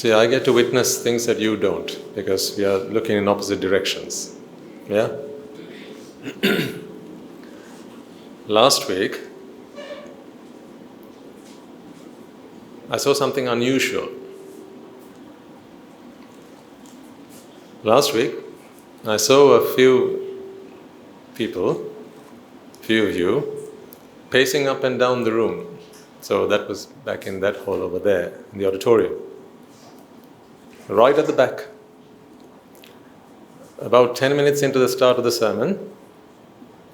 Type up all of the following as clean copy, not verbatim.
See, I get to witness things that you don't, because we are looking in opposite directions. Yeah? Last week, I saw something unusual. Last week, I saw a few people, few of you, pacing up and down the room. So that was back in that hall over there, in the auditorium. Right at the back. About 10 minutes into the start of the sermon,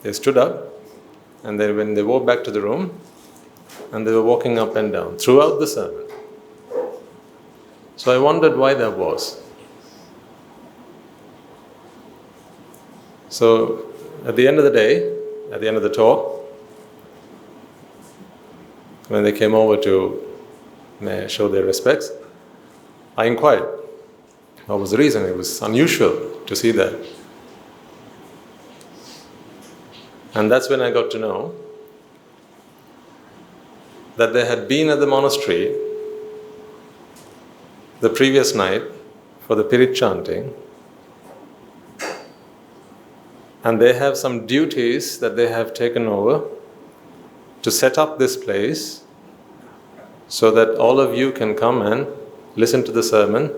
they stood up, and when they walked back to the room, and they were walking up and down throughout the sermon. So I wondered why that was. So at the end of the day, at the end of the talk, when they came over to show their respects, I inquired, what was the reason? It was unusual to see that. And that's when I got to know that they had been at the monastery the previous night for the Pirith chanting, and they have some duties that they have taken over to set up this place so that all of you can come and listen to the sermon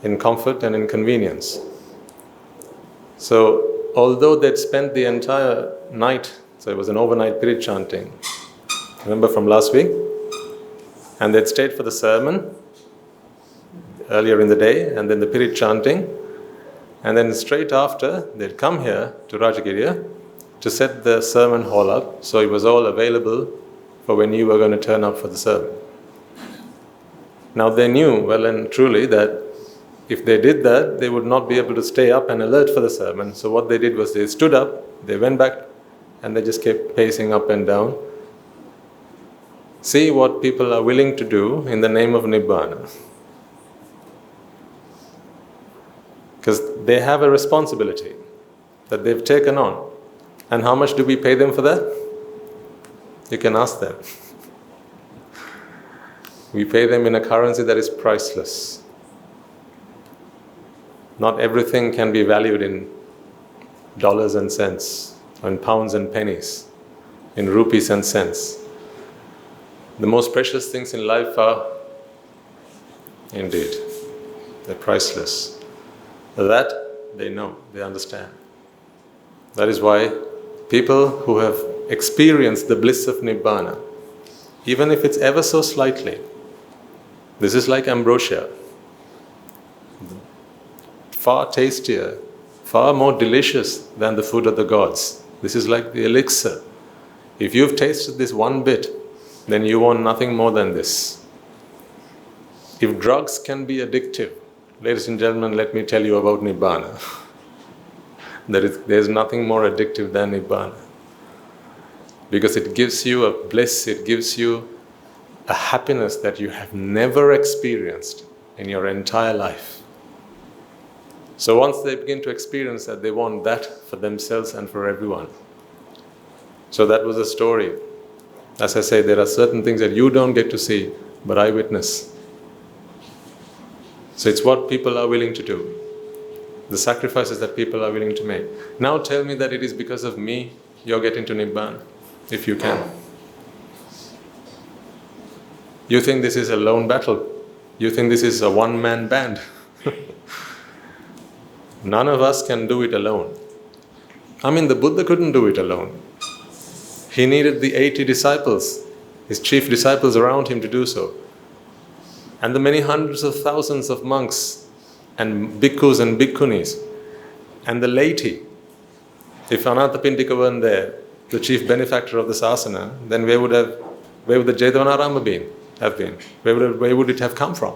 in comfort and in convenience. So, although they'd spent the entire night, so it was an overnight Pirith chanting, remember from last week? And they'd stayed for the sermon earlier in the day, and then the Pirith chanting, and then straight after, they'd come here to Rajagiriya to set the sermon hall up, so it was all available for when you were going to turn up for the sermon. Now they knew well and truly that if they did that, they would not be able to stay up and alert for the sermon. So what they did was they stood up, they went back, and they just kept pacing up and down. See what people are willing to do in the name of Nibbāna. Because they have a responsibility that they've taken on. And how much do we pay them for that? You can ask them. We pay them in a currency that is priceless. Not everything can be valued in dollars and cents, or in pounds and pennies, in rupees and cents. The most precious things in life are, indeed, they're priceless. That they know, they understand. That is why people who have experienced the bliss of Nibbāna, even if it's ever so slightly, this is like ambrosia, far tastier, far more delicious than the food of the gods. This is like the elixir. If you've tasted this one bit, then you want nothing more than this. If drugs can be addictive, ladies and gentlemen, let me tell you about Nibbāna. There's nothing more addictive than Nibbāna. Because it gives you a bliss, it gives you a happiness that you have never experienced in your entire life. So once they begin to experience that, they want that for themselves and for everyone. So that was the story. As I say, there are certain things that you don't get to see, but I witness. So it's what people are willing to do. The sacrifices that people are willing to make. Now tell me that it is because of me you're getting to Nibbāna, if you can. You think this is a lone battle? You think this is a one-man band? None of us can do it alone. I mean, the Buddha couldn't do it alone. He needed the 80 disciples, his chief disciples around him to do so. And the many hundreds of thousands of monks and bhikkhus and bhikkhunis and the laity. If Anathapindika weren't there, the chief benefactor of the sasana, then where would the Jethavanarama have been? Where would it have come from?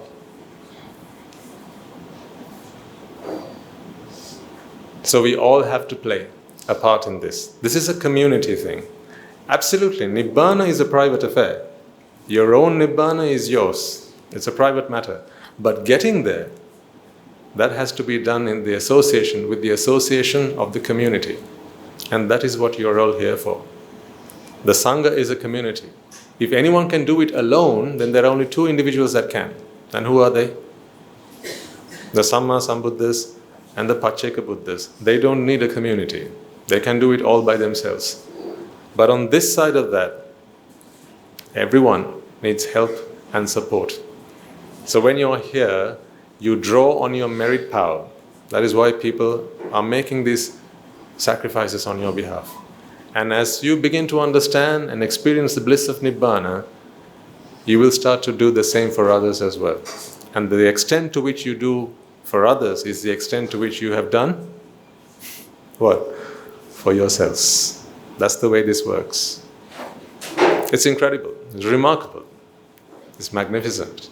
So we all have to play a part in this. This is a community thing. Absolutely, Nibbāna is a private affair. Your own Nibbāna is yours. It's a private matter. But getting there, that has to be done in the association, with the association of the community. And that is what you're all here for. The Sangha is a community. If anyone can do it alone, then there are only two individuals that can. And who are they? The Samma Sambuddhas and the Pacceka Buddhas. They don't need a community. They can do it all by themselves. But on this side of that, everyone needs help and support. So when you're here, you draw on your merit power. That is why people are making these sacrifices on your behalf. And as you begin to understand and experience the bliss of Nibbāna, you will start to do the same for others as well. And the extent to which you do for others is the extent to which you have done what? For yourselves. That's the way this works. It's incredible. It's remarkable. It's magnificent.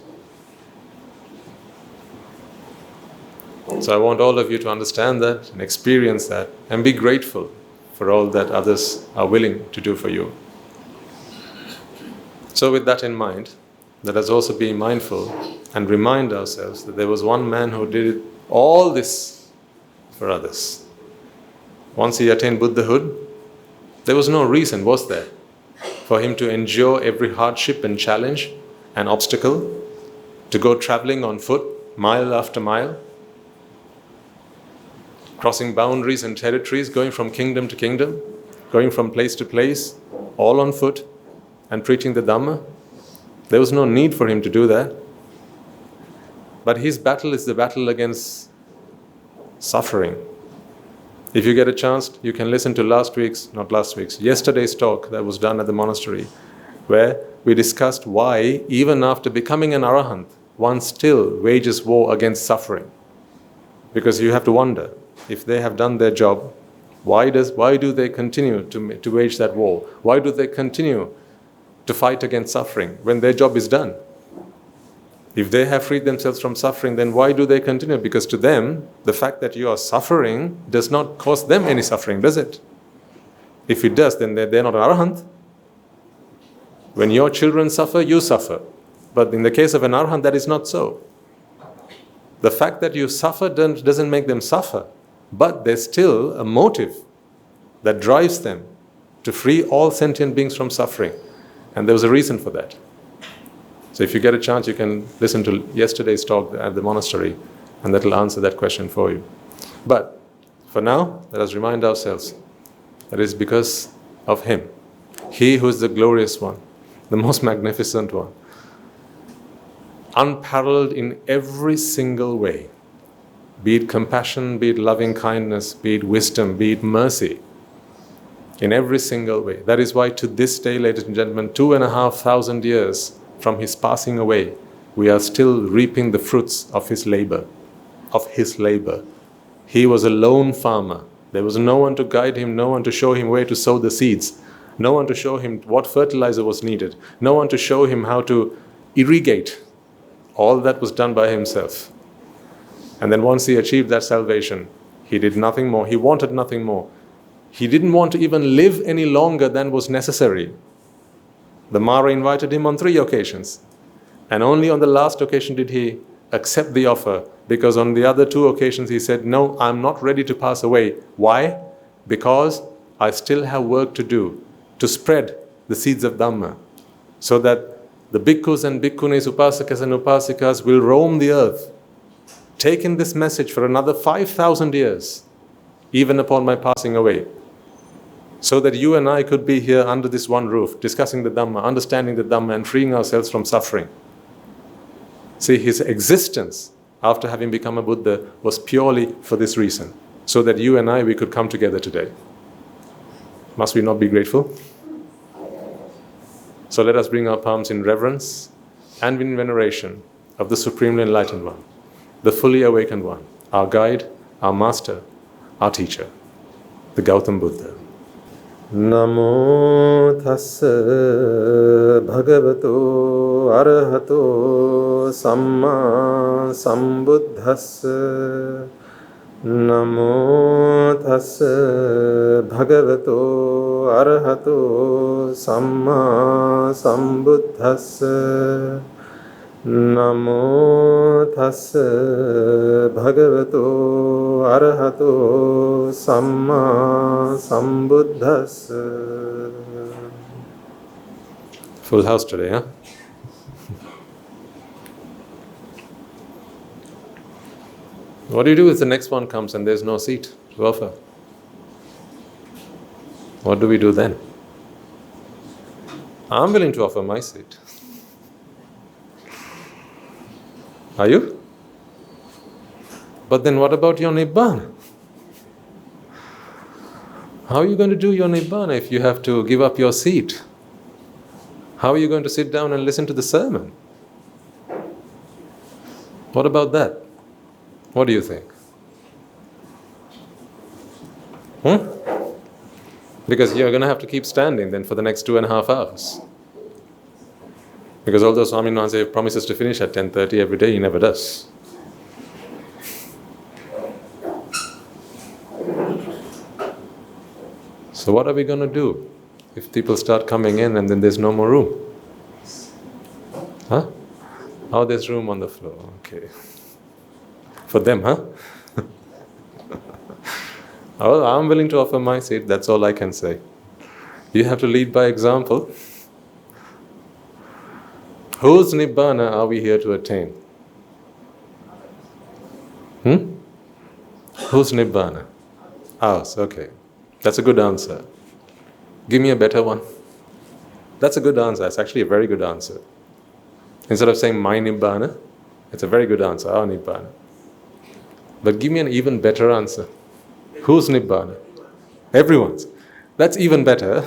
So I want all of you to understand that and experience that and be grateful for all that others are willing to do for you. So with that in mind, let us also be mindful and remind ourselves that there was one man who did all this for others. Once he attained Buddhahood, there was no reason, was there, for him to endure every hardship and challenge and obstacle, to go traveling on foot, mile after mile, crossing boundaries and territories, going from kingdom to kingdom, going from place to place, all on foot, and preaching the Dhamma. There was no need for him to do that. But his battle is the battle against suffering. If you get a chance, you can listen to yesterday's talk that was done at the monastery, where we discussed why, even after becoming an arahant, one still wages war against suffering. Because you have to wonder, if they have done their job, why do they continue to wage that war? Why do they continue to fight against suffering when their job is done? If they have freed themselves from suffering, then why do they continue? Because to them, the fact that you are suffering does not cause them any suffering, does it? If it does, then they're not an arahant. When your children suffer, you suffer. But in the case of an arahant, that is not so. The fact that you suffer doesn't make them suffer, but there's still a motive that drives them to free all sentient beings from suffering. And there was a reason for that. So if you get a chance, you can listen to yesterday's talk at the monastery, and that will answer that question for you. But for now, let us remind ourselves that it is because of him, he who is the glorious one, the most magnificent one, unparalleled in every single way, be it compassion, be it loving kindness, be it wisdom, be it mercy, in every single way. That is why to this day, ladies and gentlemen, 2,500 years from his passing away, we are still reaping the fruits of his labor. He was a lone farmer. There was no one to guide him, no one to show him where to sow the seeds, no one to show him what fertilizer was needed, no one to show him how to irrigate. All that was done by himself. And then once he achieved that salvation, he did nothing more. He wanted nothing more. He didn't want to even live any longer than was necessary. The Mara invited him on 3 occasions. And only on the last occasion did he accept the offer, because on the other 2 occasions he said, no, I'm not ready to pass away. Why? Because I still have work to do, to spread the seeds of Dhamma, so that the bhikkhus and bhikkhunis, upasakas and upasikas will roam the earth, taking this message for another 5,000 years, even upon my passing away, so that you and I could be here under this one roof, discussing the Dhamma, understanding the Dhamma, and freeing ourselves from suffering. See, his existence after having become a Buddha was purely for this reason, so that you and I, we could come together today. Must we not be grateful? So let us bring our palms in reverence and in veneration of the Supremely Enlightened One, the fully awakened One, our guide, our master, our teacher, the Gautam Buddha. Namo tassa bhagavato arahato samma sambuddhassa. Namo tassa bhagavato arahato samma sambuddhassa. Namo tassa bhagavato arahato samma sambuddhassa. Full house today, huh? What do you do if the next one comes and there's no seat to offer? What do we do then? I'm willing to offer my seat. Are you? But then what about your Nibbāna? How are you going to do your Nibbāna if you have to give up your seat? How are you going to sit down and listen to the sermon? What about that? What do you think? Because you're going to have to keep standing then for the next 2.5 hours. Because although Swami Nānse promises to finish at 10:30 every day, he never does. So what are we going to do if people start coming in and then there's no more room? Huh? Oh, there's room on the floor. Okay. For them, huh? Oh, I'm willing to offer my seat. That's all I can say. You have to lead by example. Whose Nibbāna are we here to attain? Whose Nibbāna? Ours, okay. That's a good answer. Give me a better one. That's a good answer. It's actually a very good answer. Instead of saying my Nibbāna, it's a very good answer, our Nibbāna. But give me an even better answer. Whose Nibbāna? Everyone's. That's even better.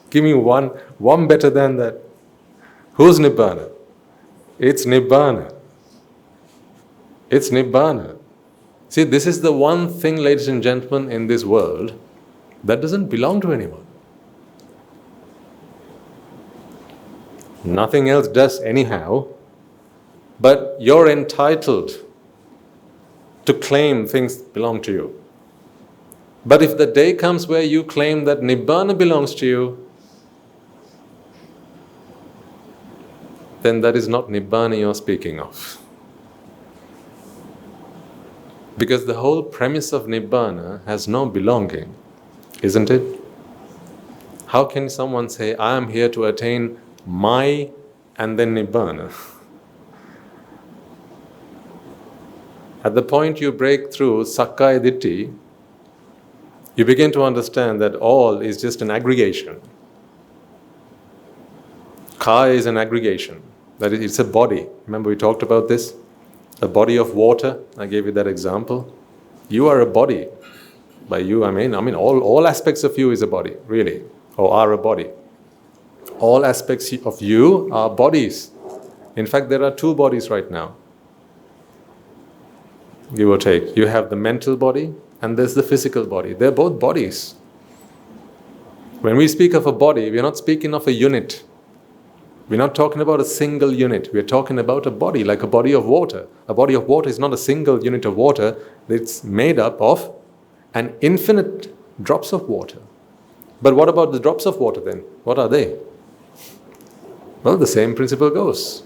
Give me one better than that. Whose Nibbāna? It's Nibbāna. It's Nibbāna. See, this is the one thing, ladies and gentlemen, in this world that doesn't belong to anyone. Nothing else does anyhow, but you're entitled to claim things belong to you. But if the day comes where you claim that Nibbāna belongs to you, then that is not Nibbāna you're speaking of. Because the whole premise of Nibbāna has no belonging, isn't it? How can someone say, I am here to attain my and then Nibbāna? At the point you break through Sakkaya Ditthi, you begin to understand that all is just an aggregation. Kaya is an aggregation. That is, it's a body. Remember we talked about this? A body of water. I gave you that example. You are a body. By you, I mean all aspects of you is a body, really, or are a body. All aspects of you are bodies. In fact, there are 2 bodies right now. Give or take. You have the mental body and there's the physical body. They're both bodies. When we speak of a body, we're not speaking of a unit. We're not talking about a single unit. We're talking about a body, like a body of water. A body of water is not a single unit of water. It's made up of an infinite drops of water. But what about the drops of water then? What are they? Well, the same principle goes.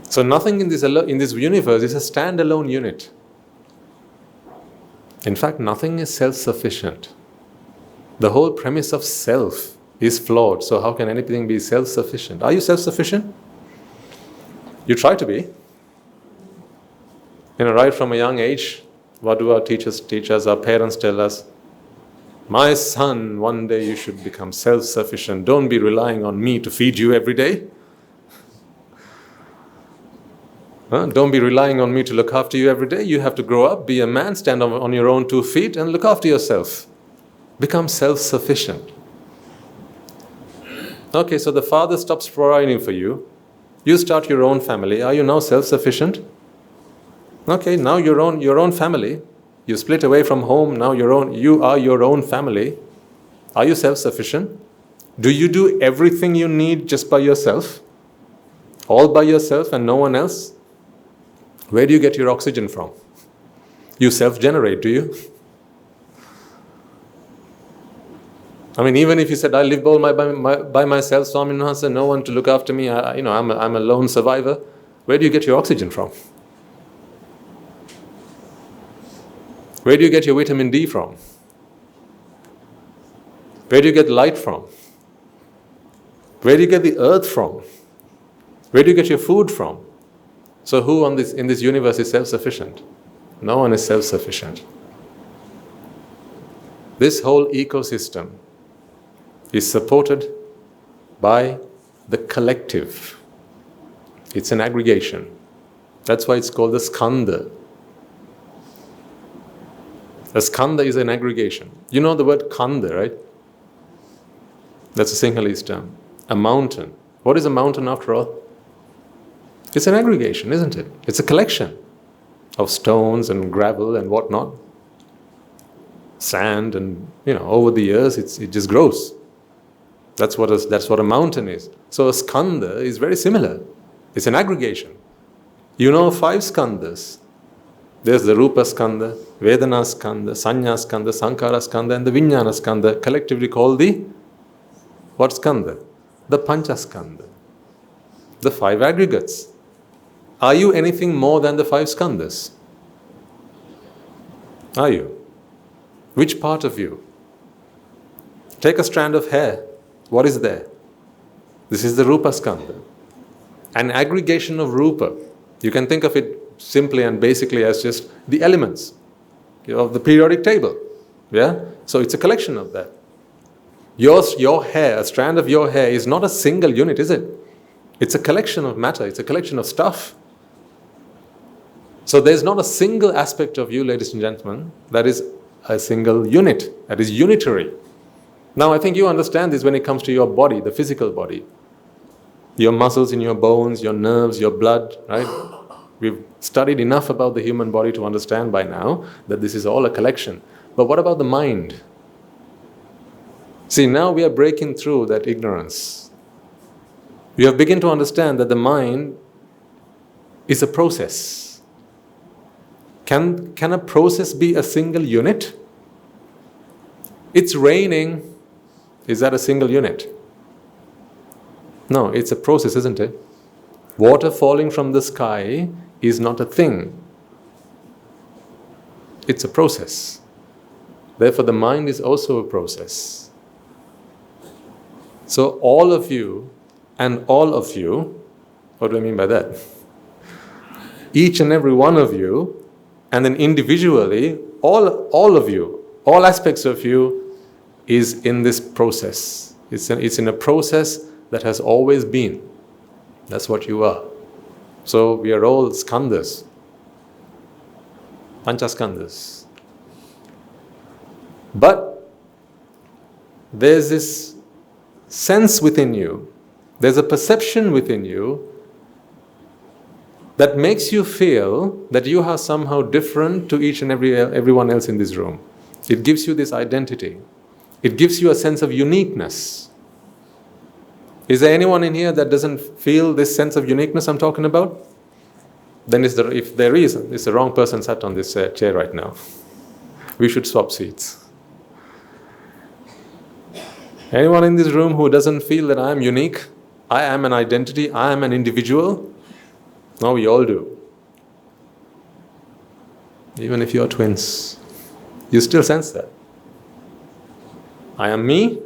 So nothing in this universe is a standalone unit. In fact, nothing is self-sufficient. The whole premise of self is flawed. So how can anything be self-sufficient? Are you self-sufficient? You try to be. Right from a young age, what do our teachers teach us? Our parents tell us, my son, one day you should become self-sufficient. Don't be relying on me to feed you every day. Don't be relying on me to look after you every day. You have to grow up, be a man, stand on your own 2 feet and look after yourself. Become self-sufficient. Okay, so the father stops providing for you. You start your own family. Are you now self-sufficient? Okay, now your own family. You split away from home, now you are your own family. Are you self-sufficient? Do you do everything you need just by yourself? All by yourself and no one else? Where do you get your oxygen from? You self-generate, do you? Even if you said, I live all by myself, Swami Nānse, no one to look after me, I'm a lone survivor. Where do you get your oxygen from? Where do you get your vitamin D from? Where do you get light from? Where do you get the earth from? Where do you get your food from? So who in this universe is self-sufficient? No one is self-sufficient. This whole ecosystem is supported by the collective. It's an aggregation. That's why it's called the skandha. A skandha is an aggregation. You know the word kanda, right? That's a Sinhalese term. A mountain. What is a mountain after all? It's an aggregation, isn't it? It's a collection of stones and gravel and whatnot. Sand and, over the years it just grows. That's what a mountain is. So a skandha is very similar. It's an aggregation. 5 skandhas. There's the Rupa skandha, Vedana skandha, Sanya skandha, Sankhara skandha, and the Vijnana skandha, collectively called the what skandha? The Pancha skandha. The 5 aggregates. Are you anything more than the 5 skandhas? Are you? Which part of you? Take a strand of hair. What is there? This is the Rupa skandha. An aggregation of Rupa. You can think of it simply and basically as just the elements of the periodic table. Yeah? So it's a collection of that. Your hair, a strand of your hair is not a single unit, is it? It's a collection of matter. It's a collection of stuff. So there's not a single aspect of you, ladies and gentlemen, that is a single unit, that is unitary. Now I think you understand this when it comes to your body, the physical body. Your muscles in your bones, your nerves, your blood, right? We've studied enough about the human body to understand by now that this is all a collection. But what about the mind? See, now we are breaking through that ignorance. We have begun to understand that the mind is a process. Can a process be a single unit? It's raining. Is that a single unit? No, it's a process, isn't it? Water falling from the sky is not a thing. It's a process. Therefore, the mind is also a process. So all of you, what do I mean by that? Each and every one of you, and then individually, all of you, all aspects of you is in this process. It's in a process that has always been. That's what you are. So we are all skandhas, panchaskandhas. But there's this sense within you, there's a perception within you that makes you feel that you are somehow different to each and everyone else in this room. It gives you this identity. It gives you a sense of uniqueness. Is there anyone in here that doesn't feel this sense of uniqueness I'm talking about? Then if there is, it's the wrong person sat on this chair right now. We should swap seats. Anyone in this room who doesn't feel that I am unique, I am an identity, I am an individual? No, we all do. Even if you're twins, you still sense that. I am me,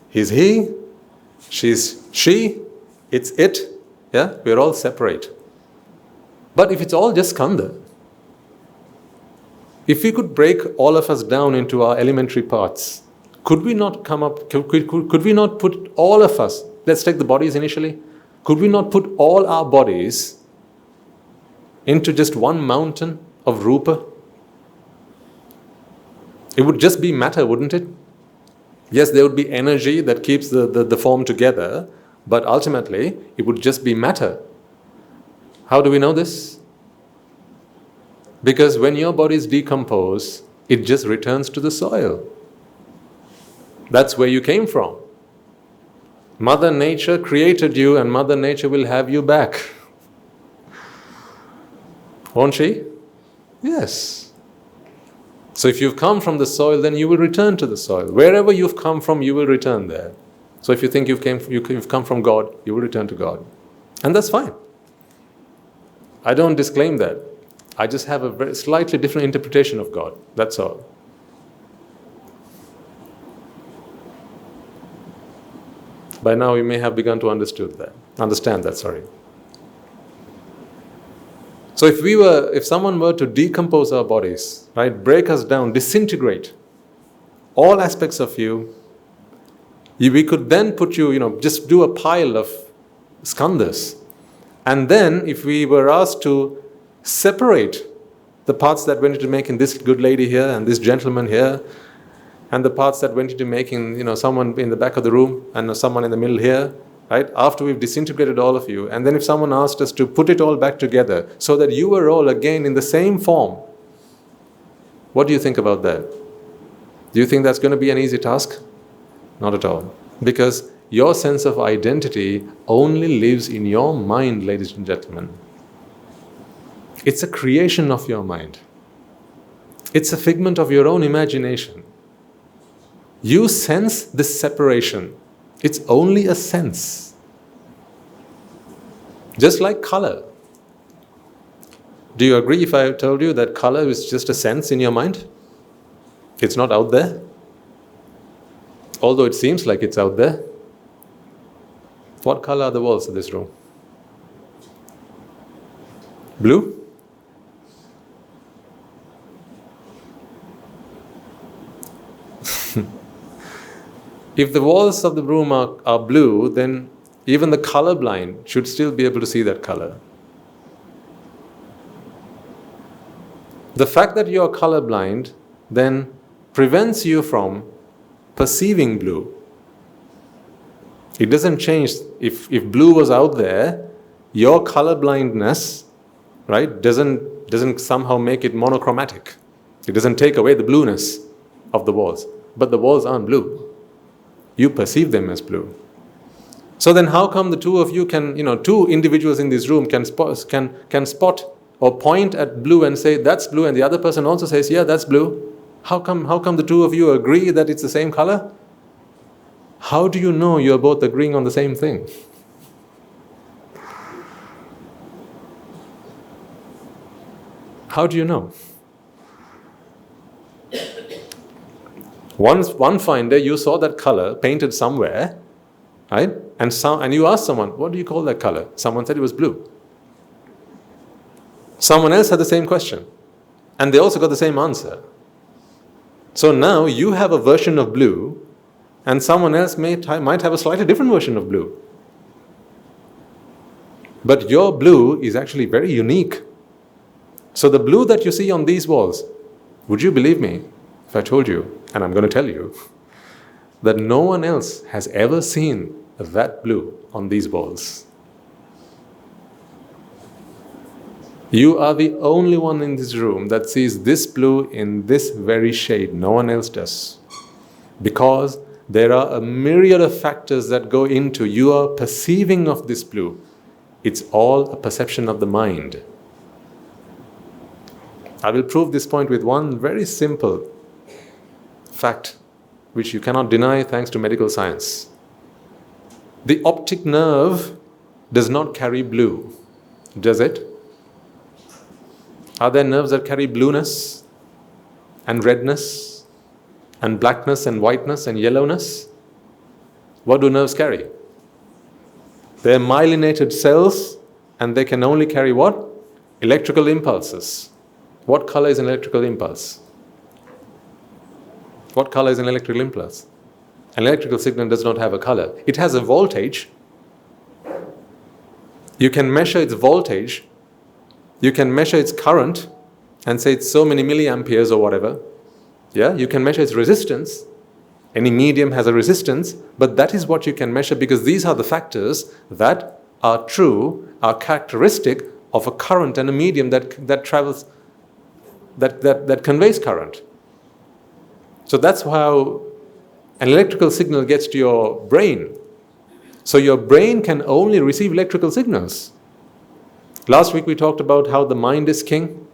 he's he, she's she, it's it. Yeah, we're all separate. But if it's all just skandha, if we could break all of us down into our elementary parts, could we not could we not put all of us, let's take the bodies initially, could we not put all our bodies into just one mountain of Rupa? It would just be matter, wouldn't it? Yes, there would be energy that keeps the form together, but ultimately it would just be matter. How do we know this? Because when your bodies decompose, it just returns to the soil. That's where you came from. Mother Nature created you, and Mother Nature will have you back. Won't she? Yes. So if you've come from the soil, then you will return to the soil. Wherever you've come from, you will return there. So if you think you've come from God, you will return to God. And that's fine. I don't disclaim that. I just have a very slightly different interpretation of God. That's all. By now you may have begun to understand that. So if someone were to decompose our bodies, right, break us down, disintegrate all aspects of you, we could then put you, just do a pile of skandhas. And then if we were asked to separate the parts that went into making this good lady here and this gentleman here, and the parts that went into making, someone in the back of the room and someone in the middle here, right? After we've disintegrated all of you, and then if someone asked us to put it all back together so that you were all again in the same form, what do you think about that? Do you think that's going to be an easy task? Not at all. Because your sense of identity only lives in your mind, ladies and gentlemen. It's a creation of your mind. It's a figment of your own imagination. You sense this separation. It's only a sense. Just like color. Do you agree if I told you that color is just a sense in your mind? It's not out there. Although it seems like it's out there. What color are the walls of this room? Blue? If the walls of the room are blue, then even the colorblind should still be able to see that color. The fact that you are colorblind then prevents you from perceiving blue. It doesn't change. If blue was out there, your colorblindness, right, doesn't somehow make it monochromatic. It doesn't take away the blueness of the walls. But the walls aren't blue. You perceive them as blue. So then how come the two of you can, two individuals in this room can spot or point at blue and say, that's blue, and the other person also says, yeah, that's blue. How come the two of you agree that it's the same color? How do you know you're both agreeing on the same thing? How do you know? One fine day you saw that color painted somewhere, right? And you asked someone, what do you call that color? Someone said it was blue. Someone else had the same question. And they also got the same answer. So now you have a version of blue, and someone else might have a slightly different version of blue. But your blue is actually very unique. So the blue that you see on these walls, would you believe me if I told you, and I'm going to tell you, that no one else has ever seen that blue on these walls? You are the only one in this room that sees this blue in this very shade. No one else does. Because there are a myriad of factors that go into your perceiving of this blue. It's all a perception of the mind. I will prove this point with one very simple fact, which you cannot deny thanks to medical science. The optic nerve does not carry blue, does it? Are there nerves that carry blueness and redness and blackness and whiteness and yellowness? What do nerves carry? They're myelinated cells, and they can only carry what? Electrical impulses. What color is an electrical impulse? What color is an electrical impulse? An electrical signal does not have a color. It has a voltage. You can measure its voltage. You can measure its current and say it's so many milliamperes or whatever. Yeah, you can measure its resistance. Any medium has a resistance, but that is what you can measure, because these are the factors that are true, are characteristic of a current and a medium that travels, that conveys current. So that's how an electrical signal gets to your brain. So your brain can only receive electrical signals. Last week we talked about how the mind is king.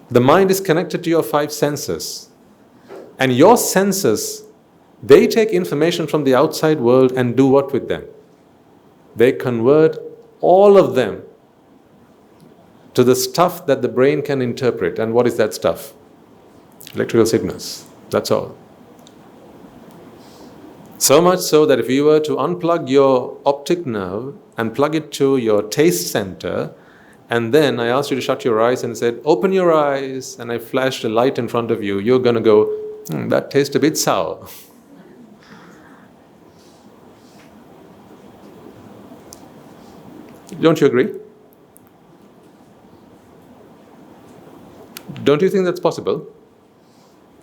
The mind is connected to your 5 senses. And your senses, they take information from the outside world and do what with them? They convert all of them to the stuff that the brain can interpret. And what is that stuff? Electrical signals. That's all. So much so that if you were to unplug your optic nerve and plug it to your taste center and then I asked you to shut your eyes and said, open your eyes, and I flashed a light in front of you, you're going to go, that tastes a bit sour. Don't you agree? Don't you think that's possible?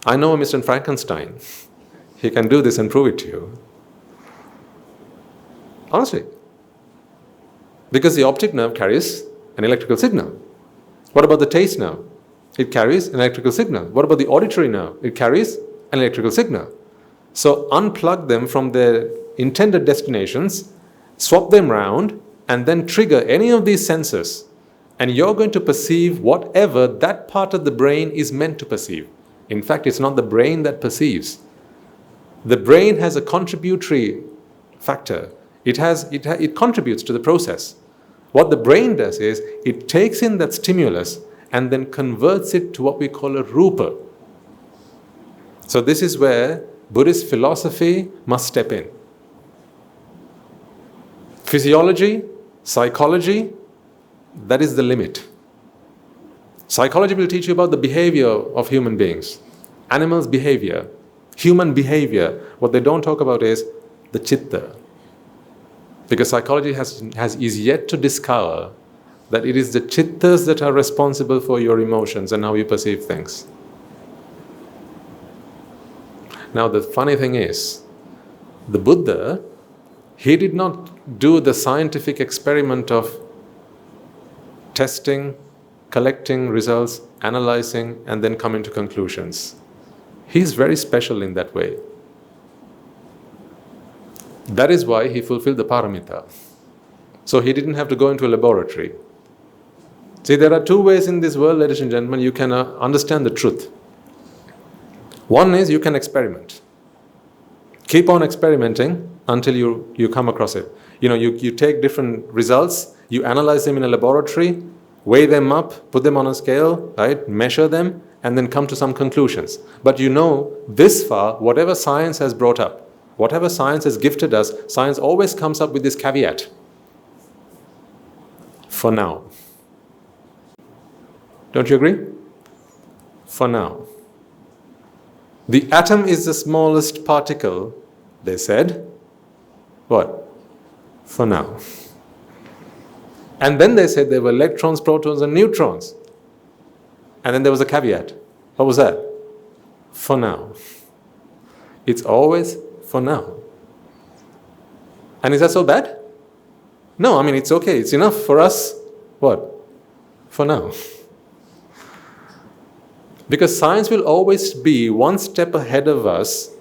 I know a Mr. Frankenstein. He can do this and prove it to you. Honestly. Because the optic nerve carries an electrical signal. What about the taste nerve? It carries an electrical signal. What about the auditory nerve? It carries an electrical signal. So unplug them from their intended destinations, swap them round, and then trigger any of these senses, and you're going to perceive whatever that part of the brain is meant to perceive. In fact, it's not the brain that perceives. The brain has a contributory factor. It contributes to the process. What the brain does is, it takes in that stimulus and then converts it to what we call a rupa. So this is where Buddhist philosophy must step in. Physiology, psychology, that is the limit. Psychology will teach you about the behavior of human beings, animals' behavior, human behavior. What they don't talk about is the chitta. Because psychology is yet to discover that it is the chittas that are responsible for your emotions and how you perceive things. Now the funny thing is, the Buddha, he did not do the scientific experiment of testing, collecting results, analyzing, and then coming to conclusions. He's very special in that way. That is why he fulfilled the paramita. So he didn't have to go into a laboratory. See, there are two ways in this world, ladies and gentlemen, you can understand the truth. One is you can experiment. Keep on experimenting until you come across it. You take different results, you analyze them in a laboratory, weigh them up, put them on a scale, right? Measure them, and then come to some conclusions. But this far, whatever science has brought up, whatever science has gifted us, science always comes up with this caveat. For now. Don't you agree? For now. The atom is the smallest particle, they said. What? For now. And then they said there were electrons, protons, and neutrons. And then there was a caveat. What was that? For now. It's always for now. And is that so bad? No, it's okay. It's enough for us. What? For now. Because science will always be one step ahead of us,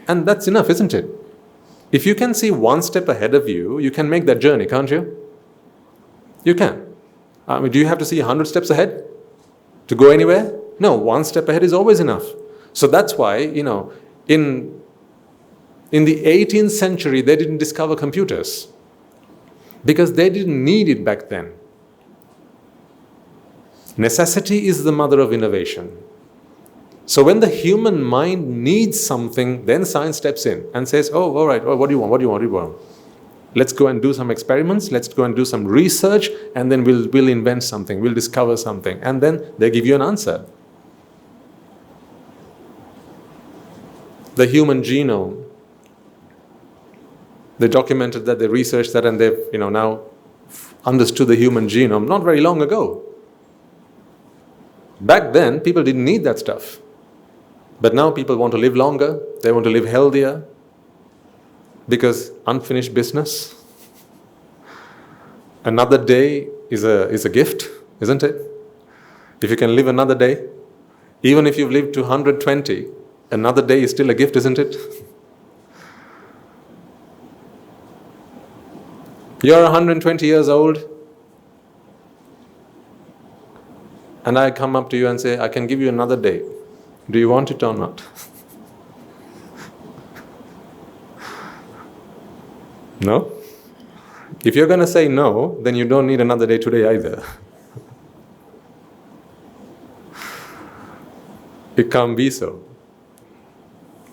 and that's enough, isn't it? If you can see one step ahead of you, you can make that journey, can't you? You can. Do you have to see 100 steps ahead to go anywhere? No, one step ahead is always enough. So that's why, in the 18th century, they didn't discover computers because they didn't need it back then. Necessity is the mother of innovation. So when the human mind needs something, then science steps in and says, oh, all right, what do you want? Let's go and do some experiments, let's go and do some research, and then we'll invent something, we'll discover something. And then they give you an answer. The human genome, they documented that, they researched that, and they've now understood the human genome not very long ago. Back then, people didn't need that stuff. But now people want to live longer, they want to live healthier, because unfinished business. Another day is a gift, isn't it? If you can live another day, even if you've lived to 120, another day is still a gift, isn't it? You're 120 years old, and I come up to you and say, I can give you another day. Do you want it or not? No? If you're going to say no, then you don't need another day today either. It can't be so.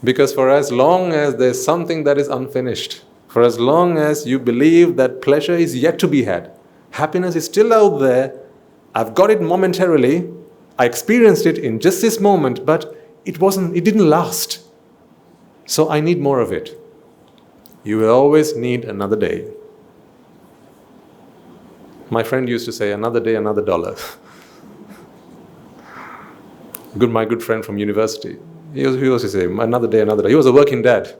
Because for as long as there's something that is unfinished, for as long as you believe that pleasure is yet to be had, happiness is still out there, I've got it momentarily, I experienced it in just this moment, but it didn't last. So I need more of it. You will always need another day. My friend used to say, another day, another dollar. My good friend from university. He used to say, another day, another dollar. He was a working dad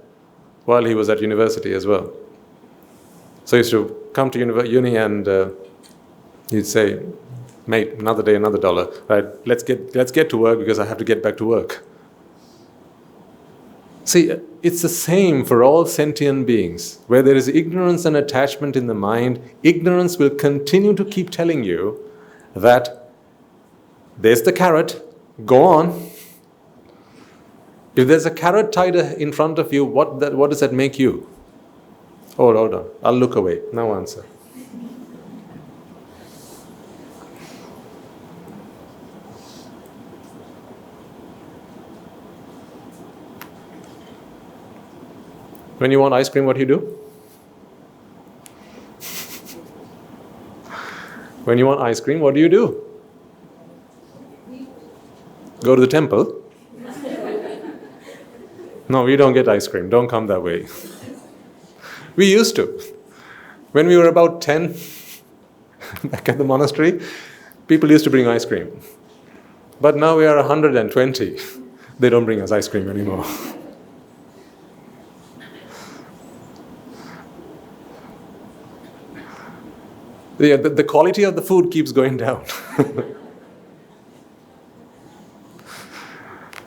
while he was at university as well. So he used to come to uni and he'd say, mate, another day, another dollar. Right, let's get to work because I have to get back to work. See, it's the same for all sentient beings. Where there is ignorance and attachment in the mind, ignorance will continue to keep telling you that there's the carrot, go on. If there's a carrot tied in front of you, what does that make you? Hold on, I'll look away, no answer. When you want ice cream, what do you do? When you want ice cream, what do you do? Go to the temple? No, we don't get ice cream. Don't come that way. We used to. When we were about 10, back at the monastery, people used to bring ice cream. But now we are 120. They don't bring us ice cream anymore. The quality of the food keeps going down.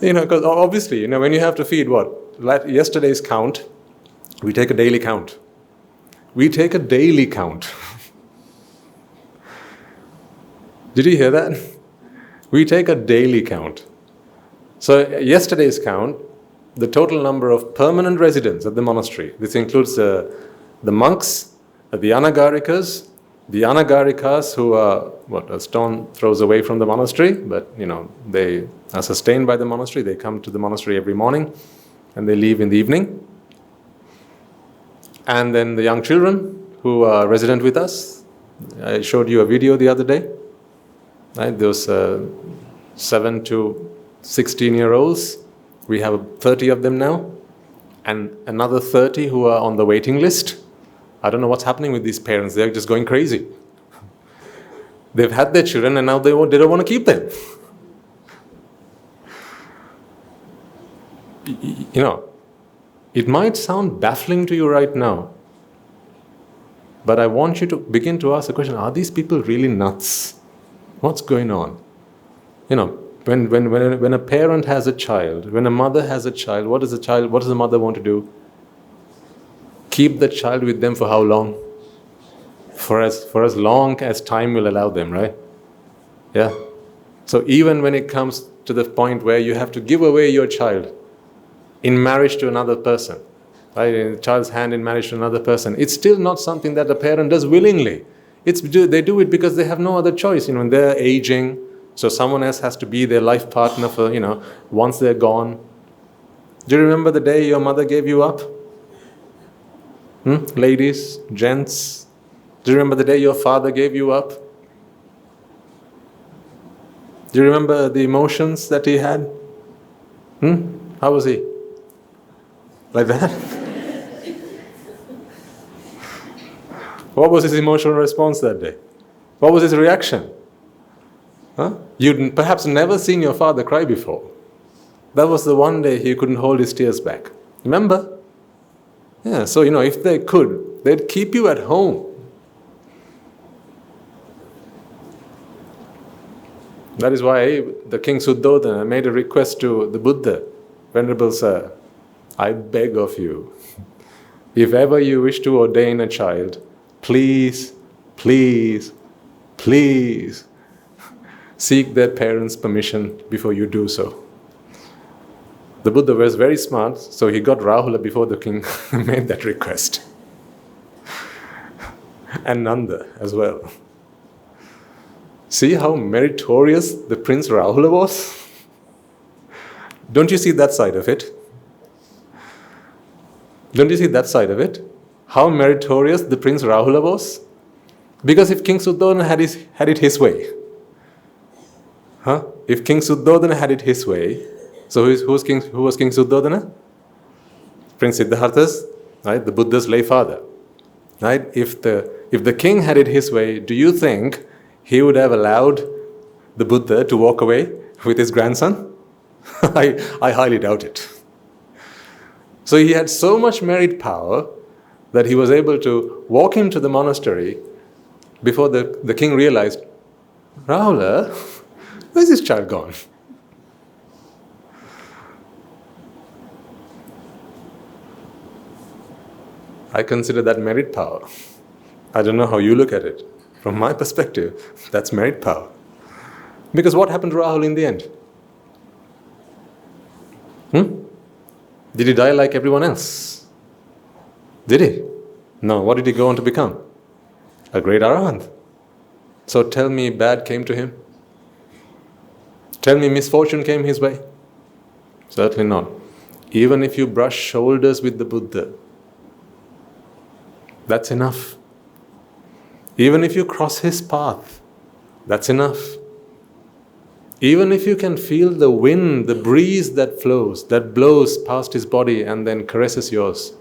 Because obviously, when you have to feed like yesterday's count, we take a daily count. Did you hear that? We take a daily count. So yesterday's count, the total number of permanent residents at the monastery, this includes the monks, the anagarikas, who are a stone throws away from the monastery, but they are sustained by the monastery. They come to the monastery every morning and they leave in the evening. And then the young children who are resident with us. I showed you a video the other day. Right? Those 7 to 16-year-olds. We have 30 of them now. And another 30 who are on the waiting list. I don't know what's happening with these parents. They're just going crazy. They've had their children and now they don't want to keep them. It might sound baffling to you right now, but I want you to begin to ask the question, are these people really nuts? What's going on? When a parent has a child, when a mother has a child, what does the mother want to do? Keep the child with them for how long? For as long as time will allow them, right? Yeah. So even when it comes to the point where you have to give away your child in marriage to another person, right? In the child's hand in marriage to another person, it's still not something that the parent does willingly. They do it because they have no other choice. They're aging, so someone else has to be their life partner for, once they're gone. Do you remember the day your mother gave you up? Ladies, gents, do you remember the day your father gave you up? Do you remember the emotions that he had? How was he? Like that? What was his emotional response that day? What was his reaction? You'd perhaps never seen your father cry before. That was the one day he couldn't hold his tears back. Remember? Yeah, so if they could, they'd keep you at home. That is why the King Suddhodana made a request to the Buddha, Venerable Sir, I beg of you, if ever you wish to ordain a child, please, please, please seek their parents' permission before you do so. The Buddha was very smart, so he got Rahula before the king made that request. And Nanda as well. See how meritorious the Prince Rahula was? Don't you see that side of it? Don't you see that side of it? How meritorious the Prince Rahula was? Because if King Suddhodana had it his way, Huh? If King Suddhodana had it his way, so who was King Suddhodana? Prince Siddhartha's, right, the Buddha's lay father. Right? If the king had it his way, do you think he would have allowed the Buddha to walk away with his grandson? I highly doubt it. So he had so much merit power that he was able to walk into the monastery before the king realized, Rahula, where's this child gone? I consider that merit power. I don't know how you look at it. From my perspective, that's merit power. Because what happened to Rahul in the end? Did he die like everyone else? Did he? No. What did he go on to become? A great Arahant. So tell me bad came to him? Tell me misfortune came his way? Certainly not. Even if you brush shoulders with the Buddha, that's enough. Even if you cross his path, that's enough. Even if you can feel the wind, the breeze that flows, that blows past his body and then caresses yours,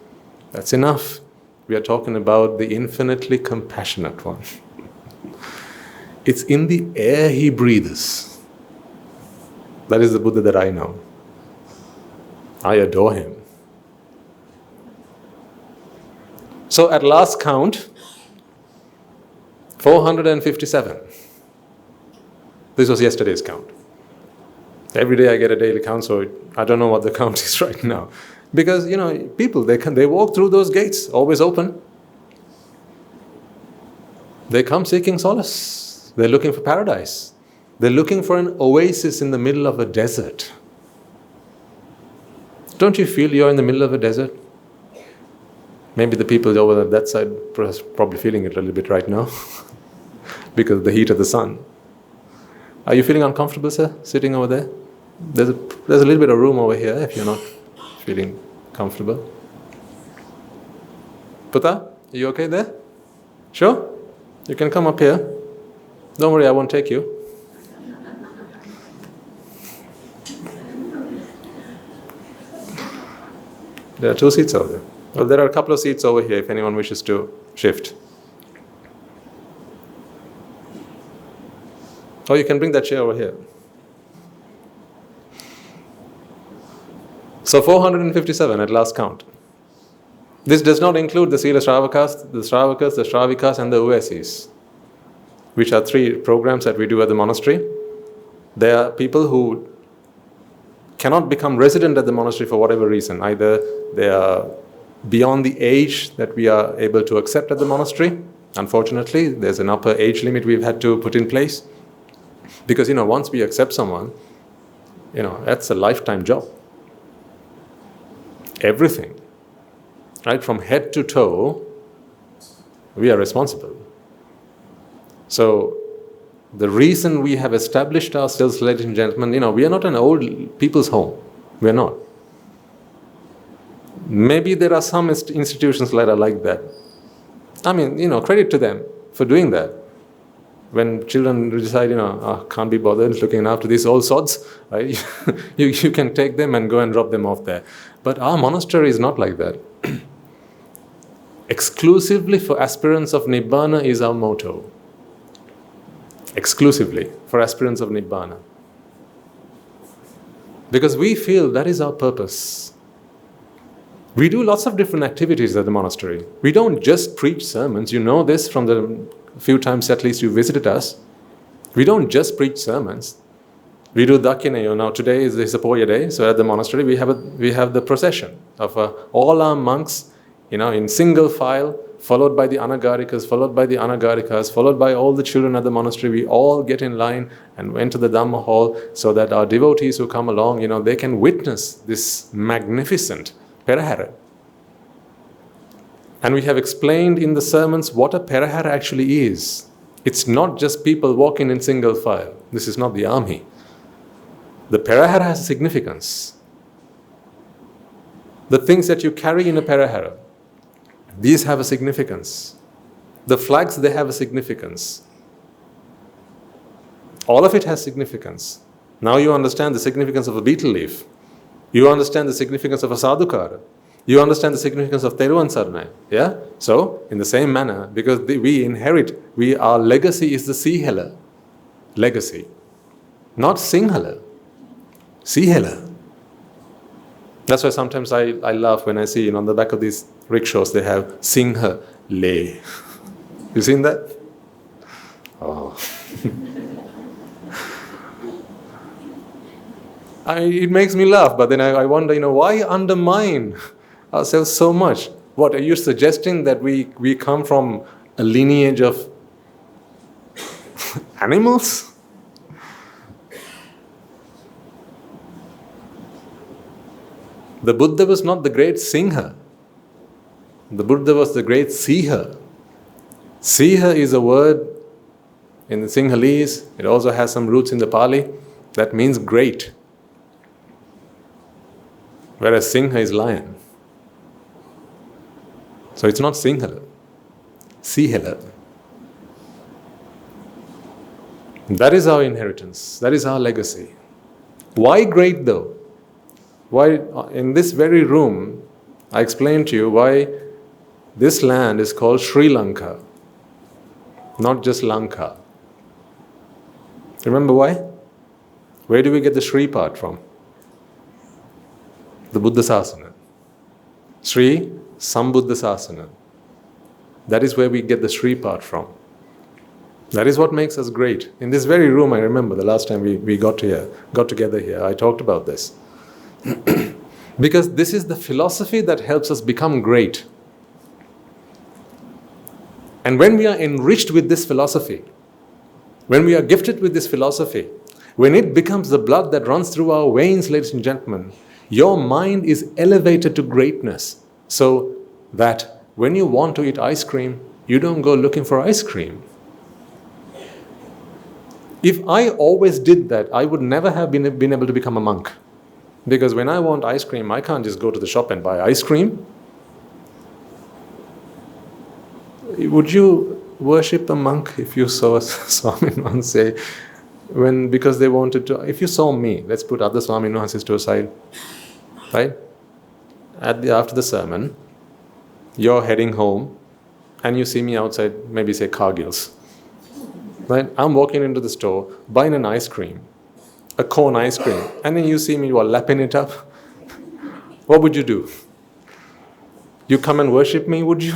that's enough. We are talking about the infinitely compassionate one. It's in the air he breathes. That is the Buddha that I know. I adore him. So at last count, 457. This was yesterday's count. Every day I get a daily count, so I don't know what the count is right now. Because, people, they walk through those gates, always open. They come seeking solace. They're looking for paradise. They're looking for an oasis in the middle of a desert. Don't you feel you're in the middle of a desert? Maybe the people over that side are probably feeling it a little bit right now because of the heat of the sun. Are you feeling uncomfortable, sir, sitting over there? There's a little bit of room over here if you're not feeling comfortable. Putta, are you okay there? Sure? You can come up here. Don't worry, I won't take you. There are 2 seats over there. Well, there are a couple of seats over here if anyone wishes to shift. Or you can bring that chair over here. So 457 at last count. This does not include the Sila Shravakas, the Shravikas and the Uvasis, which are 3 programs that we do at the monastery. They are people who cannot become resident at the monastery for whatever reason. Either they are beyond the age that we are able to accept at the monastery. Unfortunately, there's an upper age limit we've had to put in place. Because, once we accept someone, that's a lifetime job. Everything, right, from head to toe, we are responsible. So, the reason we have established ourselves, ladies and gentlemen, we are not an old people's home. We are not. Maybe there are some institutions that are like that. I mean, credit to them for doing that. When children decide, can't be bothered looking after these old sods, right? you can take them and go and drop them off there. But our monastery is not like that. Exclusively for aspirants of Nibbāna is our motto. Exclusively for aspirants of Nibbāna. Because we feel that is our purpose. We do lots of different activities at the monastery. We don't just preach sermons. You know this from the few times at least you visited us. We don't just preach sermons. We do Dakina. Now today is the Sapoya day, so at the monastery we have the procession of all our monks, in single file, followed by the Anagarikas, followed by the Anagarikas, followed by all the children at the monastery. We all get in line and enter the Dhamma hall so that our devotees who come along, they can witness this magnificent Pirith. And we have explained in the sermons what a Pirith actually is. It's not just people walking in single file. This is not the army. The Pirith has a significance. The things that you carry in a Pirith, these have a significance. The flags, they have a significance. All of it has significance. Now you understand the significance of a betel leaf. You understand the significance of a sadhukara. You understand the significance of Teruvan Saranai. Yeah? So, in the same manner, because we inherit, our legacy is the Sihela. Legacy. Not Sinhala. Sihela. That's why sometimes I laugh when I see, on the back of these rickshaws, they have Singha Le. You seen that? Oh. It makes me laugh, but then I wonder, why undermine ourselves so much? What, are you suggesting that we come from a lineage of animals? The Buddha was not the great Singha. The Buddha was the great Siha. Siha is a word in the Sinhalese. It also has some roots in the Pali. That means great. Whereas Singha is lion. So it's not Singhala. Sihela. That is our inheritance. That is our legacy. Why great though? Why, in this very room, I explained to you why this land is called Sri Lanka, not just Lanka. Remember why? Where do we get the Sri part from? The Buddha Sasana. Sri Sambuddha Sasana. That is where we get the Sri part from. That is what makes us great. In this very room, I remember the last time we got together here, I talked about this. Because this is the philosophy that helps us become great. And when we are enriched with this philosophy, when we are gifted with this philosophy, when it becomes the blood that runs through our veins, ladies and gentlemen, your mind is elevated to greatness. So that when you want to eat ice cream, you don't go looking for ice cream. If I always did that, I would never have been able to become a monk. Because when I want ice cream, I can't just go to the shop and buy ice cream. Would you worship a monk if you saw a Swamin say, because they wanted to, if you saw me, let's put other Swamin Wahanses to a side, right? After the sermon, you're heading home and you see me outside, maybe say Cargill's, right? I'm walking into the store, buying an ice cream, a cone ice cream, and then you see me lapping it up. What would you do? You come and worship me, would you?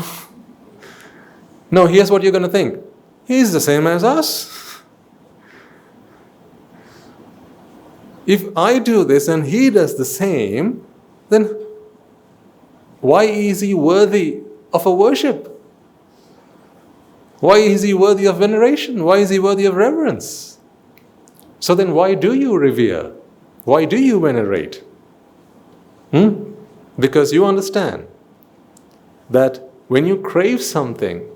No, here's what you're going to think. He's the same as us. If I do this and he does the same, then why is he worthy of a worship? Why is he worthy of veneration? Why is he worthy of reverence? So then why do you revere? Why do you venerate? Because you understand that when you crave something,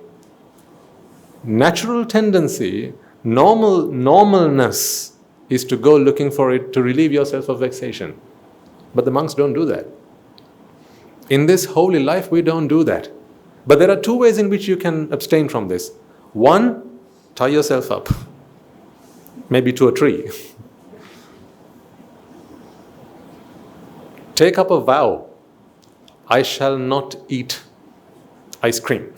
natural tendency, normalness is to go looking for it to relieve yourself of vexation. But the monks don't do that. In this holy life, we don't do that. But there are two ways in which you can abstain from this. One, tie yourself up, maybe to a tree. Take up a vow. I shall not eat ice cream.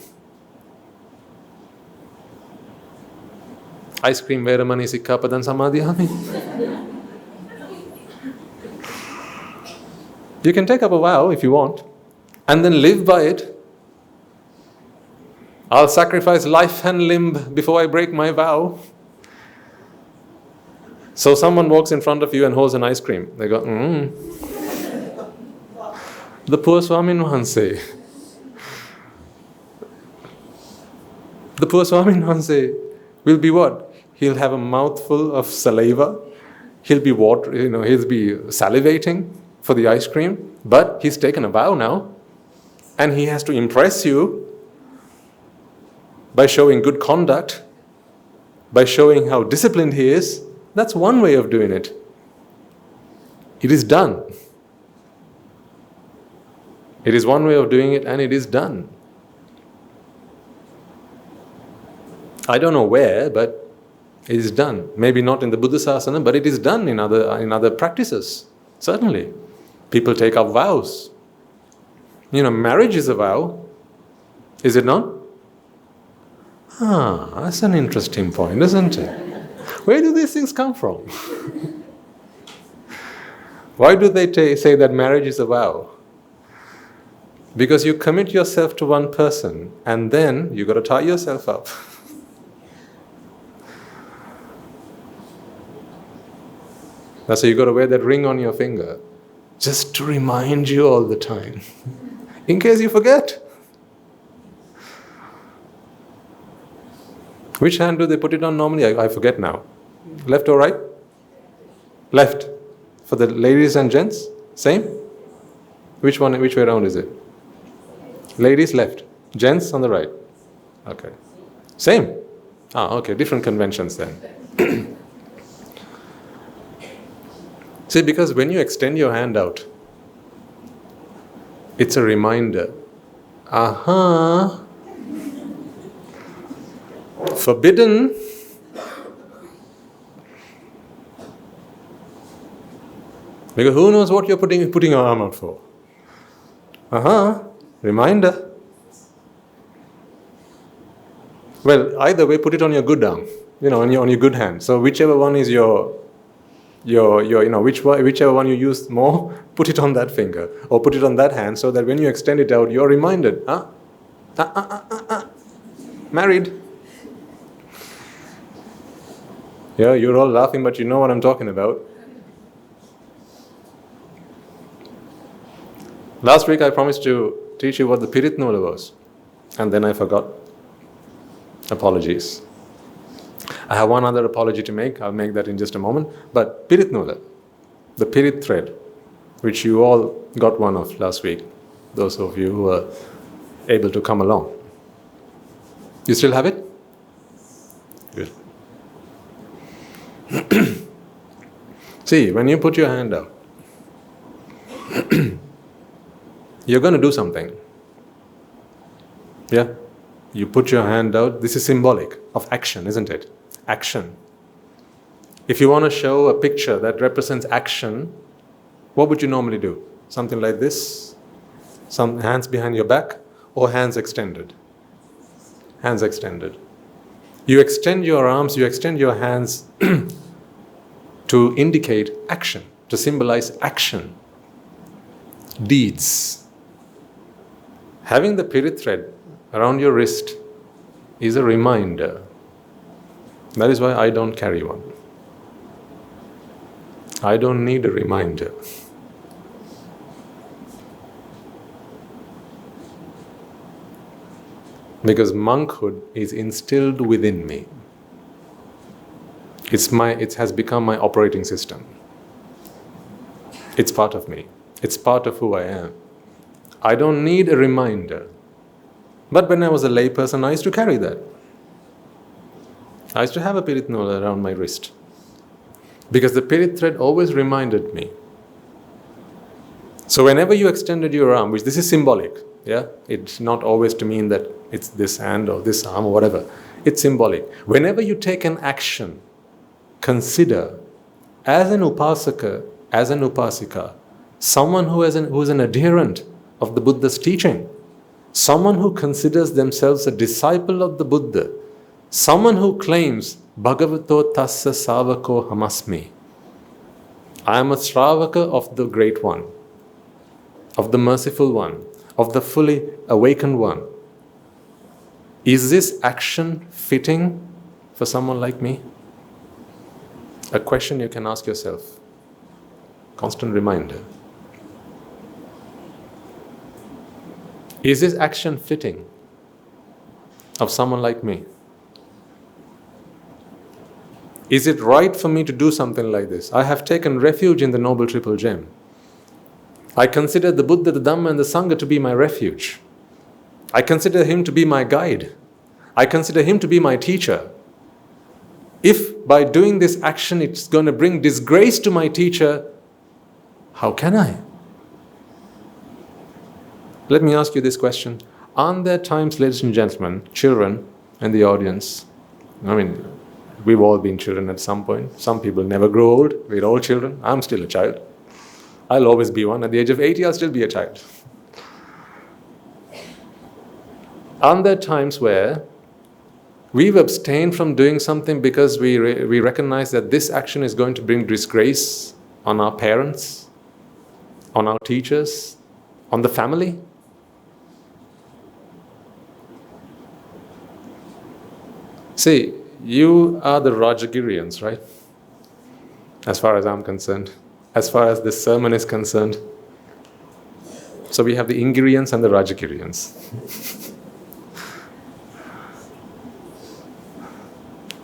Ice cream veramani sikkhapadan samadhiyami. You can take up a vow if you want and then live by it. I'll sacrifice life and limb before I break my vow. So someone walks in front of you and holds an ice cream. They go, The poor Swamin Wahanse. The poor Swamin Wahanse will be what? He'll have a mouthful of saliva. He'll be he'll be salivating for the ice cream. But he's taken a vow now. And he has to impress you by showing good conduct, by showing how disciplined he is. That's one way of doing it. It is done. It is one way of doing it, and it is done. I don't know where, but It is done. Maybe not in the Buddhasasana, but it is done in other practices. Certainly. People take up vows. Marriage is a vow. Is it not? That's an interesting point, isn't it? Where do these things come from? Why do they say that marriage is a vow? Because you commit yourself to one person and then you got to tie yourself up. That's why you got to wear that ring on your finger, just to remind you all the time, in case you forget. Which hand do they put it on normally? I forget now. Left or right? Left. For the ladies and gents? Same? Which way around is it? Ladies left. Gents on the right. Okay. Same? Okay. Different conventions then. See, because when you extend your hand out, it's a reminder. Forbidden. Because who knows what you're putting your arm out for? Reminder. Well, either way, put it on your good arm, on your good hand. So whichever one is whichever one you use more, put it on that finger or put it on that hand, so that when you extend it out, you're reminded. Married. Yeah, you're all laughing, but you know what I'm talking about. Last week I promised to teach you what the Pirith Nula was, and then I forgot. Apologies. I have one other apology to make. I'll make that in just a moment. But Pirith Nula, the Pirith thread, which you all got one of last week, those of you who were able to come along. You still have it? Good. See, when you put your hand out, you're going to do something. Yeah? You put your hand out. This is symbolic of action, isn't it? Action. If you want to show a picture that represents action, what would you normally do? Something like this? Some hands behind your back, or hands extended? Hands extended. You extend your arms, you extend your hands to indicate action, to symbolize action, deeds. Having the Pirith thread around your wrist is a reminder. That is why I don't carry one. I don't need a reminder. Because monkhood is instilled within me. It has become my operating system. It's part of me. It's part of who I am. I don't need a reminder. But when I was a layperson, I used to carry that. I used to have a Pirith Nula around my wrist. Because the Pirith thread always reminded me. So whenever you extended your arm, which this is symbolic, yeah? It's not always to mean that it's this hand or this arm or whatever. It's symbolic. Whenever you take an action, consider as an upasaka, as an upasika, someone who is an adherent of the Buddha's teaching, someone who considers themselves a disciple of the Buddha, someone who claims Bhagavato Tassa Savako Hamasmi. I am a Sravaka of the Great One, of the Merciful One, of the fully awakened One. Is this action fitting for someone like me? A question you can ask yourself. Constant reminder. Is this action fitting of someone like me? Is it right for me to do something like this? I have taken refuge in the Noble Triple Gem. I consider the Buddha, the Dhamma, and the Sangha to be my refuge. I consider him to be my guide. I consider him to be my teacher. If by doing this action it's going to bring disgrace to my teacher, how can I? Let me ask you this question. Aren't there times, ladies and gentlemen, children in the audience, We've all been children at some point. Some people never grow old. We're all children. I'm still a child. I'll always be one. At the age of 80, I'll still be a child. Aren't there times where we've abstained from doing something because we recognize that this action is going to bring disgrace on our parents, on our teachers, on the family? See, you are the Rajagirians, right? As far as I'm concerned. As far as this sermon is concerned. So we have the Ingiriyans and the Rajagirians.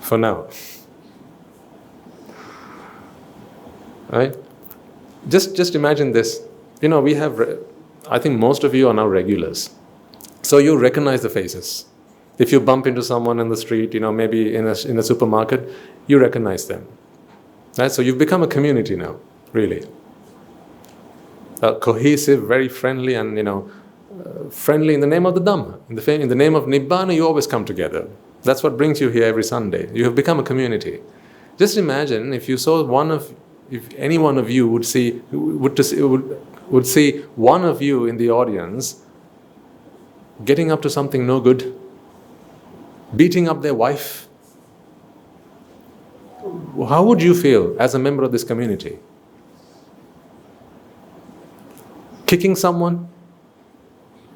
For now. Right? Just imagine this. We have, I think most of you are now regulars. So you recognize the faces. If you bump into someone in the street, maybe in a supermarket, you recognize them. Right? So you've become a community now, really. Cohesive, very friendly, and friendly in the name of the dhamma. In the name of Nibbāna, you always come together. That's what brings you here every Sunday. You have become a community. Just imagine if you saw if any one of you would see one of you in the audience getting up to something no good, beating up their wife. How would you feel as a member of this community? Kicking someone?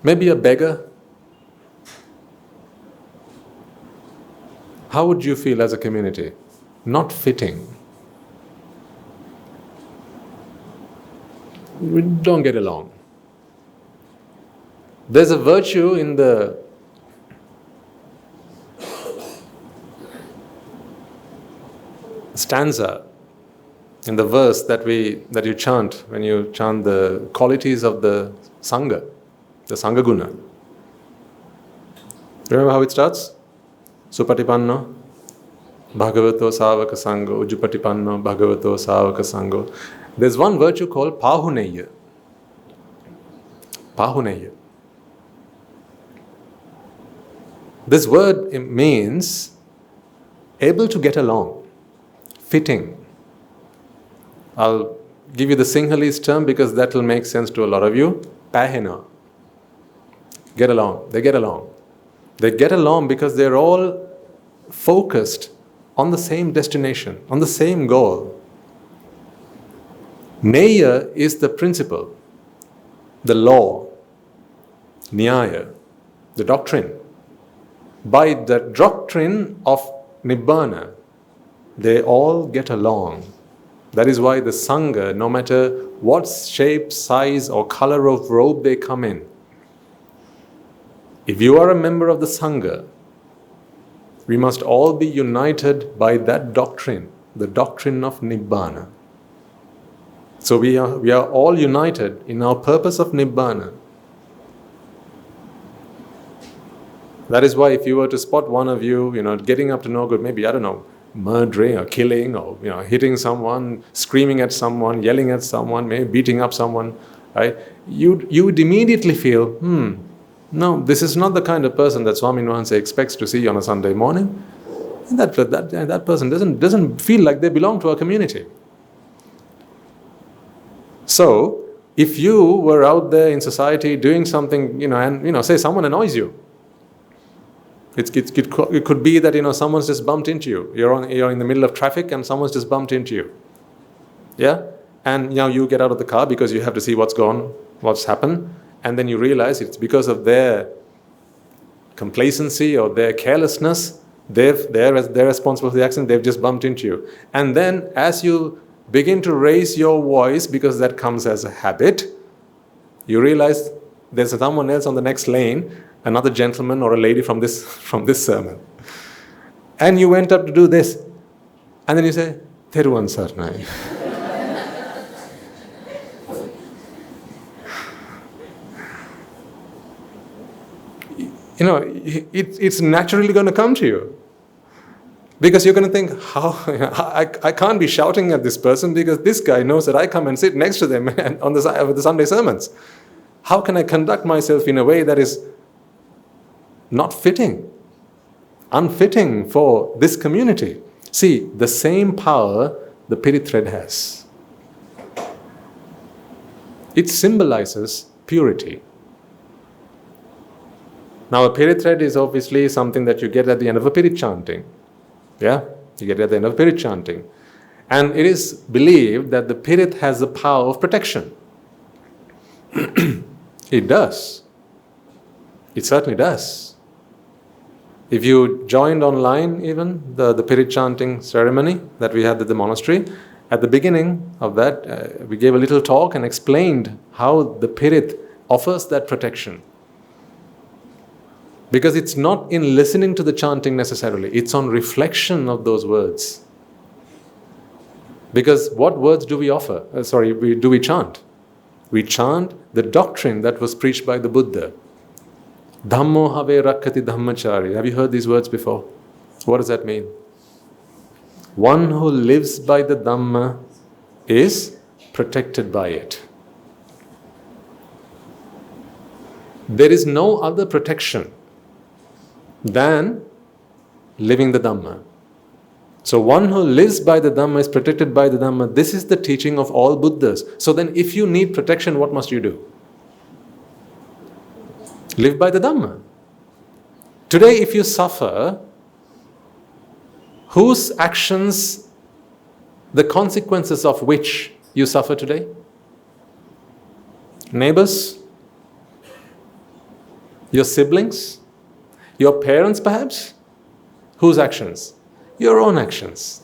Maybe a beggar? How would you feel as a community? Not fitting. We don't get along. There's a virtue in the stanza, in the verse that you chant when you chant the qualities of the Sangha, the Sangha Guna. Remember how it starts? Supatipanno Bhagavato Savaka Sangho, Ujupatipanno Bhagavato Savaka Sangho. There's one virtue called Pahuneya. Pahuneya. This word means able to get along, fitting. I'll give you the Sinhalese term because that will make sense to a lot of you. Pahena. Get along. They get along. They get along because they're all focused on the same destination, on the same goal. Neya is the principle, the law, Nyaya, the doctrine. By the doctrine of Nibbāna, they all get along. That is why the Sangha, no matter what shape, size or color of robe they come in, if you are a member of the Sangha, we must all be united by that doctrine, the doctrine of Nibbāna. So we are all united in our purpose of Nibbāna. That is why if you were to spot one of you, getting up to no good, maybe, murdering or killing or, hitting someone, screaming at someone, yelling at someone, maybe beating up someone, right? You would immediately feel, no, this is not the kind of person that Swami Nuhanse expects to see on a Sunday morning. That person doesn't feel like they belong to our community. So, if you were out there in society doing something, and say someone annoys you, it could be that someone's just bumped into you. You're in the middle of traffic and someone's just bumped into you. Yeah, and you get out of the car because you have to see what's happened, and then you realize it's because of their complacency or their carelessness. They're responsible for the accident. They've just bumped into you, and then as you begin to raise your voice, because that comes as a habit, you realize there's someone else on the next lane, another gentleman or a lady from this sermon. And you went up to do this. And then you say, Theruvan Saranai. It's naturally going to come to you. Because you're going to think, I can't be shouting at this person because this guy knows that I come and sit next to them on the Sunday sermons. How can I conduct myself in a way that is not fitting, unfitting for this community? See, the same power the Pirith thread has. It symbolizes purity. Now, a Pirith thread is obviously something that you get at the end of a Pirith chanting. Yeah? You get it at the end of Pirith chanting. And it is believed that the Pirith has the power of protection. It does. It certainly does. If you joined online even, the Pirith chanting ceremony that we had at the monastery, at the beginning of that, we gave a little talk and explained how the Pirith offers that protection. Because it's not in listening to the chanting necessarily, it's on reflection of those words. Because what words do we offer? Do we chant? We chant the doctrine that was preached by the Buddha. Dhammo have rakkati dhammachari. Have you heard these words before? What does that mean? One who lives by the Dhamma is protected by it. There is no other protection than living the Dhamma. So one who lives by the Dhamma is protected by the Dhamma. This is the teaching of all Buddhas. So then if you need protection, what must you do? Live by the Dhamma. Today if you suffer, whose actions, the consequences of which you suffer today? Neighbors? Your siblings? Your parents perhaps? Whose actions? Your own actions.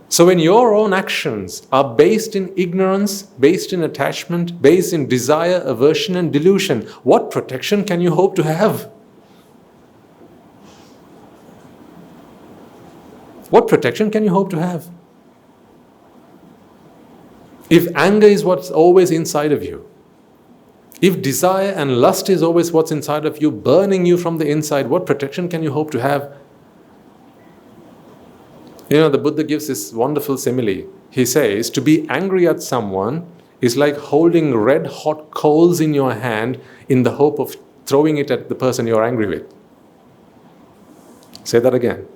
So when your own actions are based in ignorance, based in attachment, based in desire, aversion and delusion, what protection can you hope to have? What protection can you hope to have? If anger is what's always inside of you, if desire and lust is always what's inside of you, burning you from the inside, what protection can you hope to have? You know, the Buddha gives this wonderful simile. He says, to be angry at someone is like holding red hot coals in your hand in the hope of throwing it at the person you're angry with. Say that again.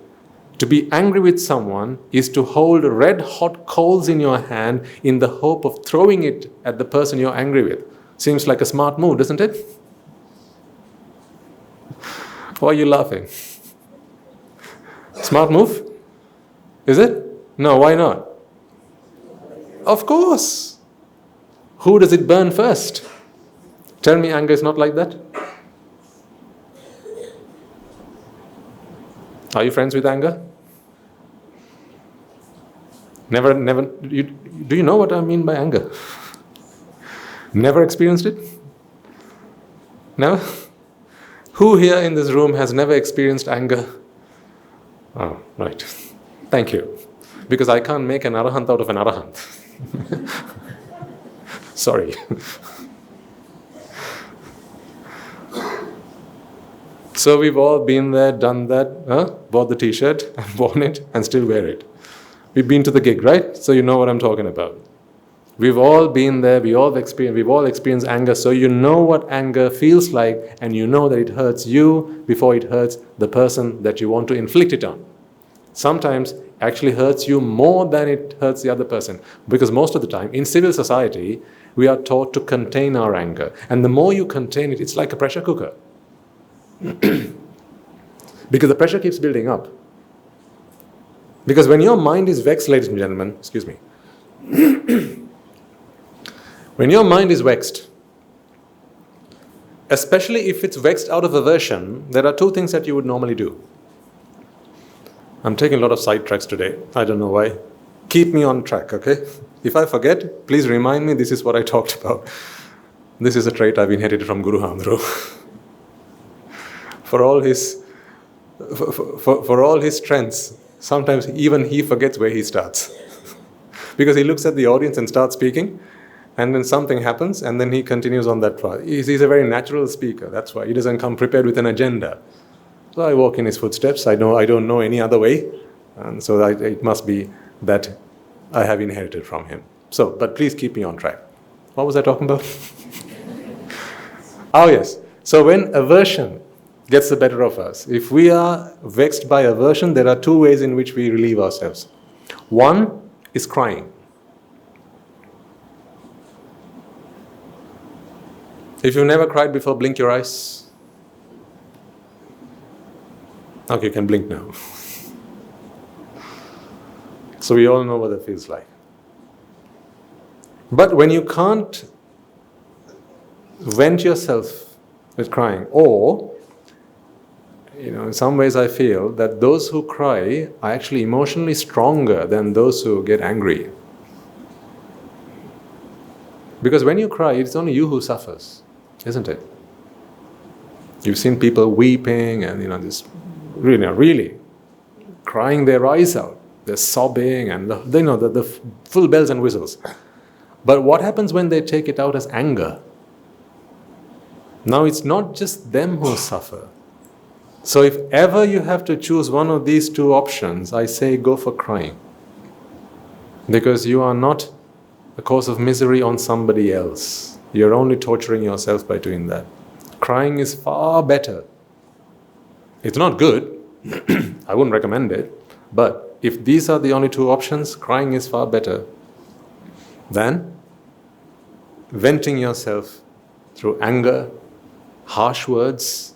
To be angry with someone is to hold red hot coals in your hand in the hope of throwing it at the person you're angry with. Seems like a smart move, doesn't it? Why are you laughing? Smart move? Is it? No, why not? Of course. Who does it burn first? Tell me anger is not like that. Are you friends with anger? Never, do you know what I mean by anger? Never experienced it? Never? Who here in this room has never experienced anger? Oh, right. Thank you. Because I can't make an arahant out of an arahant. Sorry. So we've all been there, done that, bought the t-shirt and worn it and still wear it. We've been to the gig, right? So you know what I'm talking about. We've all been there, we've all experienced anger, so you know what anger feels like and you know that it hurts you before it hurts the person that you want to inflict it on. Sometimes actually hurts you more than it hurts the other person. Because most of the time, in civil society, we are taught to contain our anger. And the more you contain it, it's like a pressure cooker. Because the pressure keeps building up. Because when your mind is vexed, ladies and gentlemen, excuse me. When your mind is vexed, especially if it's vexed out of aversion, there are two things that you would normally do. I'm taking a lot of sidetracks today. I don't know why. Keep me on track, okay? If I forget, please remind me this is what I talked about. This is a trait I've inherited from Guru Hamdru. For all his strengths, sometimes even he forgets where he starts. Because he looks at the audience and starts speaking, and then something happens, and then he continues on that path. He's a very natural speaker, that's why. He doesn't come prepared with an agenda. So I walk in his footsteps. I don't know any other way. And so it must be that I have inherited from him. So, but please keep me on track. What was I talking about? Oh yes. So when aversion gets the better of us. If we are vexed by aversion, there are two ways in which we relieve ourselves. One is crying. If you've never cried before, blink your eyes. Okay, you can blink now. So we all know what that feels like. But when you can't vent yourself with crying, or, in some ways I feel that those who cry are actually emotionally stronger than those who get angry. Because when you cry, it's only you who suffers, isn't it? You've seen people weeping and this really crying their eyes out. They're sobbing and the full bells and whistles. But what happens when they take it out as anger? Now it's not just them who suffer. So if ever you have to choose one of these two options, I say go for crying. Because you are not a cause of misery on somebody else. You're only torturing yourself by doing that. Crying is far better. It's not good. I wouldn't recommend it. But if these are the only two options, crying is far better than venting yourself through anger, harsh words.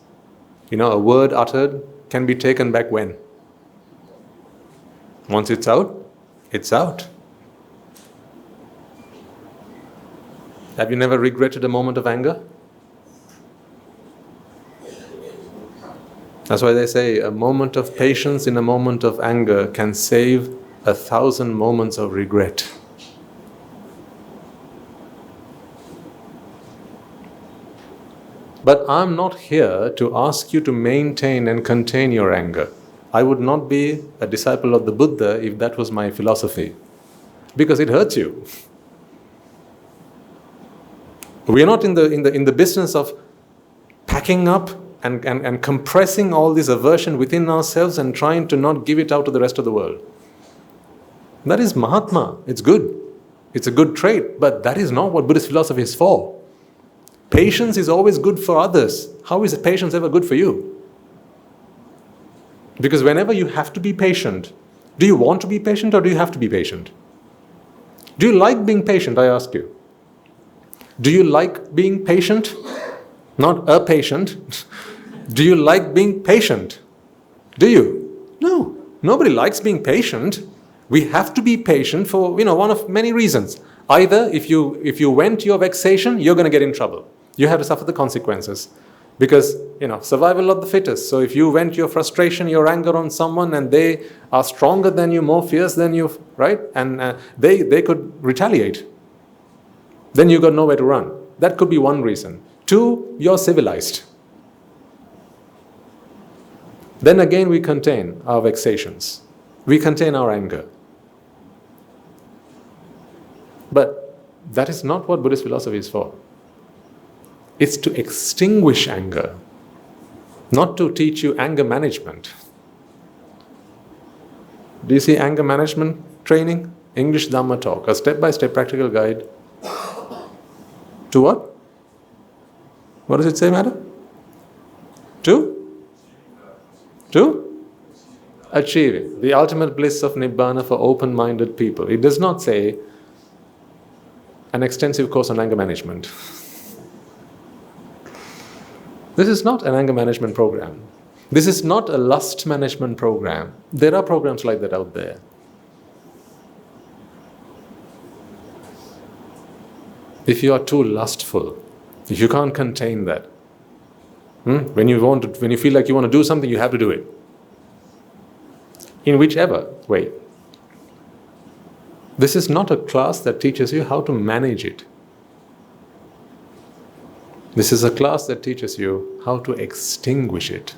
A word uttered can be taken back when? Once it's out, it's out. Have you never regretted a moment of anger? That's why they say a moment of patience in a moment of anger can save 1,000 moments of regret. But I'm not here to ask you to maintain and contain your anger. I would not be a disciple of the Buddha if that was my philosophy, because it hurts you. We are not in the business of packing up and compressing all this aversion within ourselves and trying to not give it out to the rest of the world. That is Mahatma. It's good. It's a good trait, but that is not what Buddhist philosophy is for. Patience is always good for others. How is patience ever good for you? Because whenever you have to be patient, do you want to be patient or do you have to be patient? Do you like being patient, I ask you? Do you like being patient? Not a patient. Do you like being patient? Do you? No. Nobody likes being patient. We have to be patient for, one of many reasons. Either if you vent your vexation, you're going to get in trouble. You have to suffer the consequences. Because, survival of the fittest. So if you vent your frustration, your anger on someone and they are stronger than you, more fierce than you, right? And they could retaliate. Then you got nowhere to run. That could be one reason. Two, you're civilized. Then again we contain our vexations. We contain our anger. But that is not what Buddhist philosophy is for. It's to extinguish anger, not to teach you anger management. Do you see anger management training? English Dhamma talk, a step-by-step practical guide. To what? What does it say, madam? To achieve it. The ultimate bliss of Nibbāna for open-minded people. It does not say an extensive course on anger management. This is not an anger management program. This is not a lust management program. There are programs like that out there. If you are too lustful, if you can't contain that, when you feel like you want to do something, you have to do it. In whichever way. This is not a class that teaches you how to manage it. This is a class that teaches you how to extinguish it.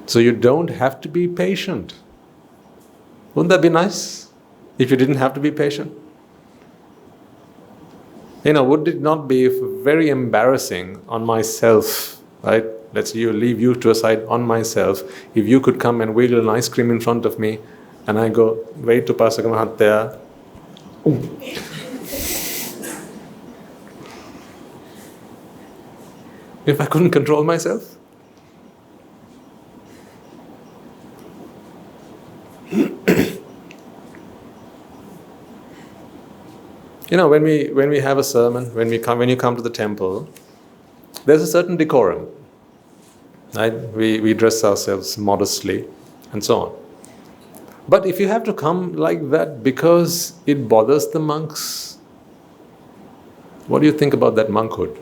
So you don't have to be patient. Wouldn't that be nice if you didn't have to be patient? Would it not be very embarrassing on myself, right? Let's leave you to a side, on myself, if you could come and wiggle an ice cream in front of me and I go, wait to Pasaka Mahatya. If I couldn't control myself, When we have a sermon, when you come to the temple, there's a certain decorum. Right? We dress ourselves modestly and so on. But if you have to come like that because it bothers the monks, what do you think about that monkhood?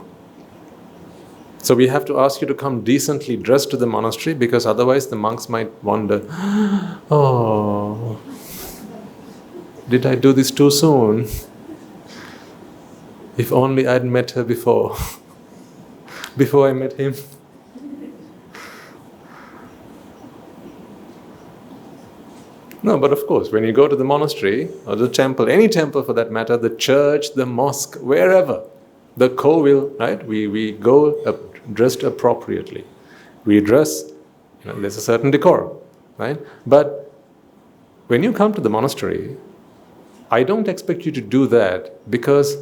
So we have to ask you to come decently dressed to the monastery, because otherwise the monks might wonder, oh, did I do this too soon? If only I'd met her before I met him. No, but of course, when you go to the monastery or the temple, any temple for that matter, the church, the mosque, wherever, the kovil, right? We go dressed appropriately. We dress, there's a certain decorum, right? But when you come to the monastery, I don't expect you to do that, because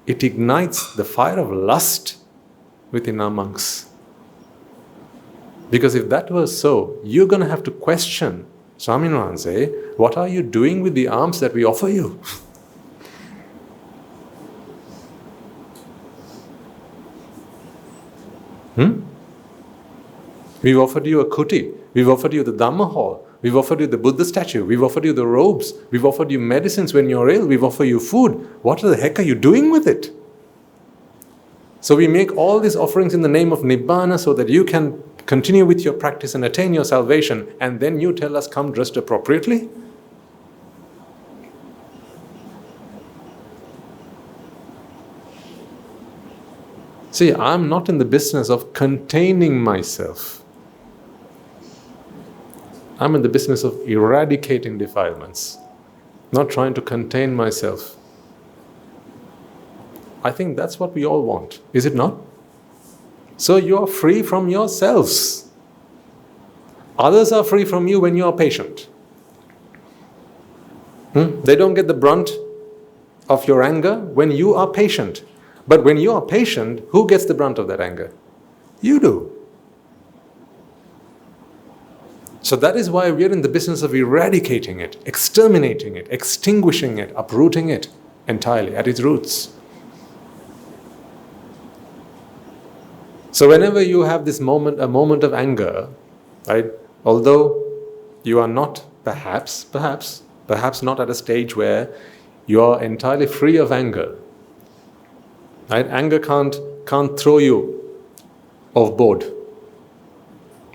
it ignites the fire of lust within our monks. Because if that was so, you're going to have to question, Swamin Wahanse, what are you doing with the alms that we offer you? We've offered you a kuti, we've offered you the Dhamma hall, we've offered you the Buddha statue, we've offered you the robes, we've offered you medicines when you're ill, we've offered you food. What the heck are you doing with it? So we make all these offerings in the name of Nibbāna so that you can continue with your practice and attain your salvation, and then you tell us, come dressed appropriately? See, I'm not in the business of containing myself. I'm in the business of eradicating defilements, not trying to contain myself. I think that's what we all want, is it not? So you are free from yourselves. Others are free from you when you are patient. They don't get the brunt of your anger when you are patient. But when you are patient, who gets the brunt of that anger? You do. So that is why we are in the business of eradicating it, exterminating it, extinguishing it, uprooting it entirely at its roots. So whenever you have this moment, a moment of anger, right, although you are not perhaps not at a stage where you are entirely free of anger, right? Anger can't throw you off board,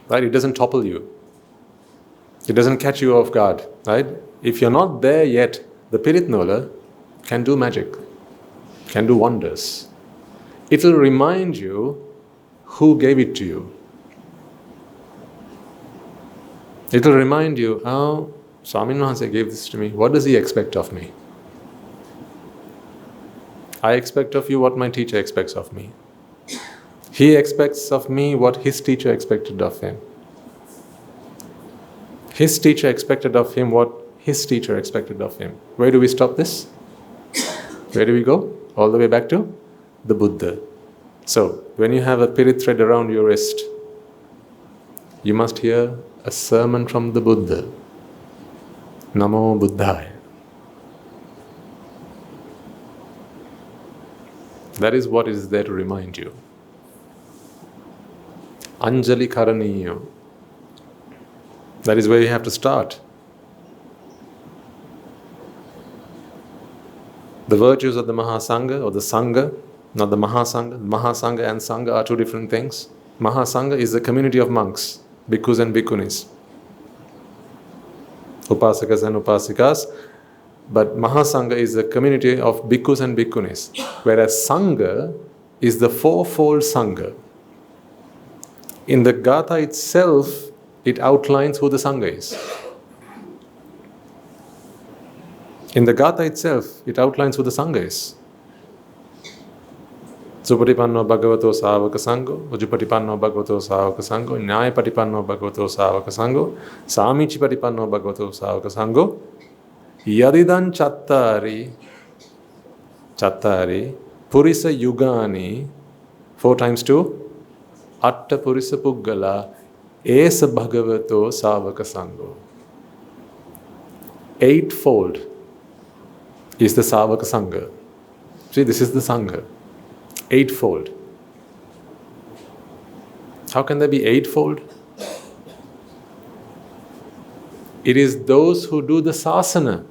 right? It doesn't topple you. It doesn't catch you off guard, right? If you're not there yet, the Pirith Nola can do magic, can do wonders. It will remind you who gave it to you. It will remind you, oh, Swamin Wahanse gave this to me. What does he expect of me? I expect of you what my teacher expects of me. He expects of me what his teacher expected of him. His teacher expected of him what his teacher expected of him. Where do we stop this? Where do we go? All the way back to the Buddha. So, when you have a Pirith thread around your wrist, you must hear a sermon from the Buddha. Namo Buddhaya. That is what is there to remind you. Anjali Karaniyo. That is where you have to start. The virtues of the Mahasangha or the Sangha, not the Mahasangha. Mahasangha and Sangha are two different things. Mahasangha is the community of monks, bhikkhus and bhikkhunis, upasakas and upasikas. But Mahasangha is the community of bhikkhus and bhikkhunis, whereas Sangha is the fourfold Sangha. In the Gatha itself, it outlines who the Sangha is. In the Gatha itself, it outlines who the Sangha is. Supatipanno bhagavato sāvaka sangho, Ujupatipanno bhagavato sāvaka sangho, Nyāyapatipanno bhagavato sāvaka sangho, Sāmichipatipanno bhagavato sāvaka sangho, Yadidan chattari, purisa yugani, 4 times 2, atta purisa puggala, esa bhagavato sāvaka sangho. 8-fold is the Sāvaka Sangha. See, this is the Sangha. Eightfold. How can there be eightfold? It is those who do the sasana,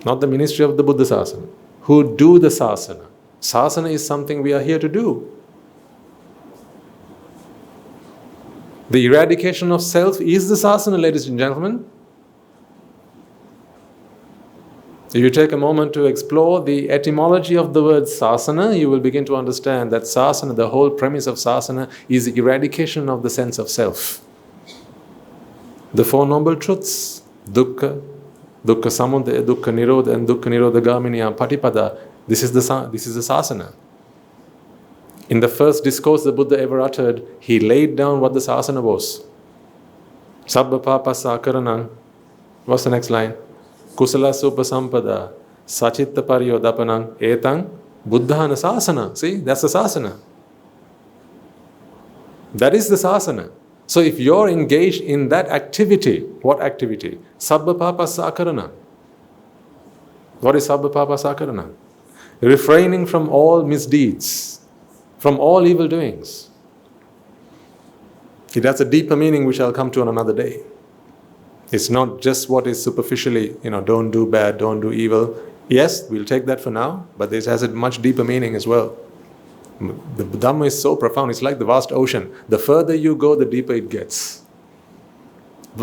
not the ministry of the Buddha sasana, who do the sasana. Sasana is something we are here to do. The eradication of self is the sasana, ladies and gentlemen. If you take a moment to explore the etymology of the word sasana, you will begin to understand that sasana, the whole premise of sasana, is the eradication of the sense of self. The Four Noble Truths, dukkha, dukkha samudaya, dukkha nirodha, and dukkha nirodha gamini patipada, this is the sasana. In the first discourse the Buddha ever uttered, he laid down what the sasana was. Sabba papa sakaranam. What's the next line? Kusala supasampada sachitta pariyodapanam etang buddhana sasana. See, that's the sasana. That is the sasana. So if you're engaged in that activity, what activity? Sabba papa sakarana. What is sabba papa sakarana? Refraining from all misdeeds, from all evil doings. It has a deeper meaning which I'll come to on another day. It's not just what is superficially, don't do bad, don't do evil. Yes, we'll take that for now, but this has a much deeper meaning as well. The dhamma is so profound, it's like the vast ocean. The further you go, the deeper it gets.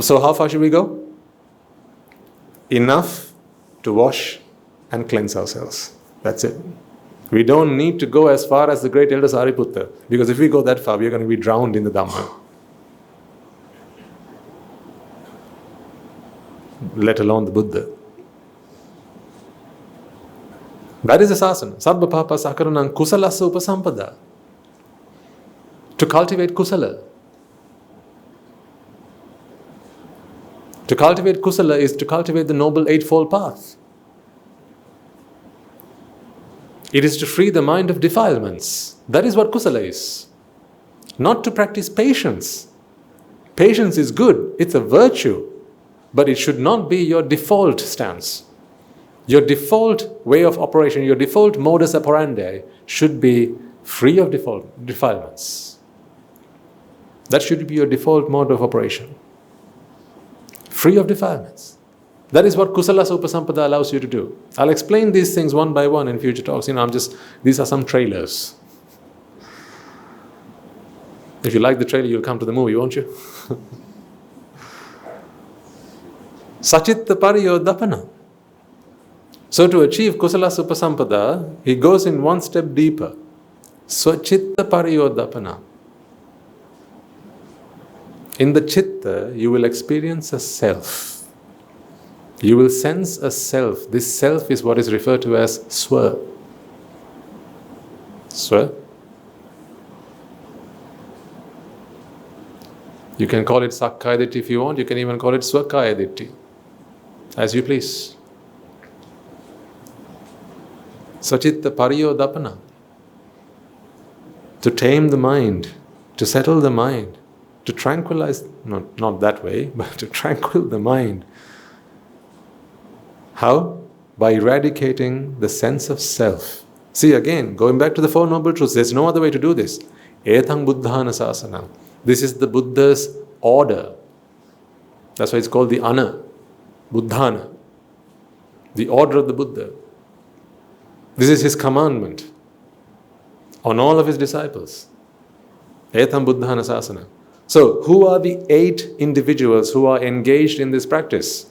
So how far should we go? Enough to wash and cleanse ourselves. That's it. We don't need to go as far as the great elder Sariputta, because if we go that far, we are going to be drowned in the dhamma. Let alone the Buddha. That is the sasana. Sabba papa sakaranam kusalasa upasampada. To cultivate kusala. To cultivate kusala is to cultivate the Noble Eightfold Path. It is to free the mind of defilements. That is what kusala is. Not to practice patience. Patience is good. It's a virtue. But it should not be your default stance. Your default way of operation, your default modus operandi should be free of defilements. That should be your default mode of operation. Free of defilements. That is what Kusala Upasampada allows you to do. I'll explain these things one by one in future talks. These are some trailers. If you like the trailer, you'll come to the movie, won't you? Sachitta pariyodapana. So to achieve Kusala Upasampada, he goes in one step deeper. Swachitta pariyodapana. In the chitta, you will experience a self. You will sense a self. This self is what is referred to as swa. Swa. You can call it Sakkaya Ditthi if you want. You can even call it Swakaya Ditthi. As you please. Sachitta pariyodapana. To tame the mind, to settle the mind, to tranquilize, not that way, but to tranquil the mind. How? By eradicating the sense of self. See again, going back to the Four Noble Truths, there's no other way to do this. Etang buddhana sasana. This is the Buddha's order. That's why it's called the Ana, Buddhana. The order of the Buddha. This is his commandment on all of his disciples. Etam buddhana sasana. So, who are the 8 individuals who are engaged in this practice?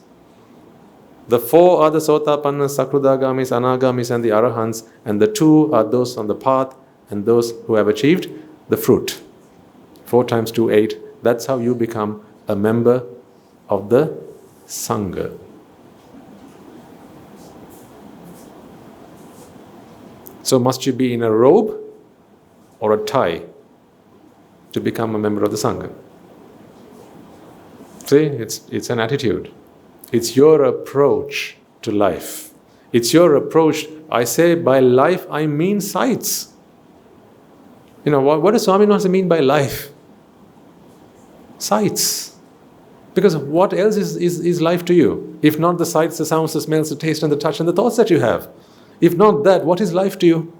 The 4 are the Sotapannas, Sakrodagamis, Anagamis, and the Arahants, and the 2 are those on the path and those who have achieved the fruit. 4 times 2, 8. That's how you become a member of the Sangha. So must you be in a robe or a tie to become a member of the Sangha? See, it's an attitude. It's your approach to life. It's your approach. I say by life, I mean sights. What does Swami Vivekananda mean by life? Sights. Because what else is life to you? If not the sights, the sounds, the smells, the taste and the touch and the thoughts that you have. If not that, what is life to you?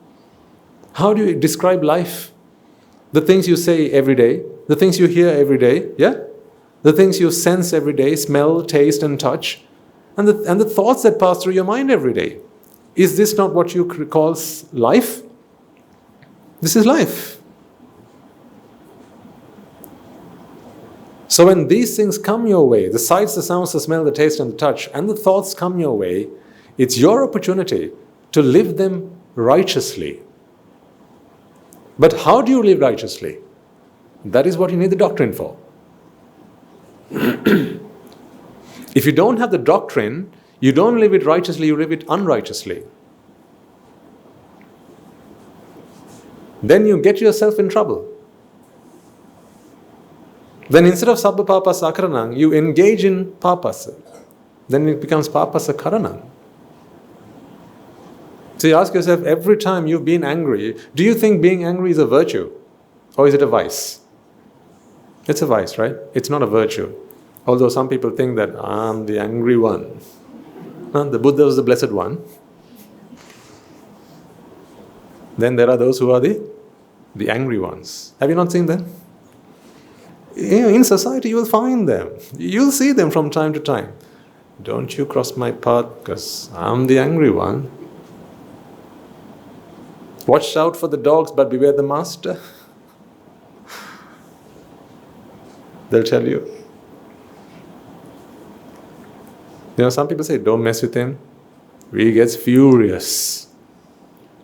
How do you describe life? The things you say every day, the things you hear every day, yeah? The things you sense every day, smell, taste and touch, and the thoughts that pass through your mind every day. Is this not what you call life? This is life. So when these things come your way, the sights, the sounds, the smell, the taste and the touch, and the thoughts come your way, it's your opportunity to live them righteously. But how do you live righteously? That is what you need the doctrine for. If you don't have the doctrine, you don't live it righteously, you live it unrighteously. Then you get yourself in trouble. Then instead of sabba papasa akaranam, you engage in papasa. Then it becomes papasa karanam. So you ask yourself, every time you've been angry, do you think being angry is a virtue? Or is it a vice? It's a vice, right? It's not a virtue. Although some people think that I'm the angry one. No, the Buddha was the blessed one. Then there are those who are the angry ones. Have you not seen them? In society you will find them. You'll see them from time to time. Don't you cross my path because I'm the angry one. Watch out for the dogs, but beware the master. They'll tell you. Some people say, don't mess with him. He gets furious.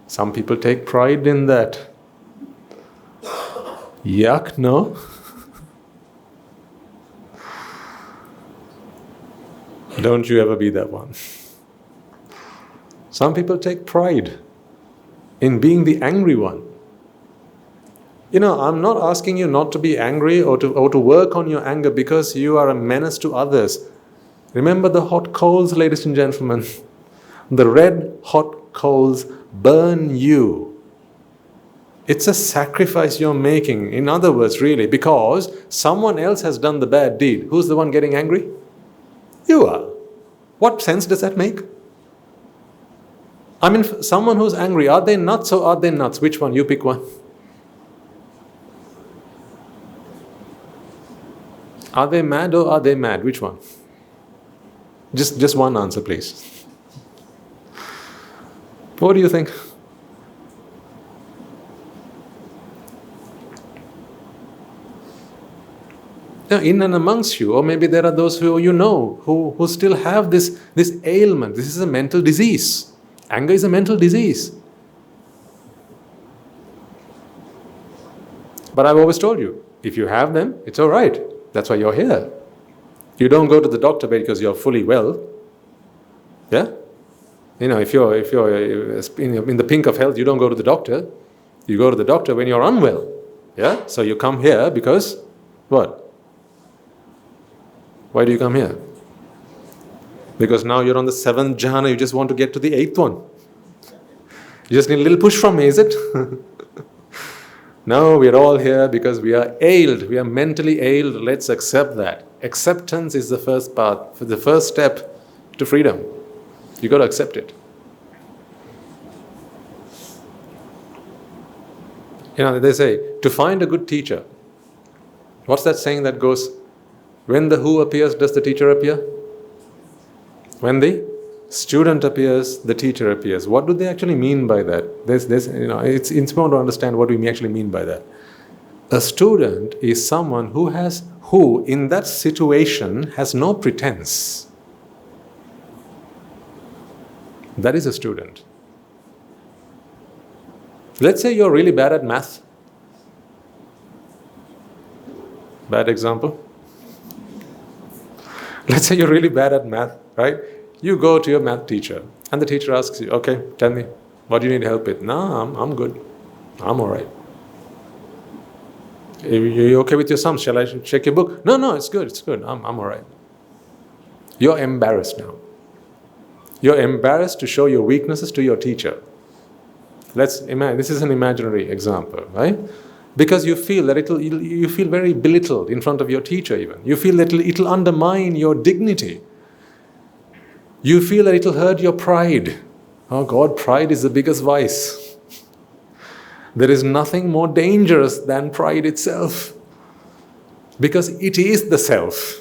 Some people take pride in that. Yuck, no? Don't you ever be that one. Some people take pride in being the angry one. I'm not asking you not to be angry or to work on your anger because you are a menace to others. Remember the hot coals, ladies and gentlemen. The red hot coals burn you. It's a sacrifice you're making, in other words, really, because someone else has done the bad deed. Who's the one getting angry? You are. What sense does that make? I mean, someone who's angry, are they nuts or are they nuts? Which one? You pick one. Are they mad or are they mad? Which one? Just one answer, please. What do you think? Now, in and amongst you, or maybe there are those who who still have this ailment. This is a mental disease. Anger is a mental disease. But I've always told you, if you have them, it's all right. That's why you're here. You don't go to the doctor because you're fully well. Yeah? If you're in the pink of health, you don't go to the doctor. You go to the doctor when you're unwell. Yeah? So you come here because what? Why do you come here? Because now you're on the 7th jhana, you just want to get to the 8th one. You just need a little push from me, is it? No, we're all here because we are ailed. We are mentally ailed. Let's accept that. Acceptance is the first path, the first step to freedom. You got to accept it. They say, to find a good teacher. What's that saying that goes, when the who appears, does the teacher appear? When the student appears, the teacher appears. What do they actually mean by that? It's important to understand what we actually mean by that. A student is someone who in that situation has no pretense. That is a student. Let's say you're really bad at math. Bad example. Let's say you're really bad at math, right? You go to your math teacher and the teacher asks you, okay, tell me, what do you need help with? No, I'm good. I'm all right. Are you okay with your sums? Shall I check your book? No, it's good. I'm all right. You're embarrassed now. You're embarrassed to show your weaknesses to your teacher. Let's imagine, this is an imaginary example, right? Because you feel that you feel very belittled in front of your teacher even. You feel that it'll undermine your dignity. You feel that it'll hurt your pride. Oh God, pride is the biggest vice. There is nothing more dangerous than pride itself. Because it is the self.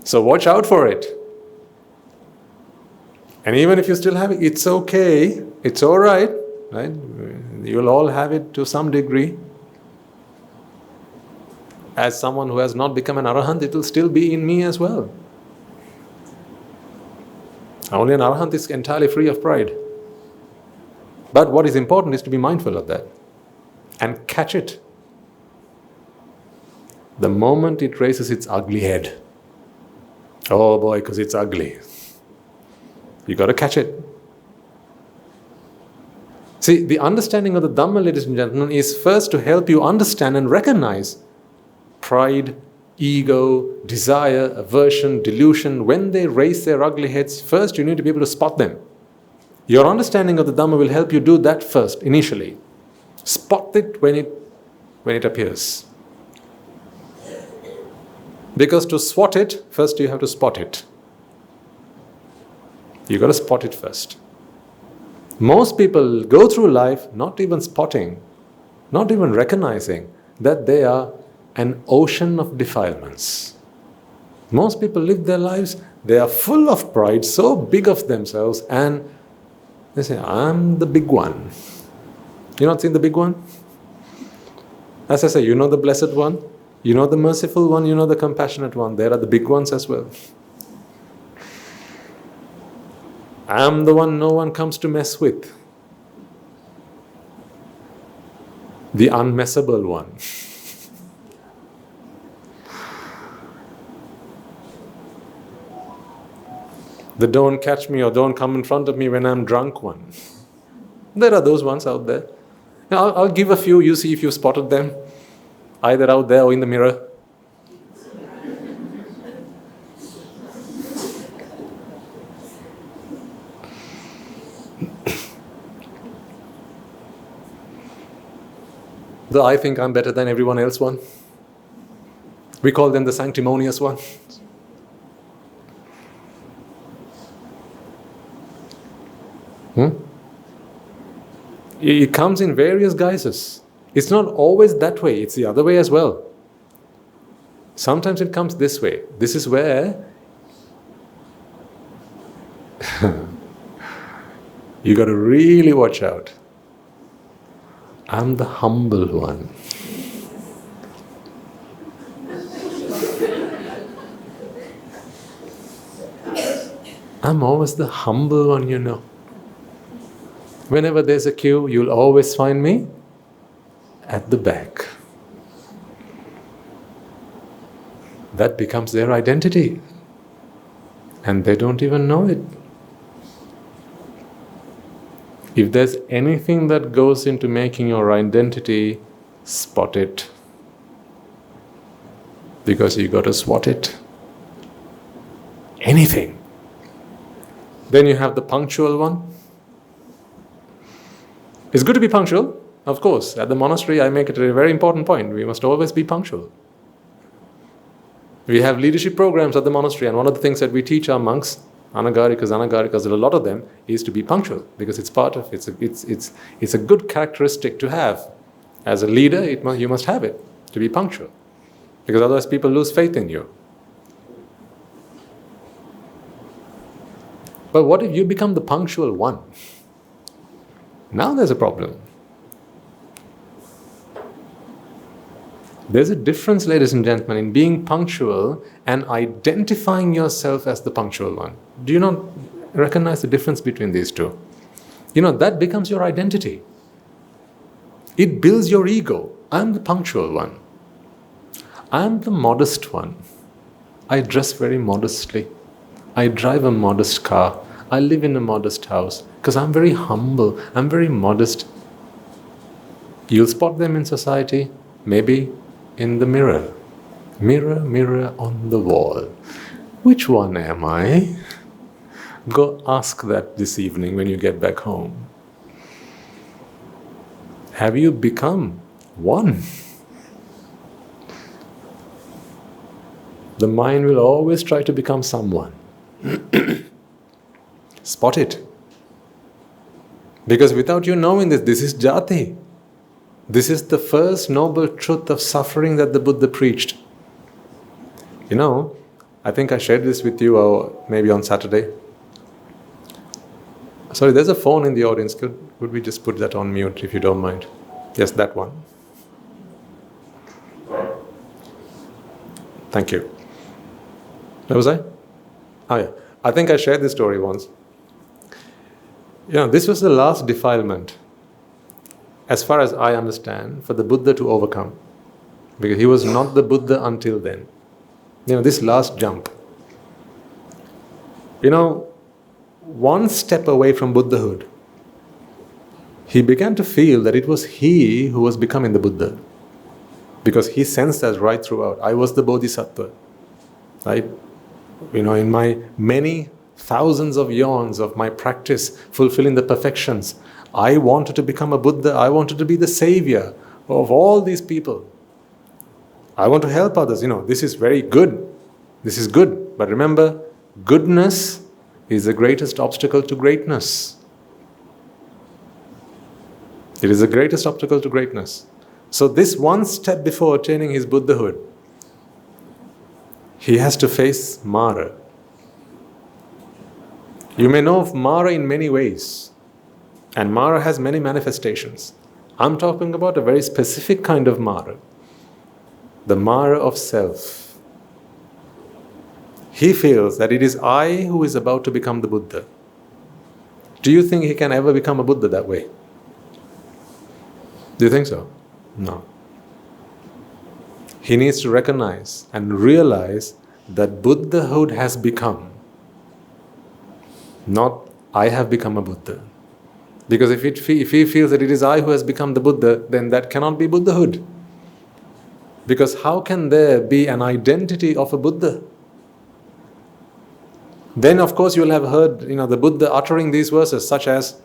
So watch out for it. And even if you still have it, it's okay. It's all right. Right? You'll all have it to some degree. As someone who has not become an arahant, it will still be in me as well. Only an arahant is entirely free of pride. But what is important is to be mindful of that and catch it. The moment it raises its ugly head, oh boy, because it's ugly. You got to catch it. See, the understanding of the Dhamma, ladies and gentlemen, is first to help you understand and recognize pride, ego, desire, aversion, delusion. When they raise their ugly heads, first you need to be able to spot them. Your understanding of the Dhamma will help you do that first, initially. Spot it when it appears. Because to swat it, first you have to spot it. You got to spot it first. Most people go through life not even spotting, not even recognizing that they are an ocean of defilements. Most people live their lives, they are full of pride, so big of themselves, and they say, I'm the big one. You not seen the big one? As I say, you know the blessed one, you know the merciful one, you know the compassionate one. There are the big ones as well. I'm the one no one comes to mess with. The unmessable one. The don't catch me or don't come in front of me when I'm drunk one. There are those ones out there. Now, I'll give a few, you see if you spotted them. Either out there or in the mirror. The I think I'm better than everyone else one. We call them the sanctimonious one. It comes in various guises. It's not always that way, it's the other way as well. Sometimes it comes this way. This is where you got to really watch out. I'm the humble one. I'm always the humble one, you know. Whenever there's a queue, you'll always find me at the back. That becomes their identity. And they don't even know it. If there's anything that goes into making your identity, spot it. Because you got to swat it. Anything. Then you have the punctual one. It's good to be punctual, of course. At the monastery, I make it a very important point. We must always be punctual. We have leadership programs at the monastery, and one of the things that we teach our monks, anagarikas, a lot of them, is to be punctual, because it's part of it's a good characteristic to have. As a leader, you must have it, to be punctual, because otherwise people lose faith in you. But what if you become the punctual one? Now there's a problem. There's a difference, ladies and gentlemen, in being punctual and identifying yourself as the punctual one. Do you not recognize the difference between these two? You know, that becomes your identity. It builds your ego. I'm the punctual one. I'm the modest one. I dress very modestly. I drive a modest car. I live in a modest house. Because I'm very humble. I'm very modest. You'll spot them in society, maybe in the mirror. Mirror, mirror on the wall. Which one am I? Go ask that this evening when you get back home. Have you become one? The mind will always try to become someone. Spot it. Because without you knowing this is jati. This is the first noble truth of suffering that the Buddha preached. You know, I think I shared this with you maybe on Saturday. Sorry, there's a phone in the audience. Could we just put that on mute if you don't mind? Yes, that one. Thank you. Where was I? Oh yeah. I think I shared this story once. This was the last defilement, as far as I understand, for the Buddha to overcome. Because he was not the Buddha until then. This last jump. One step away from Buddhahood, he began to feel that it was he who was becoming the Buddha. Because he sensed that right throughout. I was the Bodhisattva. Right? In my many thousands of yawns of my practice, fulfilling the perfections, I wanted to become a Buddha. I wanted to be the savior of all these people. I want to help others. This is very good. This is good. But remember, goodness is the greatest obstacle to greatness. It is the greatest obstacle to greatness. So this one step before attaining his Buddhahood, he has to face Mara. You may know of Mara in many ways. And Mara has many manifestations. I'm talking about a very specific kind of Mara. The Mara of self. He feels that it is I who is about to become the Buddha. Do you think he can ever become a Buddha that way? Do you think so? No. He needs to recognize and realize that Buddhahood has become. Not I have become a Buddha. Because if he feels that it is I who has become the Buddha, then that cannot be Buddhahood. Because how can there be an identity of a Buddha? Then of course you will have heard the Buddha uttering these verses such as,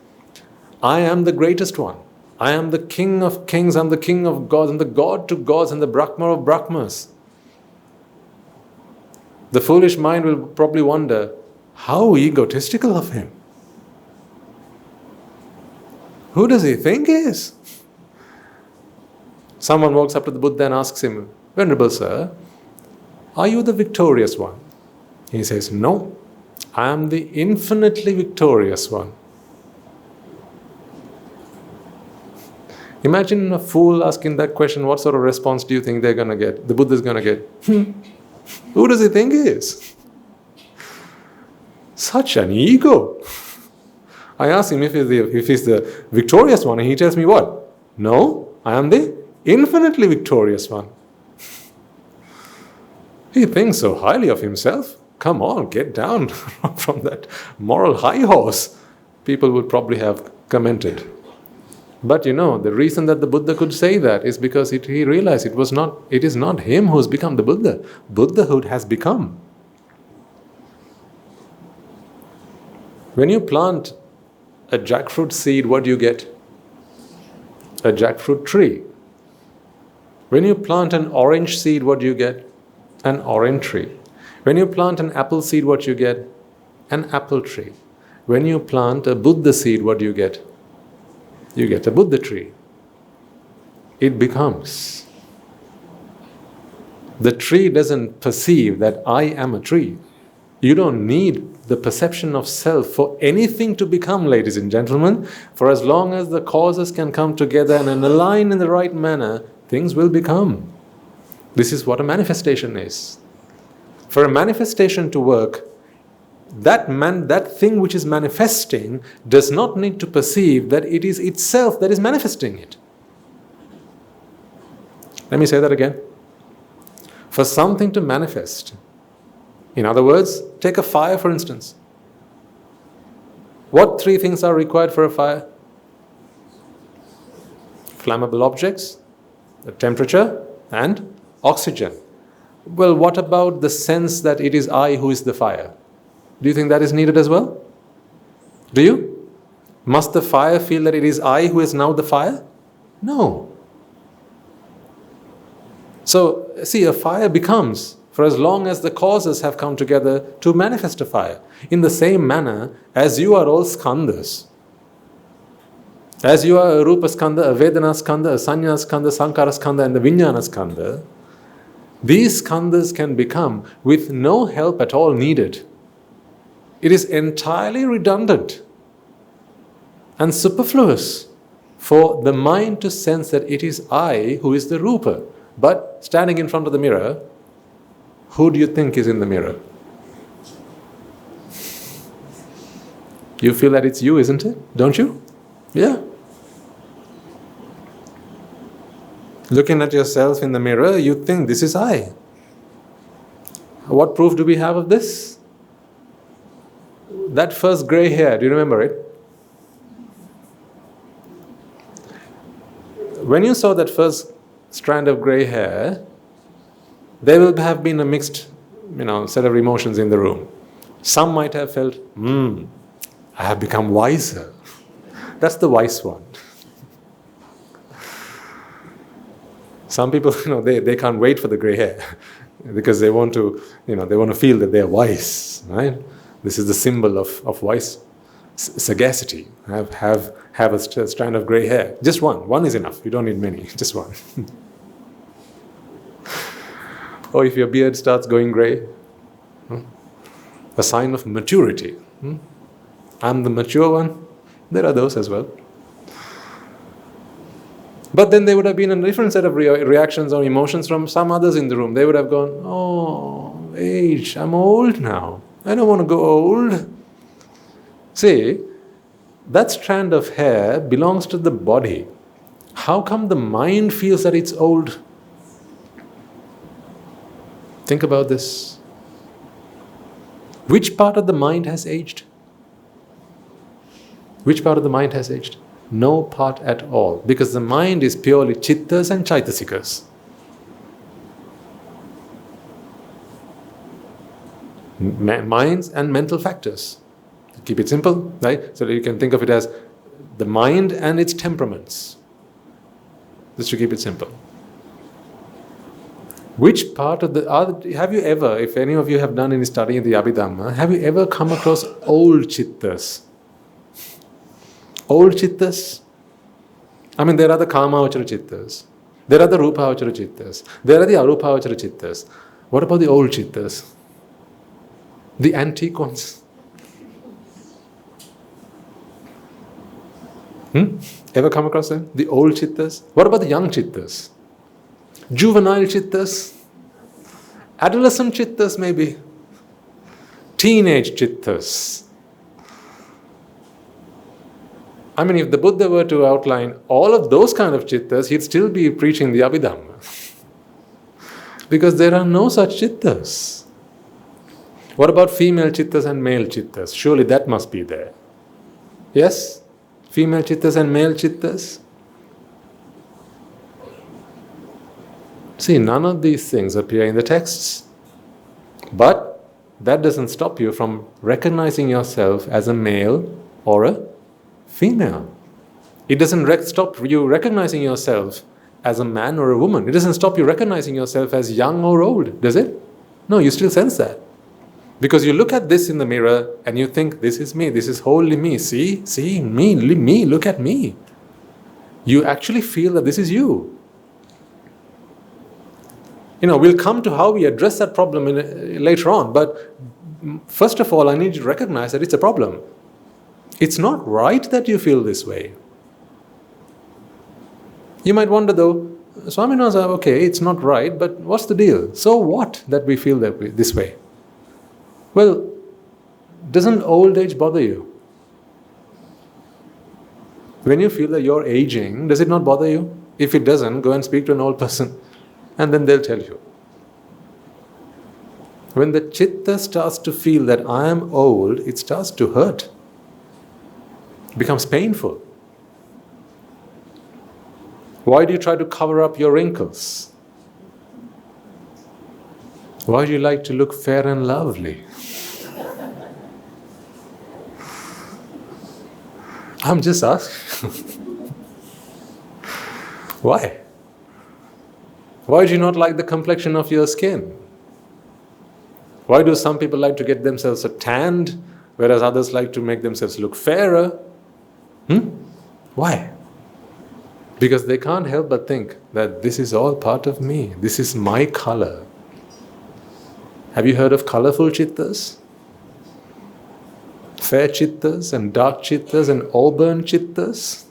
I am the greatest one. I am the king of kings, I am the king of gods, I am the god to gods and the Brahma of Brahmas. The foolish mind will probably wonder, how egotistical of him. Who does he think he is? Someone walks up to the Buddha and asks him, Venerable Sir, are you the victorious one? He says, no, I am the infinitely victorious one. Imagine a fool asking that question, what sort of response do you think they're going to get? The Buddha is going to get, who does he think he is? Such an ego. I asked him if he's the victorious one, and he tells me what? No, I am the infinitely victorious one. He thinks so highly of himself. Come on, get down from that moral high horse, people would probably have commented. But the reason that the Buddha could say that is because he realized it is not him who's become the Buddha. Buddhahood has become. When you plant a jackfruit seed, what do you get? A jackfruit tree. When you plant an orange seed, what do you get? An orange tree. When you plant an apple seed, what do you get? An apple tree. When you plant a Buddha seed, what do you get? You get a Buddha tree. It becomes. The tree doesn't perceive that I am a tree. You don't need the perception of self for anything to become, ladies and gentlemen. For as long as the causes can come together and align in the right manner, things will become. This is what a manifestation is. For a manifestation to work, that thing which is manifesting does not need to perceive that it is itself that is manifesting it. Let me say that again. For something to manifest, in other words, take a fire for instance. What three things are required for a fire? Flammable objects, the temperature, and oxygen. Well, what about the sense that it is I who is the fire? Do you think that is needed as well? Do you? Must the fire feel that it is I who is now the fire? No. So, see, a fire becomes for as long as the causes have come together to manifest a fire. In the same manner, as you are all skandhas, as you are a Rupa Skandha, a Vedana Skandha, a Sanya Skandha, Sankara Skandha, and the Vijnana Skandha, these skandhas can become with no help at all needed. It is entirely redundant and superfluous for the mind to sense that it is I who is the Rupa. But standing in front of the mirror, who do you think is in the mirror? You feel that it's you, isn't it? Don't you? Yeah. Looking at yourself in the mirror, you think this is I. What proof do we have of this? That first grey hair, do you remember it? When you saw that first strand of grey hair, there will have been a mixed, set of emotions in the room. Some might have felt, I have become wiser. That's the wise one. Some people, they can't wait for the grey hair because they want to, they want to feel that they're wise, right? This is the symbol of wise sagacity. Have a strand of grey hair. Just one. One is enough. You don't need many. Just one. Or if your beard starts going grey, a sign of maturity. I'm the mature one. There are those as well. But then there would have been a different set of reactions or emotions from some others in the room. They would have gone, oh, age, I'm old now. I don't want to go old. See, that strand of hair belongs to the body. How come the mind feels that it's old? Think about this. Which part of the mind has aged? Which part of the mind has aged? No part at all, because the mind is purely chittas and chaitasikas. Minds and mental factors. Keep it simple, right? So you can think of it as the mind and its temperaments. Just to keep it simple. Which part of have you ever, if any of you have done any study in the Abhidhamma, have you ever come across old chittas? Old chittas? I mean, there are the Kamavachara chittas. There are the Rupavachara chittas. There are the Arupavachara chittas. What about the old chittas? The antique ones? Ever come across them? The old chittas? What about the young chittas? Juvenile chittas? Adolescent chittas maybe? Teenage chittas? I mean, if the Buddha were to outline all of those kind of chittas, he'd still be preaching the Abhidhamma. Because there are no such chittas. What about female chittas and male chittas? Surely that must be there. Yes? Female chittas and male chittas? See, none of these things appear in the texts. But that doesn't stop you from recognizing yourself as a male or a female. It doesn't stop you recognizing yourself as a man or a woman. It doesn't stop you recognizing yourself as young or old, does it? No, you still sense that. Because you look at this in the mirror and you think, this is me, this is wholly me. See, me, look at me. You actually feel that this is you. We'll come to how we address that problem later on, but first of all, I need you to recognize that it's a problem. It's not right that you feel this way. You might wonder though, Swaminatha, okay, it's not right, but what's the deal? So what that we feel this way? Well, doesn't old age bother you? When you feel that you're aging, does it not bother you? If it doesn't, go and speak to an old person and then they'll tell you. When the chitta starts to feel that I am old, it starts to hurt. It becomes painful. Why do you try to cover up your wrinkles? Why do you like to look fair and lovely? I'm just asking. Why? Why do you not like the complexion of your skin? Why do some people like to get themselves tanned, whereas others like to make themselves look fairer? Why? Because they can't help but think that this is all part of me. This is my color. Have you heard of colorful chittas? Fair chittas and dark chittas and auburn chittas?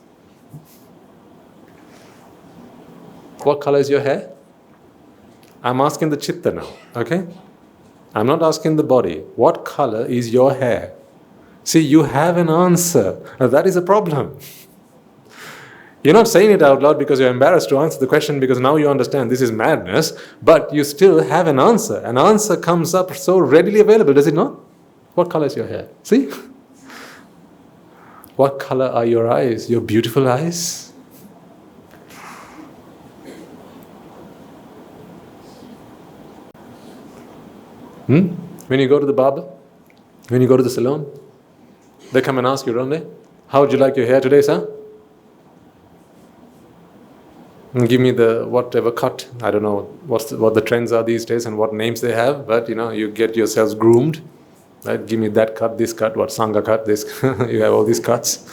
What color is your hair? I'm asking the chitta now, okay? I'm not asking the body. What color is your hair? See, you have an answer. Now, that is a problem. You're not saying it out loud because you're embarrassed to answer the question because now you understand this is madness, but you still have an answer. An answer comes up so readily available, does it not? What color is your hair? See? What color are your eyes? Your beautiful eyes? When you go to the barber, when you go to the salon, they come and ask you, don't they? How would you like your hair today, sir? And give me the whatever cut. I don't know what the trends are these days and what names they have, but you get yourselves groomed. Right? Give me that cut, this cut, what Sangha cut, this. You have all these cuts.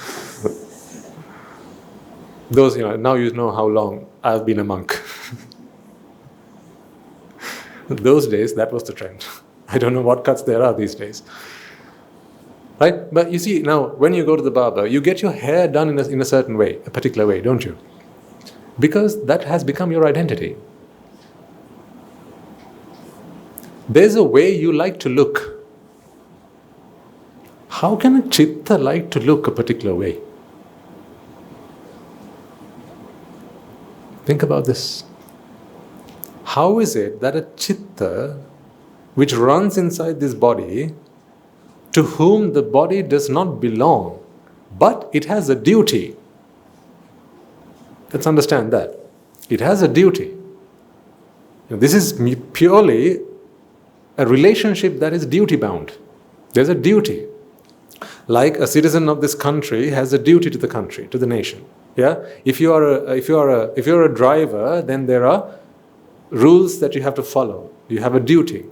Those, now you know how long I've been a monk. Those days, that was the trend. I don't know what cuts there are these days. Right? But you see, now, when you go to the barber, you get your hair done in a certain way, a particular way, don't you? Because that has become your identity. There's a way you like to look. How can a chitta like to look a particular way? Think about this. How is it that a chitta, which runs inside this body, to whom the body does not belong, but it has a duty? Let's understand that. It has a duty. This is purely a relationship that is duty-bound. There's a duty. Like a citizen of this country has a duty to the country, to the nation. Yeah? If you're a driver, then there are rules that you have to follow. You have a duty.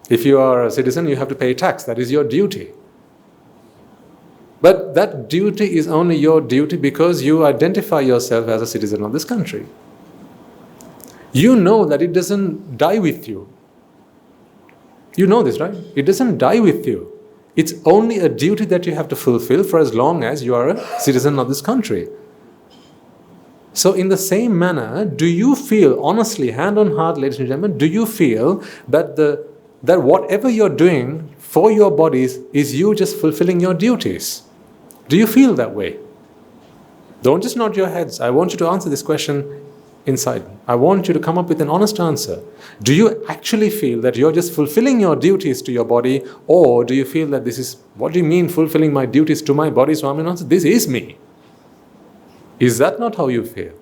If you are a citizen, you have to pay tax. That is your duty. But that duty is only your duty because you identify yourself as a citizen of this country. You know that it doesn't die with you. You know this, right? It doesn't die with you. It's only a duty that you have to fulfill for as long as you are a citizen of this country. So in the same manner, do you feel, honestly, hand on heart, ladies and gentlemen, do you feel that that whatever you're doing for your bodies is you just fulfilling your duties? Do you feel that way? Don't just nod your heads. I want you to answer this question inside. I want you to come up with an honest answer. Do you actually feel that you're just fulfilling your duties to your body, or do you feel that this is, what do you mean fulfilling my duties to my body, Swaminathan? This is me. Is that not how you feel?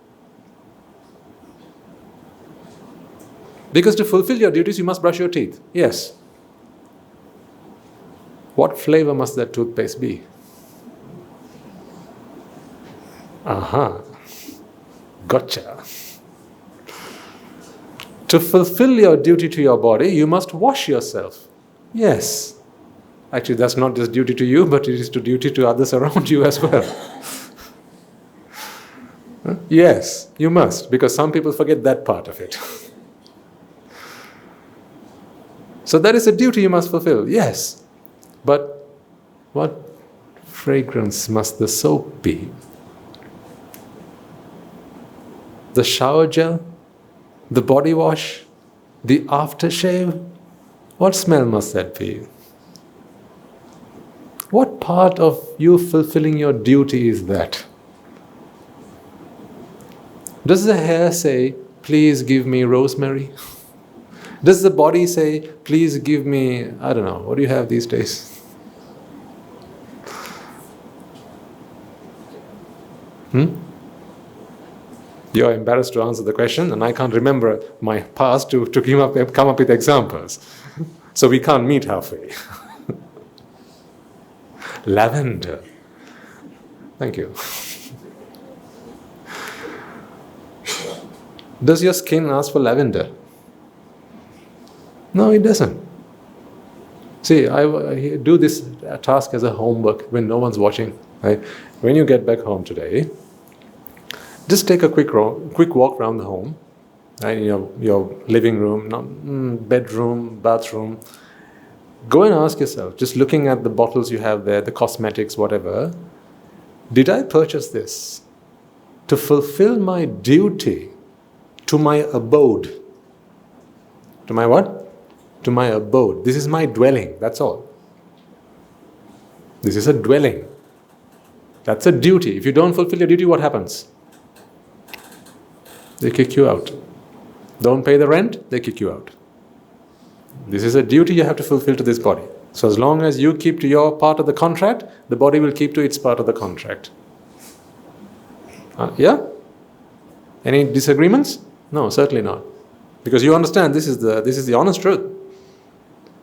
Because to fulfill your duties, you must brush your teeth. Yes. What flavor must that toothpaste be? Aha. Gotcha. To fulfill your duty to your body, you must wash yourself. Yes. Actually, that's not just duty to you, but it is to duty to others around you as well. Yes, you must, because some people forget that part of it. So that is a duty you must fulfill, yes. But what fragrance must the soap be? The shower gel? The body wash? The aftershave? What smell must that be? What part of you fulfilling your duty is that? Does the hair say, please give me rosemary? Does the body say, please give me, I don't know, what do you have these days? You're embarrassed to answer the question, and I can't remember my past to come up with examples. So we can't meet halfway. Lavender. Thank you. Does your skin ask for lavender? No, it doesn't. See, I do this task as a homework when no one's watching. Right? When you get back home today, just take a quick walk around the home, right? Your living room, bedroom, bathroom. Go and ask yourself, just looking at the bottles you have there, the cosmetics, whatever, did I purchase this to fulfill my duty to my abode? To my what? To my abode. This is my dwelling, that's all. This is a dwelling. That's a duty. If you don't fulfill your duty, what happens? They kick you out. Don't pay the rent, they kick you out. This is a duty you have to fulfill to this body. So as long as you keep to your part of the contract, the body will keep to its part of the contract. Yeah? Any disagreements? No, certainly not. Because you understand this is the honest truth.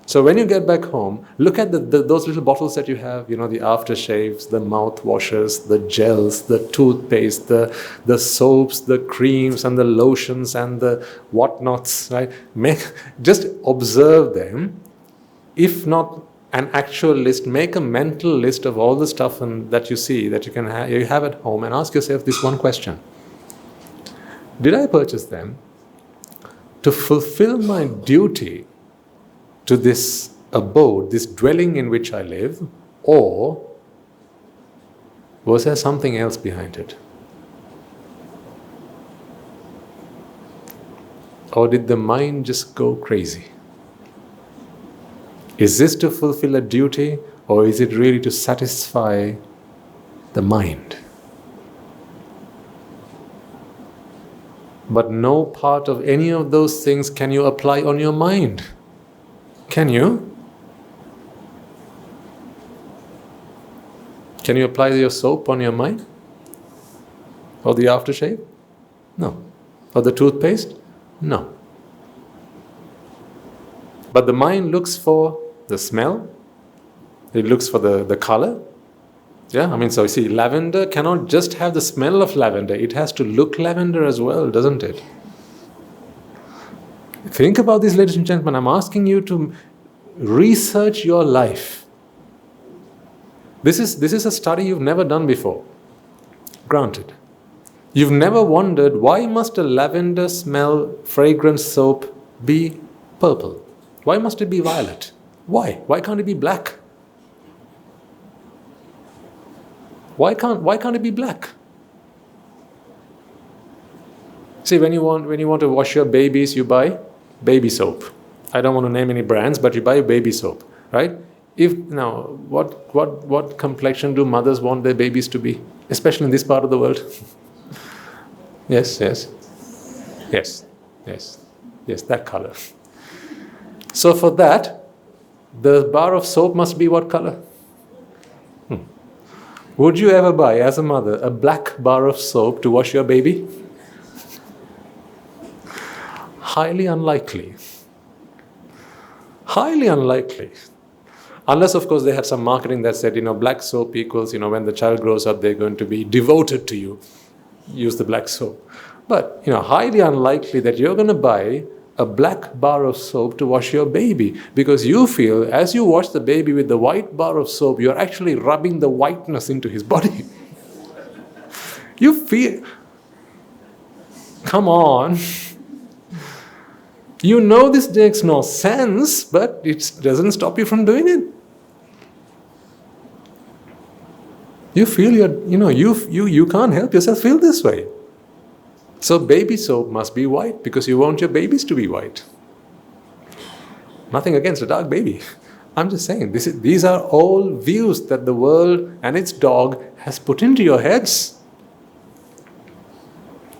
So when you get back home, look at those little bottles that you have, the aftershaves, the mouth washes, the gels, the toothpaste, the soaps, the creams and the lotions and the whatnots, right? Just observe them. If not an actual list, make a mental list of all the stuff that you see, that you have at home, and ask yourself this one question. Did I purchase them to fulfill my duty to this abode, this dwelling in which I live, or was there something else behind it? Or did the mind just go crazy? Is this to fulfill a duty, or is it really to satisfy the mind? But no part of any of those things can you apply on your mind. Can you? Can you apply your soap on your mind? Or the aftershave? No. Or the toothpaste? No. But the mind looks for the smell, it looks for the color. Yeah, so you see, lavender cannot just have the smell of lavender, it has to look lavender as well, doesn't it? Think about this, ladies and gentlemen. I'm asking you to research your life. This is a study you've never done before. Granted. You've never wondered, why must a lavender smell fragrant soap be purple? Why must it be violet? Why? Why can't it be black? Why can't it be black? See, when you want to wash your babies, you buy baby soap. I don't want to name any brands, but you buy baby soap, right? What complexion do mothers want their babies to be, especially in this part of the world? Yes, that color. So for that, the bar of soap must be what color? Would you ever buy, as a mother, a black bar of soap to wash your baby? Highly unlikely. Highly unlikely. Unless, of course, they had some marketing that said, black soap equals, when the child grows up, they're going to be devoted to you. Use the black soap. But, highly unlikely that you're going to buy a black bar of soap to wash your baby, because you feel, as you wash the baby with the white bar of soap, you're actually rubbing the whiteness into his body. You feel... Come on. You know this makes no sense, but it doesn't stop you from doing it. You feel you can't help yourself feel this way. So baby soap must be white because you want your babies to be white. Nothing against a dark baby. I'm just saying, these are all views that the world and its dog has put into your heads.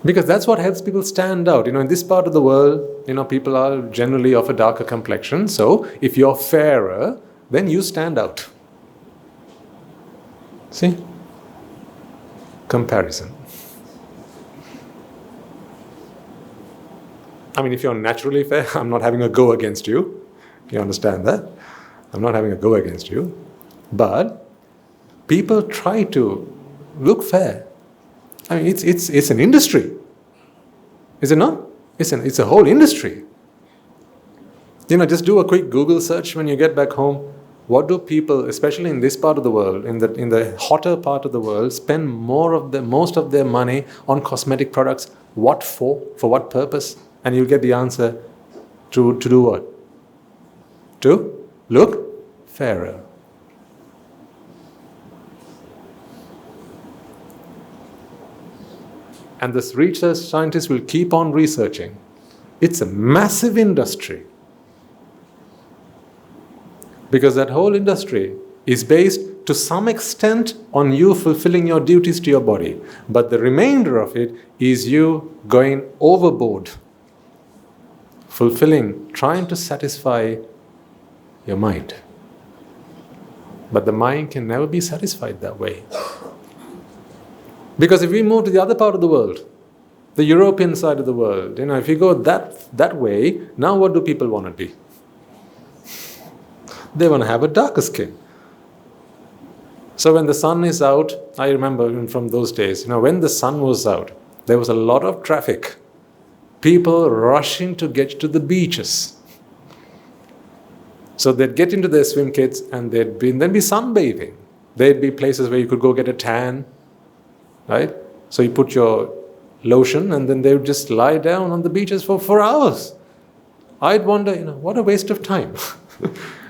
Because that's what helps people stand out. In this part of the world, people are generally of a darker complexion. So if you're fairer, then you stand out. See? Comparison. If you're naturally fair, I'm not having a go against you. You understand that? I'm not having a go against you. But people try to look fair. It's an industry. Is it not? It's a whole industry. Just do a quick Google search when you get back home. What do people, especially in this part of the world, in the hotter part of the world, spend most of their money on cosmetic products? What for? For what purpose? And you'll get the answer. To do what? To look fairer. And this research scientists will keep on researching. It's a massive industry. Because that whole industry is based to some extent on you fulfilling your duties to your body. But the remainder of it is you going overboard, trying to satisfy your mind. But the mind can never be satisfied that way. Because if we move to the other part of the world, the European side of the world, if you go that way, now what do people want to be? They want to have a darker skin. So when the sun is out, I remember from those days, when the sun was out, there was a lot of traffic. People rushing to get to the beaches. So they'd get into their swim kits and there'd be sunbathing. There'd be places where you could go get a tan, right? So you put your lotion and then they would just lie down on the beaches for hours. I'd wonder, what a waste of time.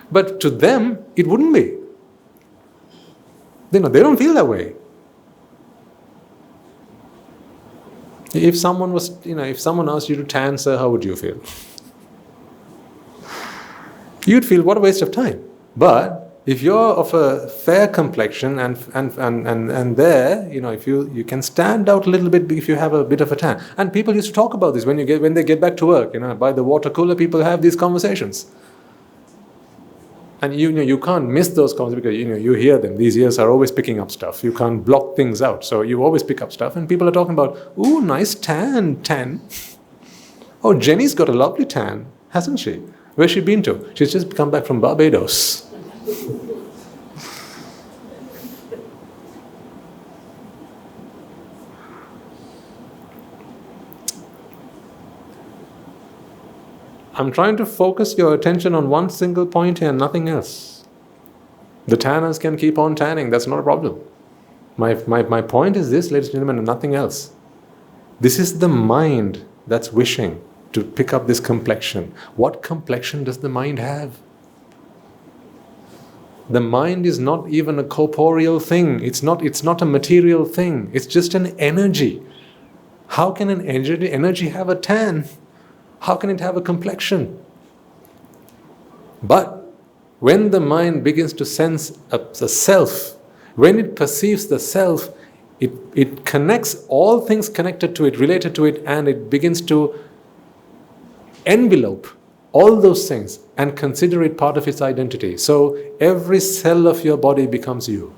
But to them, it wouldn't be. They don't feel that way. If someone asked you to tan, sir, how would you feel? You'd feel, what a waste of time. But if you're of a fair complexion and there, if you can stand out a little bit if you have a bit of a tan. And people used to talk about this when they get back to work, by the water cooler, people have these conversations. And you can't miss those conversations because you hear them. These ears are always picking up stuff. You can't block things out. So you always pick up stuff. And people are talking about, ooh, nice tan. Oh, Jenny's got a lovely tan, hasn't she? Where's she been to? She's just come back from Barbados. I'm trying to focus your attention on one single point here and nothing else. The tanners can keep on tanning, that's not a problem. My point is this, ladies and gentlemen, and nothing else. This is the mind that's wishing to pick up this complexion. What complexion does the mind have? The mind is not even a corporeal thing. It's not a material thing. It's just an energy. How can an energy have a tan? How can it have a complexion? But when the mind begins to sense the self, when it perceives the self, it connects all things connected to it, related to it, and it begins to envelope all those things and consider it part of its identity. So every cell of your body becomes you.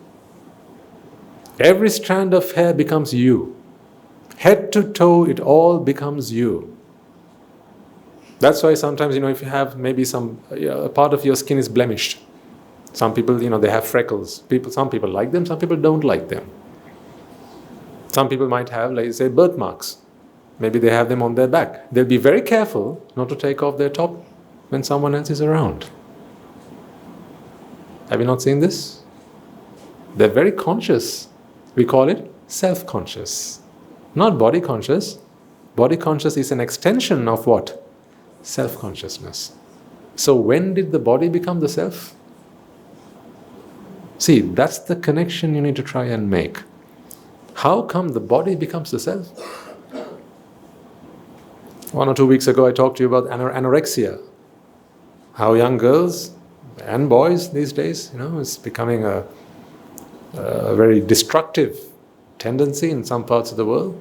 Every strand of hair becomes you. Head to toe, it all becomes you. That's why sometimes, if you have maybe a part of your skin is blemished. Some people, they have freckles. Some people like them, some people don't like them. Some people might have, like say, birthmarks. Maybe they have them on their back. They'll be very careful not to take off their top when someone else is around. Have you not seen this? They're very conscious. We call it self-conscious. Not body-conscious. Body-conscious is an extension of what? Self-consciousness. So when did the body become the self? See, that's the connection you need to try and make. How come the body becomes the self? 1 or 2 weeks ago I talked to you about anorexia. How young girls and boys these days, it's becoming a very destructive tendency in some parts of the world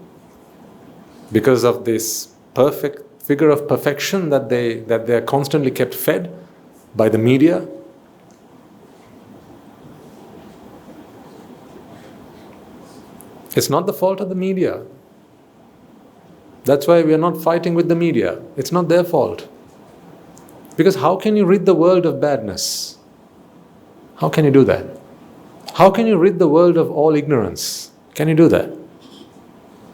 because of this perfect figure of perfection that they are constantly kept fed by the media. It's not the fault of the media. That's why we are not fighting with the media. It's not their fault. Because how can you rid the world of badness? How can you do that? How can you rid the world of all ignorance? Can you do that?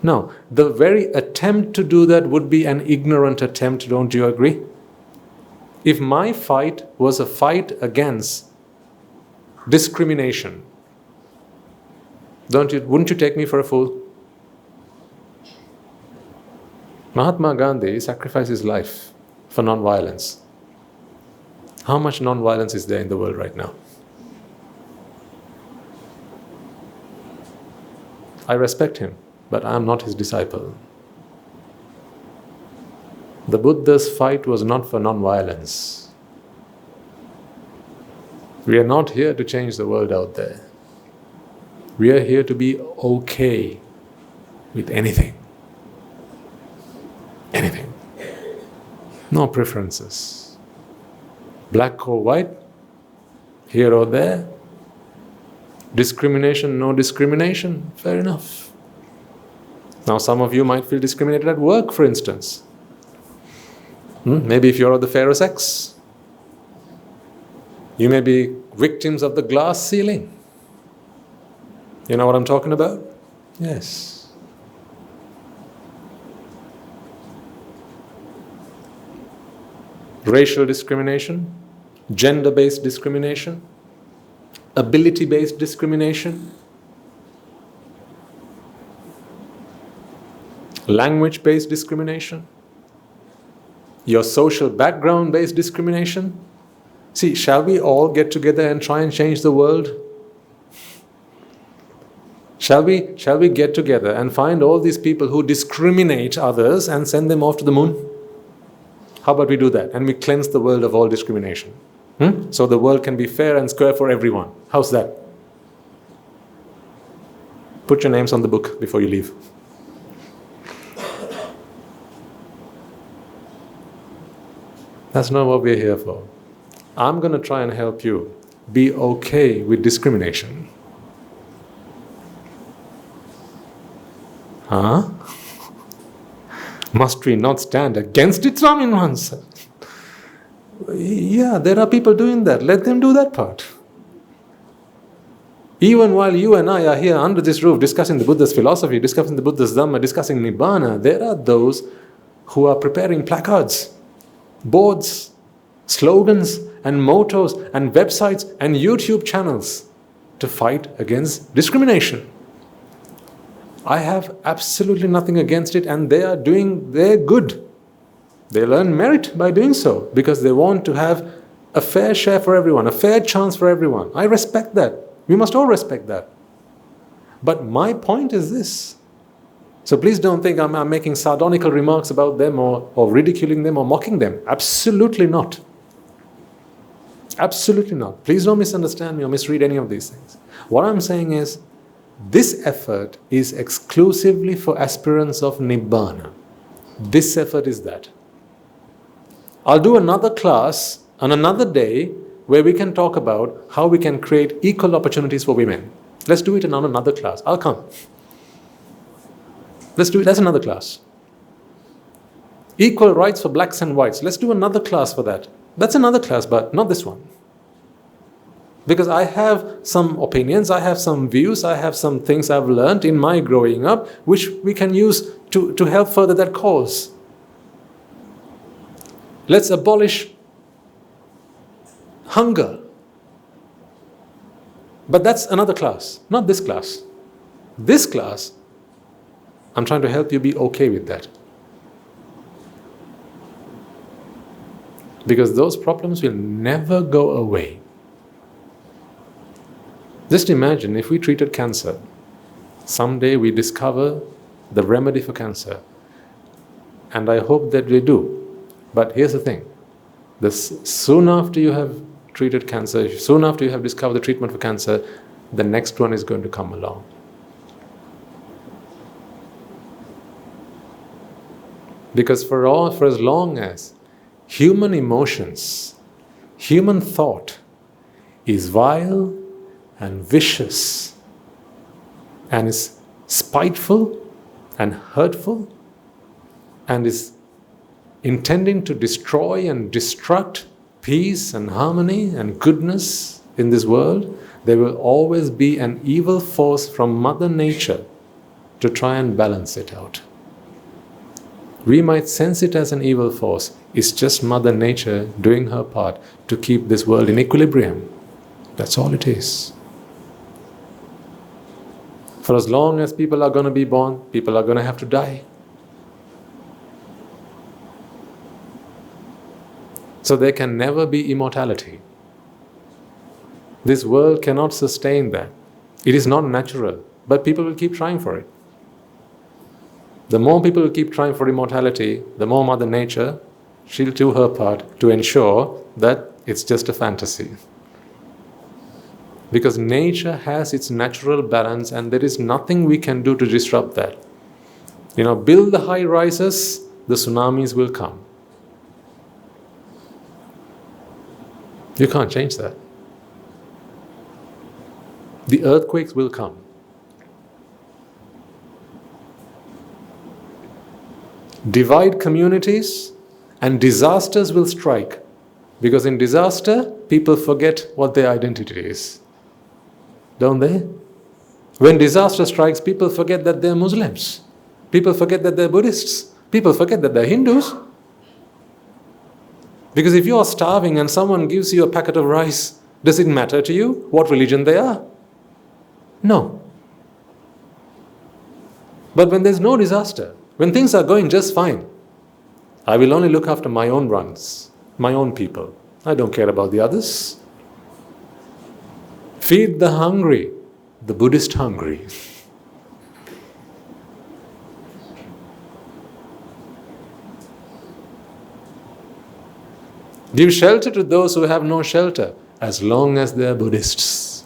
No, the very attempt to do that would be an ignorant attempt, don't you agree? If my fight was a fight against discrimination, wouldn't you take me for a fool? Mahatma Gandhi sacrificed his life for non-violence. How much non-violence is there in the world right now? I respect him, but I am not his disciple. The Buddha's fight was not for non-violence. We are not here to change the world out there. We are here to be okay with anything. Anything. No preferences. Black or white, here or there. Discrimination, no discrimination, fair enough. Now some of you might feel discriminated at work, for instance. Maybe if you're of the fairer sex. You may be victims of the glass ceiling. You know what I'm talking about? Yes. Racial discrimination, gender-based discrimination, ability-based discrimination, language-based discrimination, your social background-based discrimination. See, shall we all get together and try and change the world? Shall we get together and find all these people who discriminate others and send them off to the moon? How about we do that and we cleanse the world of all discrimination? So the world can be fair and square for everyone. How's that? Put your names on the book before you leave. That's not what we're here for. I'm going to try and help you be okay with discrimination. Huh? Must we not stand against it, Swaminwansa? Yeah, there are people doing that. Let them do that part. Even while you and I are here under this roof discussing the Buddha's philosophy, discussing the Buddha's dhamma, discussing Nibbāna, there are those who are preparing placards, boards, slogans and mottos and websites and YouTube channels to fight against discrimination. I have absolutely nothing against it, and they're good. They learn merit by doing so because they want to have a fair share for everyone, a fair chance for everyone. I respect that. We must all respect that. But my point is this. So please don't think I'm making sardonical remarks about them or ridiculing them or mocking them. Absolutely not. Absolutely not. Please don't misunderstand me or misread any of these things. What I'm saying is, this effort is exclusively for aspirants of Nibbāna. This effort is that. I'll do another class on another day where we can talk about how we can create equal opportunities for women. Let's do it in another class. I'll come. Let's do it. That's another class. Equal rights for blacks and whites. Let's do another class for that. That's another class, but not this one. Because I have some opinions, I have some views, I have some things I've learned in my growing up which we can use to help further that cause. Let's abolish hunger. But that's another class, not this class. This class, I'm trying to help you be okay with that. Because those problems will never go away. Just imagine if we treated cancer. Someday we discover the remedy for cancer. And I hope that we do. But here's the thing. Soon after you have treated cancer, soon after you have discovered the treatment for cancer, the next one is going to come along. Because for as long as human emotions, human thought is vile and vicious and is spiteful and hurtful and is intending to destroy and destruct peace and harmony and goodness in this world, there will always be an evil force from Mother Nature to try and balance it out. We might sense it as an evil force. It's just Mother Nature doing her part to keep this world in equilibrium. That's all it is. For as long as people are going to be born, people are going to have to die. So there can never be immortality. This world cannot sustain that. It is not natural, but people will keep trying for it. The more people keep trying for immortality, the more Mother Nature, she'll do her part to ensure that it's just a fantasy. Because nature has its natural balance and there is nothing we can do to disrupt that. Build the high rises, the tsunamis will come. You can't change that. The earthquakes will come. Divide communities and disasters will strike. Because in disaster, people forget what their identity is. Don't they? When disaster strikes, people forget that they're Muslims. People forget that they're Buddhists. People forget that they're Hindus. Because if you're starving and someone gives you a packet of rice, does it matter to you what religion they are? No. But when there's no disaster, when things are going just fine, I will only look after my own runs, my own people. I don't care about the others. Feed the hungry, the Buddhist hungry. Give shelter to those who have no shelter, as long as they are Buddhists.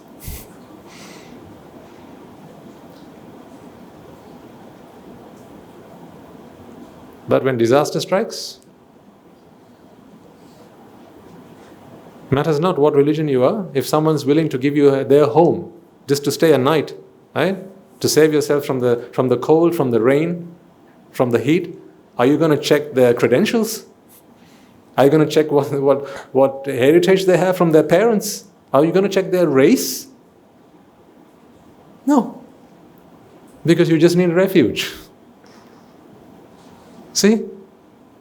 But when disaster strikes, matters not what religion you are. If someone's willing to give you their home just to stay a night, right? To save yourself from the cold, from the rain, from the heat, are you going to check their credentials? Are you going to check what heritage they have from their parents? Are you going to check their race? No. Because you just need refuge. See?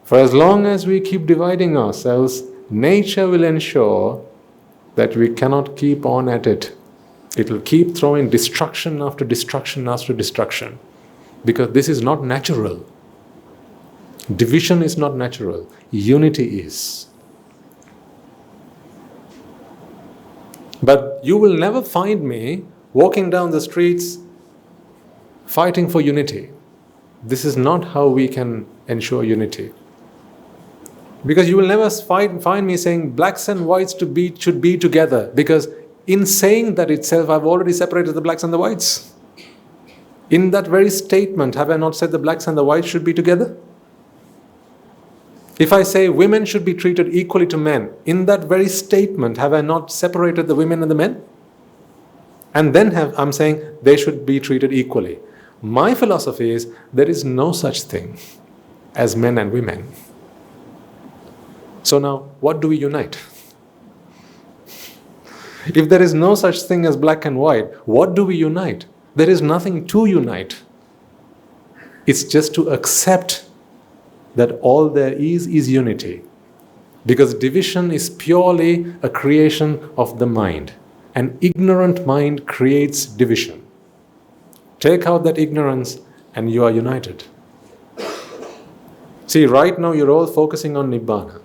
For as long as we keep dividing ourselves, nature will ensure that we cannot keep on at it. It will keep throwing destruction after destruction after destruction. Because this is not natural. Division is not natural. Unity is. But you will never find me walking down the streets fighting for unity. This is not how we can ensure unity. Because you will never find me saying blacks and whites should be together. Because in saying that itself, I've already separated the blacks and the whites. In that very statement, have I not said the blacks and the whites should be together? If I say women should be treated equally to men, in that very statement, have I not separated the women and the men? And then I'm saying they should be treated equally. My philosophy is there is no such thing as men and women. So now, what do we unite? If there is no such thing as black and white, what do we unite? There is nothing to unite. It's just to accept that all there is unity. Because division is purely a creation of the mind. An ignorant mind creates division. Take out that ignorance and you are united. See, right now you're all focusing on Nibbāna.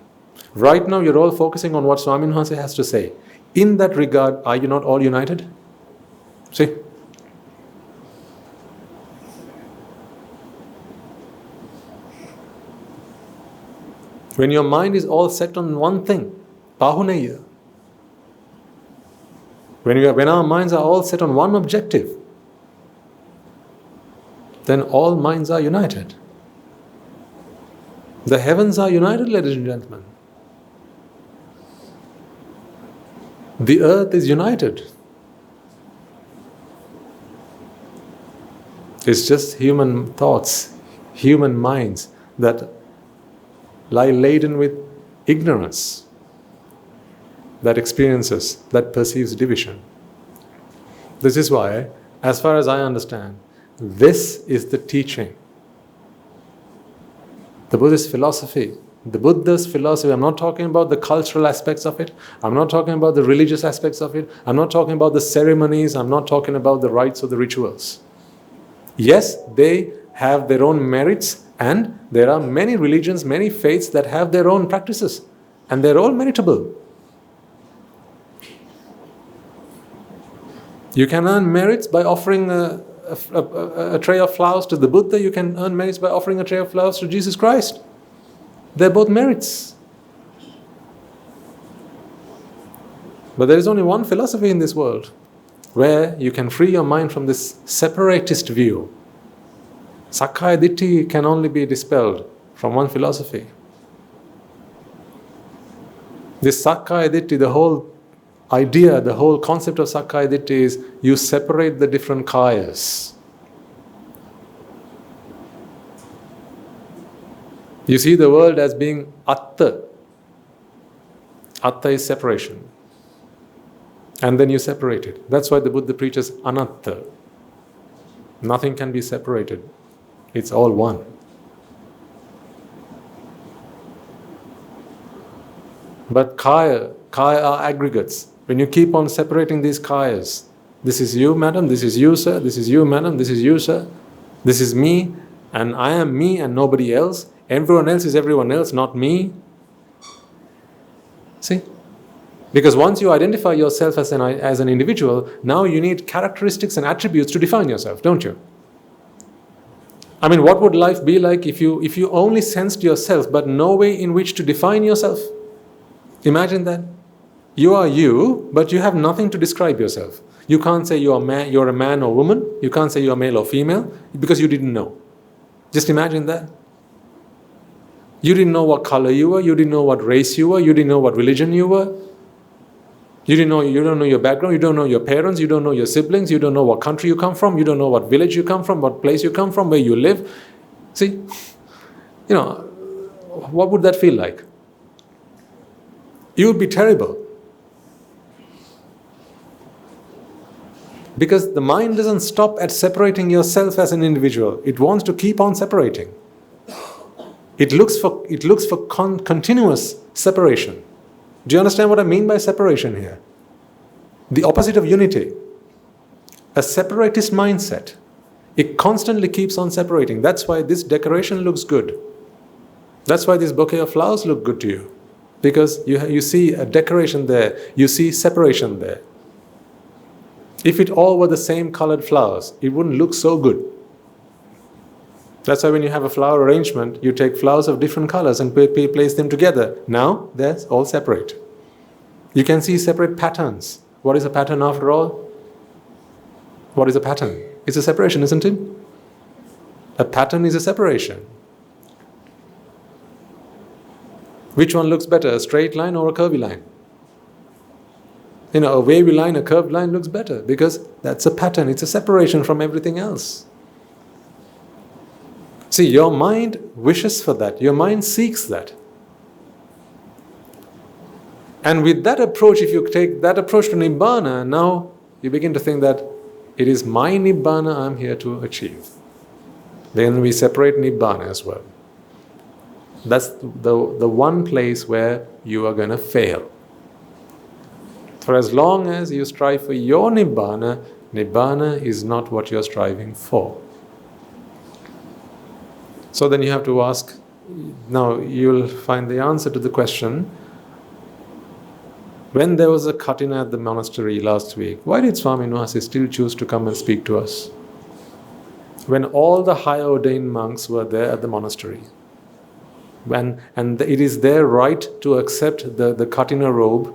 Right now you're all focusing on what Swami Wahanse has to say. In that regard, are you not all united? See? When your mind is all set on one thing, pahuneya. When our minds are all set on one objective, then all minds are united. The heavens are united, ladies and gentlemen. The earth is united. It's just human thoughts, human minds that lie laden with ignorance, that experiences, that perceives division. This is why, as far as I understand, This is the teaching. The Buddhist philosophy, the Buddha's philosophy. I'm not talking about the cultural aspects of it. I'm not talking about the religious aspects of it. I'm not talking about the ceremonies. I'm not talking about the rites or the rituals. Yes, they have their own merits, and there are many religions, many faiths that have their own practices, and they're all meritable. You can earn merits by offering a tray of flowers to the Buddha. You can earn merits by offering a tray of flowers to Jesus Christ. They're both merits. But there is only one philosophy in this world where you can free your mind from this separatist view. Sakkaya Ditthi can only be dispelled from one philosophy. This Sakkaya Ditthi, the whole idea, the whole concept of Sakkaya Ditthi is you separate the different kayas. You see the world as being atta. Atta is separation. And then you separate it. That's why the Buddha preaches anatta. Nothing can be separated. It's all one. But kaya are aggregates. When you keep on separating these kayas, this is you, madam, this is you, sir, this is you, madam, this is you, sir, this is me, and I am me and nobody else. Everyone else is everyone else, not me. See? Because once you identify yourself as an individual, now you need characteristics and attributes to define yourself, don't you? I mean, what would life be like if you only sensed yourself but no way in which to define yourself? Imagine that. You are you, but you have nothing to describe yourself. You can't say you're a man or woman. You can't say you're male or female because you didn't know. Just imagine that. You didn't know what color you were. You didn't know what race you were. You didn't know what religion you were. You don't know your background. You don't know your parents. You don't know your siblings. You don't know what country you come from. You don't know what village you come from, what place you come from, where you live. See, what would that feel like? You would be terrible. Because the mind doesn't stop at separating yourself as an individual. It wants to keep on separating. It looks for continuous separation. Do you understand what I mean by separation here? The opposite of unity. A separatist mindset. It constantly keeps on separating. That's why this decoration looks good. That's why this bouquet of flowers look good to you. Because you see a decoration there. You see separation there. If it all were the same colored flowers, it wouldn't look so good. That's why when you have a flower arrangement, you take flowers of different colors and place them together. Now, they're all separate. You can see separate patterns. What is a pattern after all? What is a pattern? It's a separation, isn't it? A pattern is a separation. Which one looks better, a straight line or a curvy line? A wavy line, a curved line looks better because that's a pattern. It's a separation from everything else. See, your mind wishes for that. Your mind seeks that. And with that approach, if you take that approach to Nibbāna, now you begin to think that it is my Nibbāna I'm here to achieve. Then we separate Nibbāna as well. That's the one place where you are going to fail. For as long as you strive for your Nibbāna, Nibbāna is not what you're striving for. So then you have to ask, now you'll find the answer to the question, when there was a kathina at the monastery last week, why did Swami Nuhasi still choose to come and speak to us? When all the high ordained monks were there at the monastery. And it is their right to accept the kathina robe,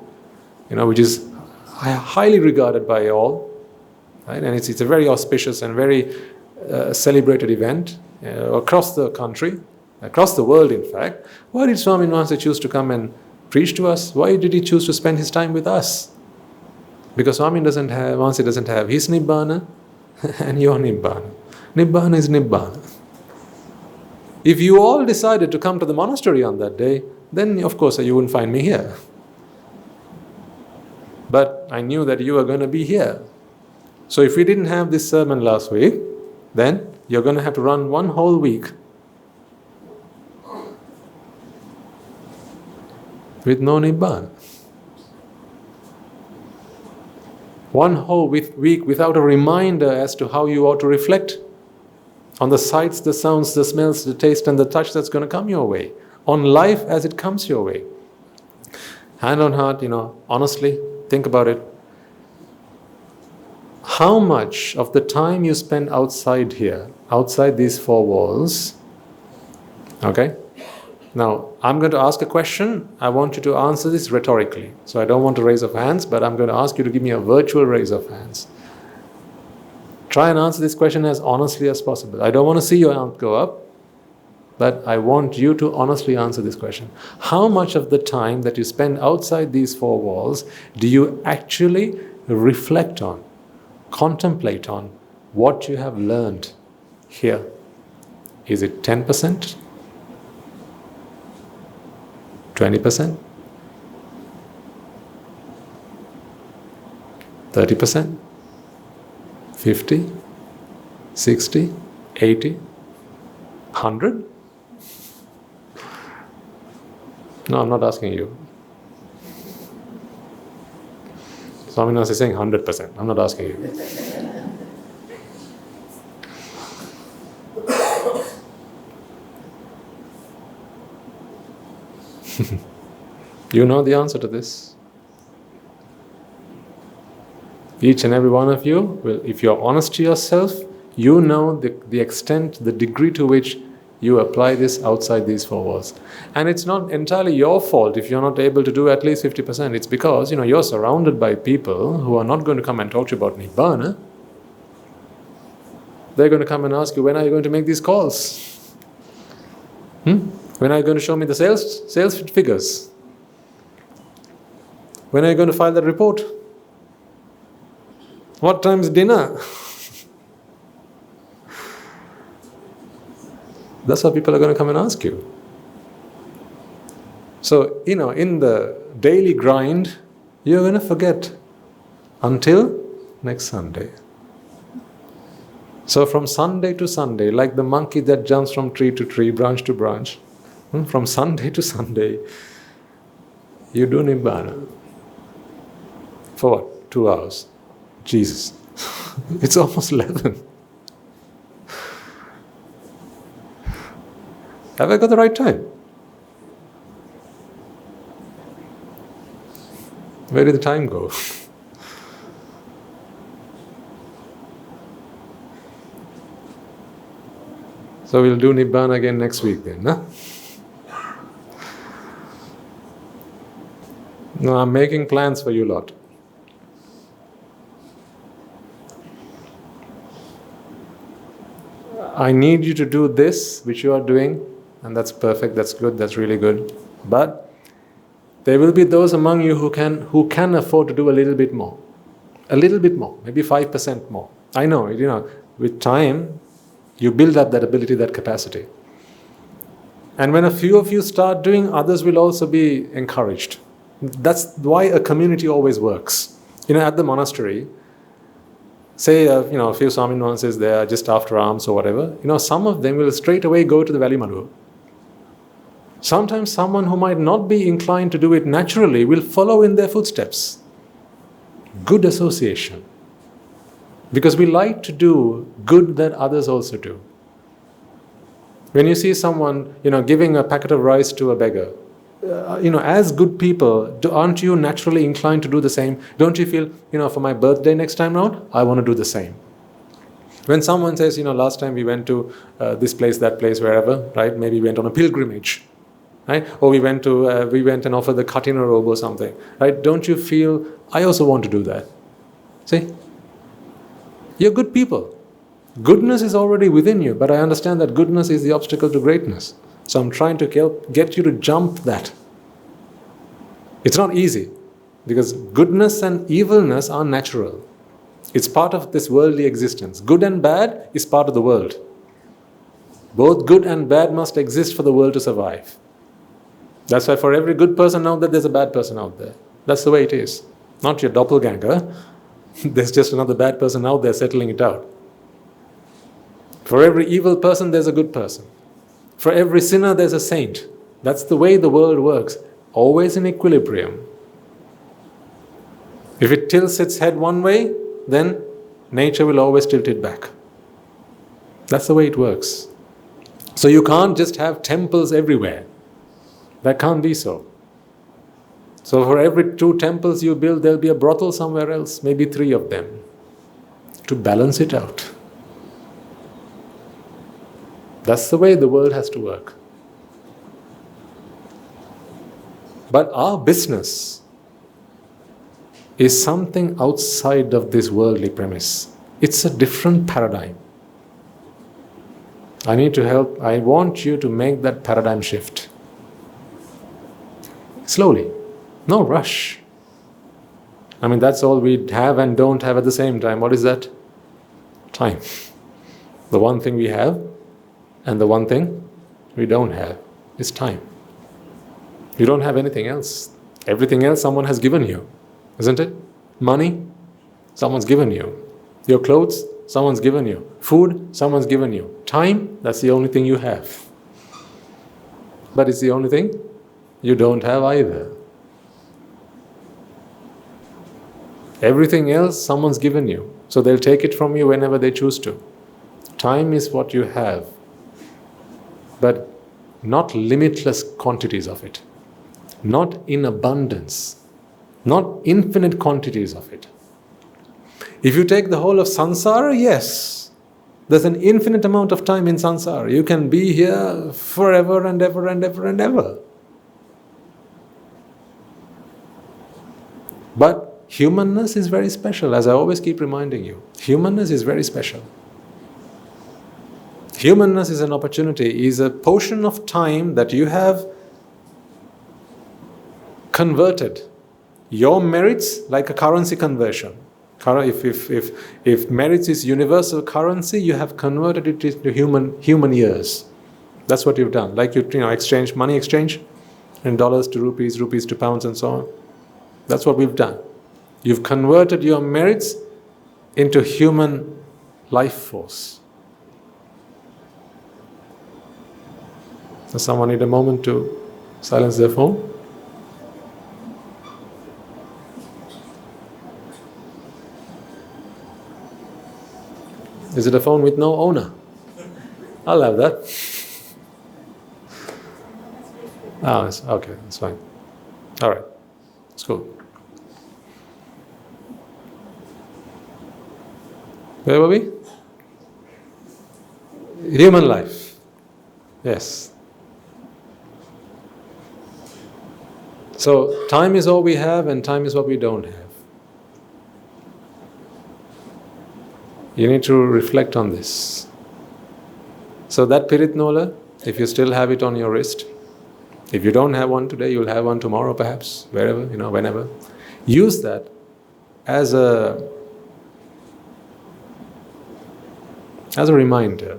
which is highly regarded by all, right? And it's a very auspicious and very celebrated event across the country, across the world in fact. Why did Swami Nuhasi choose to come and preach to us? Why did he choose to spend his time with us? Because Swami doesn't have his Nibbāna and your Nibbāna. Nibbāna is Nibbāna. If you all decided to come to the monastery on that day, then of course you wouldn't find me here. But I knew that you were going to be here. So if we didn't have this sermon last week, then you're going to have to run one whole week with no Nibbāna. One whole week without a reminder as to how you ought to reflect on the sights, the sounds, the smells, the taste and the touch that's going to come your way. On life as it comes your way. Hand on heart, honestly, think about it. How much of the time you spend outside here, outside these four walls, okay? Now, I'm going to ask a question. I want you to answer this rhetorically. So I don't want a raise of hands, but I'm going to ask you to give me a virtual raise of hands. Try and answer this question as honestly as possible. I don't want to see your hand go up, but I want you to honestly answer this question. How much of the time that you spend outside these four walls do you actually reflect on, contemplate on what you have learned here? Is it 10%? 20%? 30%? 50? 60? 80? 100? No, I'm not asking you. Swaminathan is saying 100%. I'm not asking you. You know the answer to this. Each and every one of you will, if you're honest to yourself, you know the extent, the degree to which you apply this outside these four walls. And it's not entirely your fault if you're not able to do at least 50%. It's because, you're surrounded by people who are not going to come and talk to you about Nibbāna. They're going to come and ask you, when are you going to make these calls? When are you going to show me the sales figures? When are you going to file that report? What time's dinner? That's what people are going to come and ask you. So, in the daily grind, you're going to forget until next Sunday. So from Sunday to Sunday, like the monkey that jumps from tree to tree, branch to branch, from Sunday to Sunday, you do Nibbāna. For what? 2 hours. Jesus. It's almost 11. Have I got the right time? Where did the time go? So we'll do Nibbāna again next week then, huh? No, I'm making plans for you lot. I need you to do this, which you are doing, and that's perfect, that's good, that's really good. But there will be those among you who can afford to do a little bit more. A little bit more, maybe 5% more. I know, with time, you build up that ability, that capacity. And when a few of you start doing, others will also be encouraged. That's why a community always works. At the monastery, say, a few Swaminathan there just after alms or whatever, some of them will straight away go to the Valley Maduva. Sometimes someone who might not be inclined to do it naturally will follow in their footsteps. Good association. Because we like to do good that others also do. When you see someone, giving a packet of rice to a beggar, as good people, aren't you naturally inclined to do the same? Don't you feel, for my birthday next time round, I want to do the same? When someone says, last time we went to this place, that place, wherever, right? Maybe we went on a pilgrimage, right? Or we went and offered the Katina robe or something, right? Don't you feel, I also want to do that? See? You're good people. Goodness is already within you, but I understand that goodness is the obstacle to greatness. So I'm trying to get you to jump that. It's not easy, because goodness and evilness are natural. It's part of this worldly existence. Good and bad is part of the world. Both good and bad must exist for the world to survive. That's why for every good person out there, there's a bad person out there. That's the way it is. Not your doppelganger. There's just another bad person out there settling it out. For every evil person, there's a good person. For every sinner, there's a saint. That's the way the world works. Always in equilibrium. If it tilts its head one way, then nature will always tilt it back. That's the way it works. So you can't just have temples everywhere. That can't be so. So for every 2 temples you build, there'll be a brothel somewhere else, maybe 3 of them, to balance it out. That's the way the world has to work. But our business is something outside of this worldly premise. It's a different paradigm. I want you to make that paradigm shift. Slowly. No rush. I mean, that's all we have and don't have at the same time. What is that? Time. The one thing we have and the one thing we don't have is time. You don't have anything else. Everything else someone has given you, isn't it? Money, someone's given you. Your clothes, someone's given you. Food, someone's given you. Time, that's the only thing you have. But it's the only thing you don't have either. Everything else someone's given you. So they'll take it from you whenever they choose to. Time is what you have. But not limitless quantities of it. Not in abundance. Not infinite quantities of it. If you take the whole of samsara, yes. There's an infinite amount of time in samsara. You can be here forever and ever and ever and ever. But humanness is very special, as I always keep reminding you. Humanness is very special. Humanness is an opportunity, is a portion of time that you have converted your merits like a currency conversion. If merits is universal currency, you have converted it into human years. That's what you've done. Like you exchange, money exchange, in dollars to rupees, rupees to pounds and so on. That's what we've done. You've converted your merits into human life force. Does someone need a moment to silence their phone? Is it a phone with no owner? I'll have that. Okay, that's fine. All right, it's cool. Where were we? Human life. Yes. So, time is all we have and time is what we don't have. You need to reflect on this. So that Pirith Nola, if you still have it on your wrist, if you don't have one today, you'll have one tomorrow perhaps, wherever, whenever. Use that as a reminder.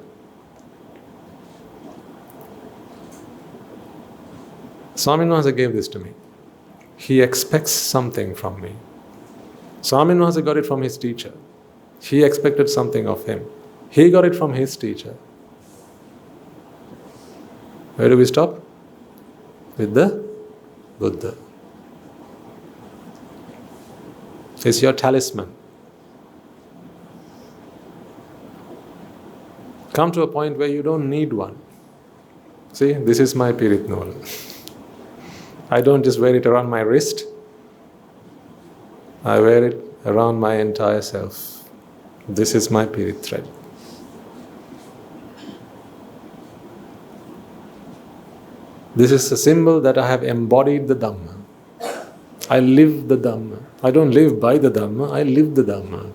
Swaminatha gave this to me. He expects something from me. Swaminatha got it from his teacher. He expected something of him. He got it from his teacher. Where do we stop? With the Buddha. It's your talisman. Come to a point where you don't need one. See, this is my Pirith Nola. I don't just wear it around my wrist. I wear it around my entire self. This is my Pirith thread. This is a symbol that I have embodied the Dhamma. I live the Dhamma. I don't live by the Dhamma, I live the Dhamma.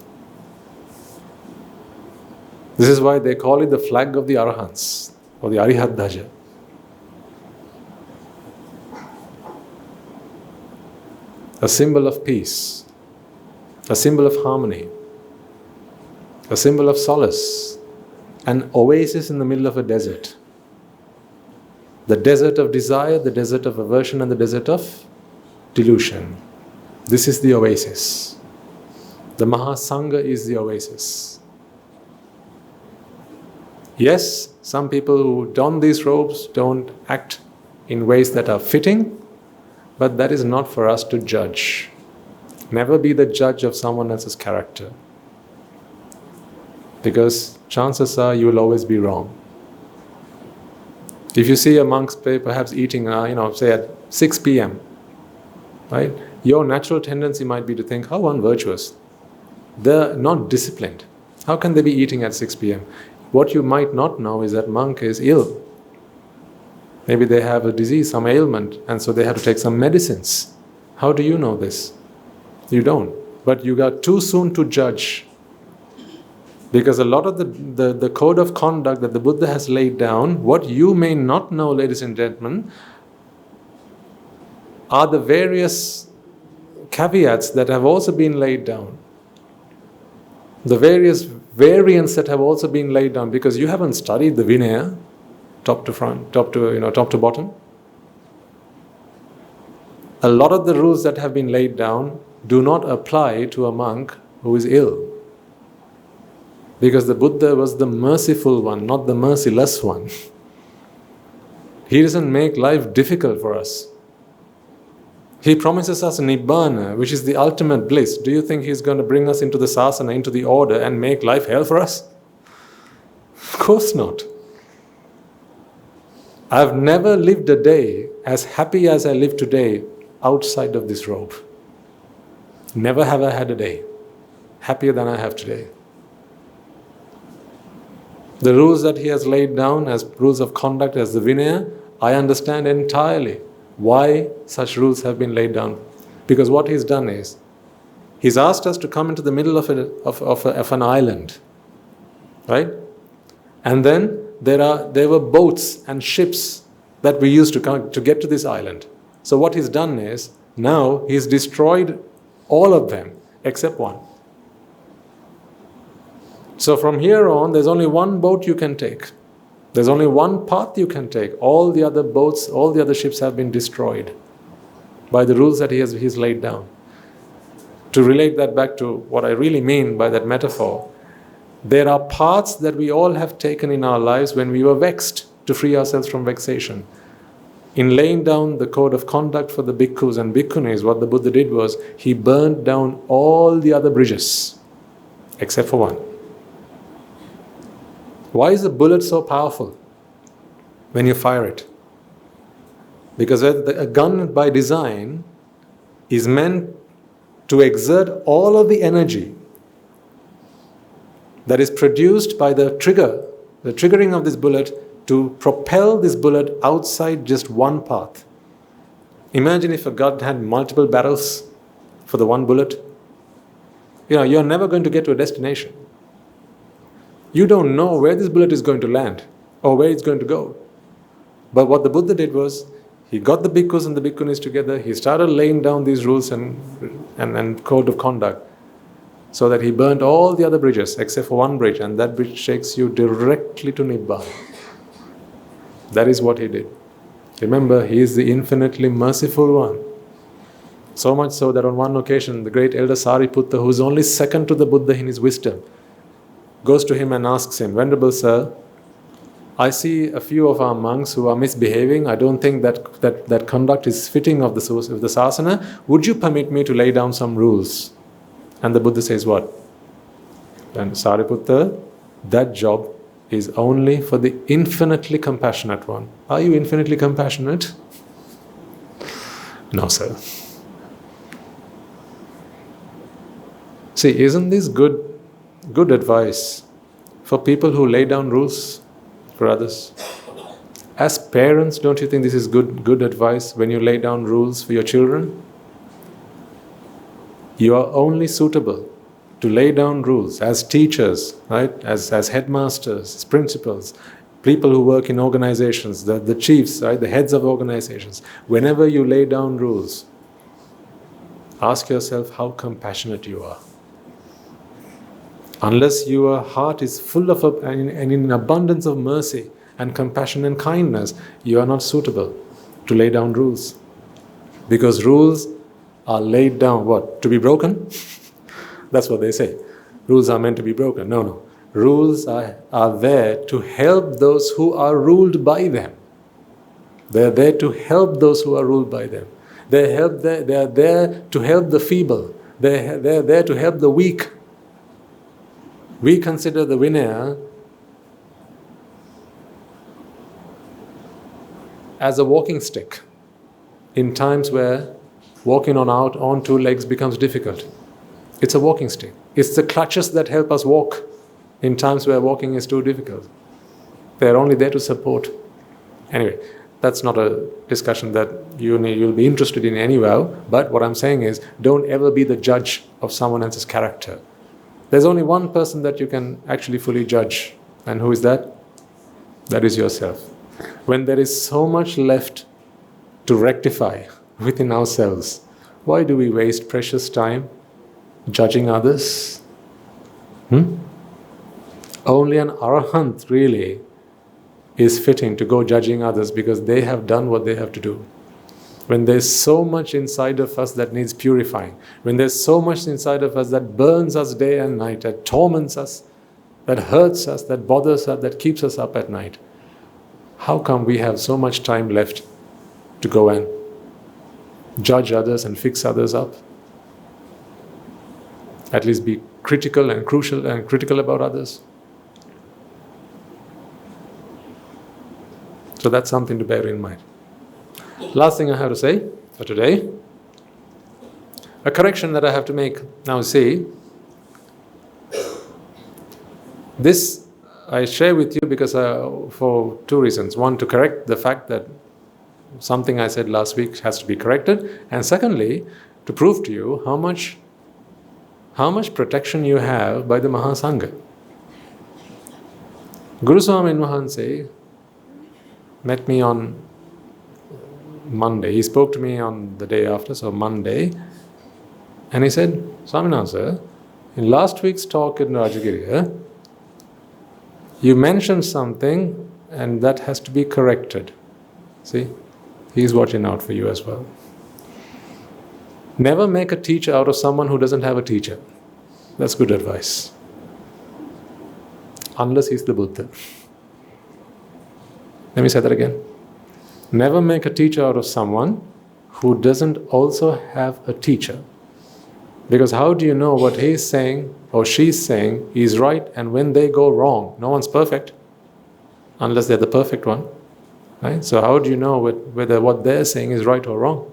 This is why they call it the flag of the Arahants, or the Arihat Dhaja. A symbol of peace, a symbol of harmony, a symbol of solace, an oasis in the middle of a desert. The desert of desire, the desert of aversion, and the desert of delusion. This is the oasis. The Mahasangha is the oasis. Yes, some people who don these robes don't act in ways that are fitting, but that is not for us to judge. Never be the judge of someone else's character, because chances are you will always be wrong. If you see a monk perhaps eating, say at 6 p.m., right? Your natural tendency might be to think, how unvirtuous. They're not disciplined. How can they be eating at 6 p.m.? What you might not know is that monk is ill. Maybe they have a disease, some ailment, and so they have to take some medicines. How do you know this? You don't. But you got too soon to judge. Because a lot of the code of conduct that the Buddha has laid down, what you may not know, ladies and gentlemen, are the various caveats that have also been laid down. The various variants that have also been laid down, because you haven't studied the Vinaya, top to front, top to bottom. A lot of the rules that have been laid down do not apply to a monk who is ill. Because the Buddha was the merciful one, not the merciless one. He doesn't make life difficult for us. He promises us Nibbāna, which is the ultimate bliss. Do you think he's going to bring us into the sasana, into the order, and make life hell for us? Of course not. I've never lived a day as happy as I live today outside of this robe. Never have I had a day happier than I have today. The rules that he has laid down as rules of conduct, as the Vinaya, I understand entirely why such rules have been laid down. Because what he's done is, he's asked us to come into the middle of an island, right? And then there were boats and ships that we used to get to this island. So what he's done is, now he's destroyed all of them except one. So from here on, there's only one boat you can take. There's only one path you can take. All the other boats, all the other ships have been destroyed by the rules that he's laid down. To relate that back to what I really mean by that metaphor, there are paths that we all have taken in our lives when we were vexed, to free ourselves from vexation. In laying down the code of conduct for the bhikkhus and bhikkhunis, what the Buddha did was, he burned down all the other bridges, except for one. Why is a bullet so powerful when you fire it? Because a gun by design is meant to exert all of the energy that is produced by the triggering of this bullet, to propel this bullet outside just one path. Imagine if a gun had multiple barrels for the one bullet. You're never going to get to a destination. You don't know where this bullet is going to land or where it's going to go. But what the Buddha did was, he got the bhikkhus and the bhikkhunis together, he started laying down these rules and code of conduct, so that he burned all the other bridges except for one bridge, and that bridge takes you directly to Nibbāna. That is what he did. Remember, he is the infinitely merciful one. So much so that on one occasion, the great elder Sariputta, who is only second to the Buddha in his wisdom, goes to him and asks him, "Venerable sir, I see a few of our monks who are misbehaving. I don't think that conduct is fitting of the sasana. Would you permit me to lay down some rules?" And the Buddha says what? And Sariputta, that job is only for the infinitely compassionate one. Are you infinitely compassionate? No, sir. See, isn't this good advice for people who lay down rules for others? As parents, don't you think this is good advice when you lay down rules for your children? You are only suitable to lay down rules as teachers, right? As headmasters, as principals, people who work in organizations, the chiefs, right? The heads of organizations. Whenever you lay down rules, ask yourself how compassionate you are. Unless your heart is full of and in abundance of mercy and compassion and kindness, you are not suitable to lay down rules. Because rules are laid down, what? To be broken? That's what they say. Rules are meant to be broken. No. Rules are there to help those who are ruled by them. They are there to help those who are ruled by them. They are there to help the feeble. They are there to help the weak. We consider the Vinaya as a walking stick in times where walking on two legs becomes difficult. It's a walking stick. It's the clutches that help us walk in times where walking is too difficult. They're only there to support. Anyway, that's not a discussion that you'll be interested in anyhow, but what I'm saying is, don't ever be the judge of someone else's character. There's only one person that you can actually fully judge, and who is that? That is yourself. When there is so much left to rectify within ourselves, why do we waste precious time judging others? Only an arahant really is fitting to go judging others because they have done what they have to do. When there's so much inside of us that needs purifying, when there's so much inside of us that burns us day and night, that torments us, that hurts us, that bothers us, that keeps us up at night, how come we have so much time left to go and judge others and fix others up? At least be critical and crucial and critical about others. So that's something to bear in mind. Last thing I have to say for today, a correction that I have to make. Now see, this I share with you because for two reasons. One, to correct the fact that something I said last week has to be corrected, and secondly, to prove to you how much protection you have by the Mahasangha. Guru Swami Mahanse met me on Monday. He spoke to me on the day after, so Monday, and he said, Swaminathan sir, in last week's talk in Rajagiriya, you mentioned something and that has to be corrected. See, he's watching out for you as well. Never make a teacher out of someone who doesn't have a teacher. That's good advice. Unless he's the Buddha. Let me say that again. Never make a teacher out of someone who doesn't also have a teacher. Because how do you know what he's saying or she's saying is right, and when they go wrong? No one's perfect, unless they're the perfect one. Right? So how do you know whether what they're saying is right or wrong?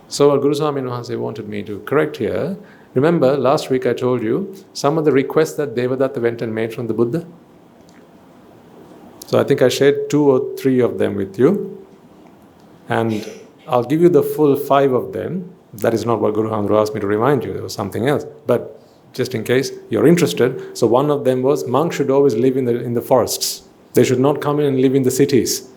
So what Guru Swami Mahanse wanted me to correct here, remember last week I told you some of the requests that Devadatta went and made from the Buddha. So I think I shared 2 or 3 of them with you, and I'll give you the full 5 of them. That is not what Guru Handru asked me to remind you, there was something else. But just in case you're interested, so one of them was monks should always live in the forests. They should not come in and live in the cities.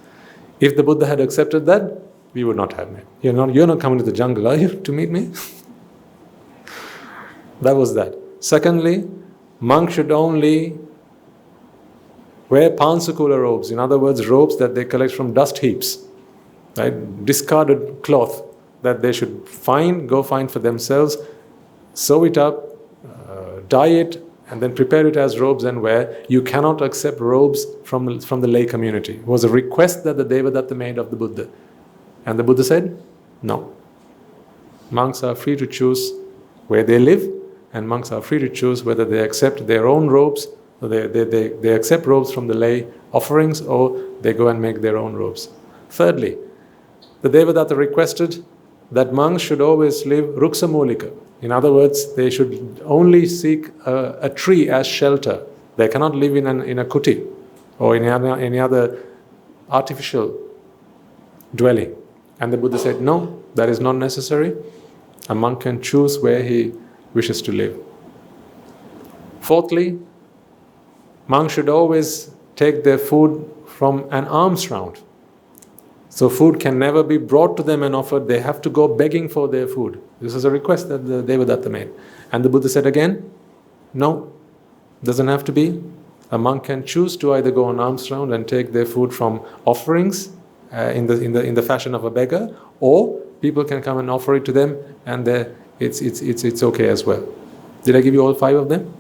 If the Buddha had accepted that, we would not have met. You're not coming to the jungle, are you, to meet me? That was that. Secondly, monks should only wear pansakula robes, in other words, robes that they collect from dust heaps, right? Discarded cloth that they should go find for themselves, sew it up, dye it, and then prepare it as robes and wear. You cannot accept robes from the lay community. It was a request that the Devadatta made of the Buddha. And the Buddha said, no. Monks are free to choose where they live, and monks are free to choose whether they accept their own robes, or they accept robes from the lay offerings, or they go and make their own robes. Thirdly, the Devadatta requested that monks should always live ruksamulika. In other words, they should only seek a tree as shelter. They cannot live in a kuti or in any other artificial dwelling. And the Buddha said, no, that is not necessary. A monk can choose where he wishes to live. Fourthly, monks should always take their food from an alms round. So food can never be brought to them and offered. They have to go begging for their food. This is a request that the Devadatta made. And the Buddha said again, no, doesn't have to be. A monk can choose to either go on alms round and take their food from offerings in the fashion of a beggar, or people can come and offer it to them, and it's okay as well. Did I give you all 5 of them?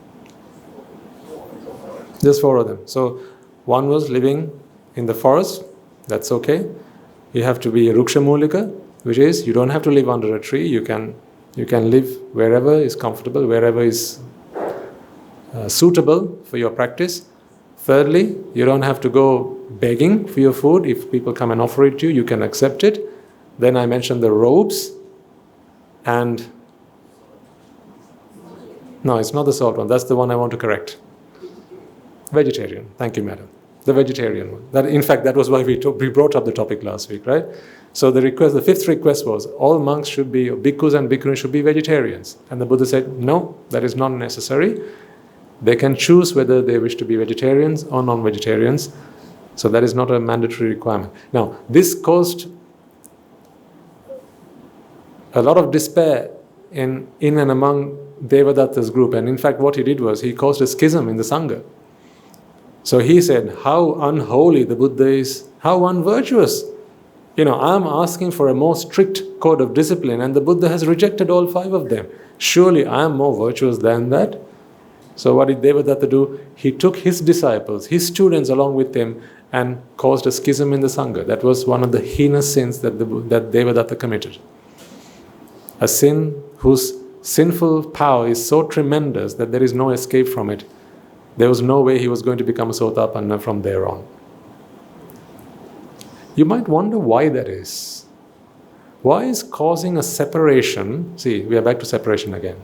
Just 4 of them. So one was living in the forest. That's okay. You have to be a rukshamulika, which is you don't have to live under a tree. You can live wherever is comfortable, wherever is suitable for your practice. Thirdly, you don't have to go begging for your food. If people come and offer it to you, you can accept it. Then I mentioned the robes, and no, it's not the salt one. That's the one I want to correct. Vegetarian. Thank you, madam. The vegetarian one. That, in fact, that was why we brought up the topic last week, right? So the 5th request was all monks should be, bhikkhus and bhikkhunis should be vegetarians. And the Buddha said, no, that is not necessary. They can choose whether they wish to be vegetarians or non-vegetarians. So that is not a mandatory requirement. Now, this caused a lot of despair in and among Devadatta's group. And in fact, what he did was he caused a schism in the Sangha. So he said, how unholy the Buddha is, how unvirtuous. I'm asking for a more strict code of discipline, and the Buddha has rejected all 5 of them. Surely I am more virtuous than that. So what did Devadatta do? He took his disciples, his students along with him, and caused a schism in the Sangha. That was one of the heinous sins that Devadatta committed. A sin whose sinful power is so tremendous that there is no escape from it. There was no way he was going to become a Sotapanna from there on. You might wonder why that is. Why is causing a separation? See, we are back to separation again.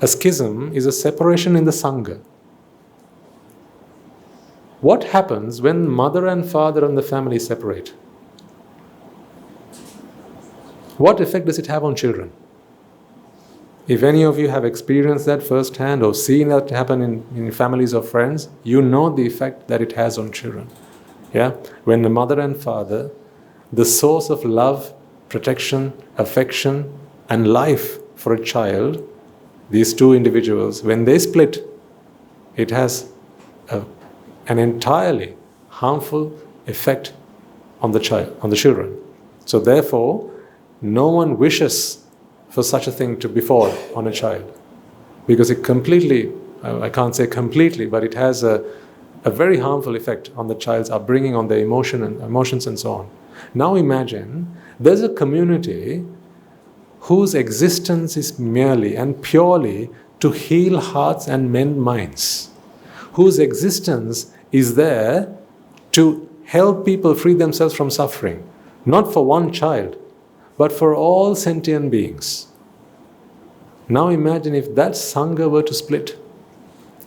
A schism is a separation in the Sangha. What happens when mother and father and the family separate? What effect does it have on children? If any of you have experienced that firsthand or seen that happen in families of friends, you know the effect that it has on children. Yeah? When the mother and father, the source of love, protection, affection, and life for a child, these 2 individuals, when they split, it has an entirely harmful effect on the children. So therefore, no one wishes for such a thing to befall on a child, because it completely, I can't say completely, but it has a very harmful effect on the child's upbringing, on their emotions and so on. Now imagine there's a community whose existence is merely and purely to heal hearts and mend minds, whose existence is there to help people free themselves from suffering, not for one child, but for all sentient beings. Now imagine if that Sangha were to split,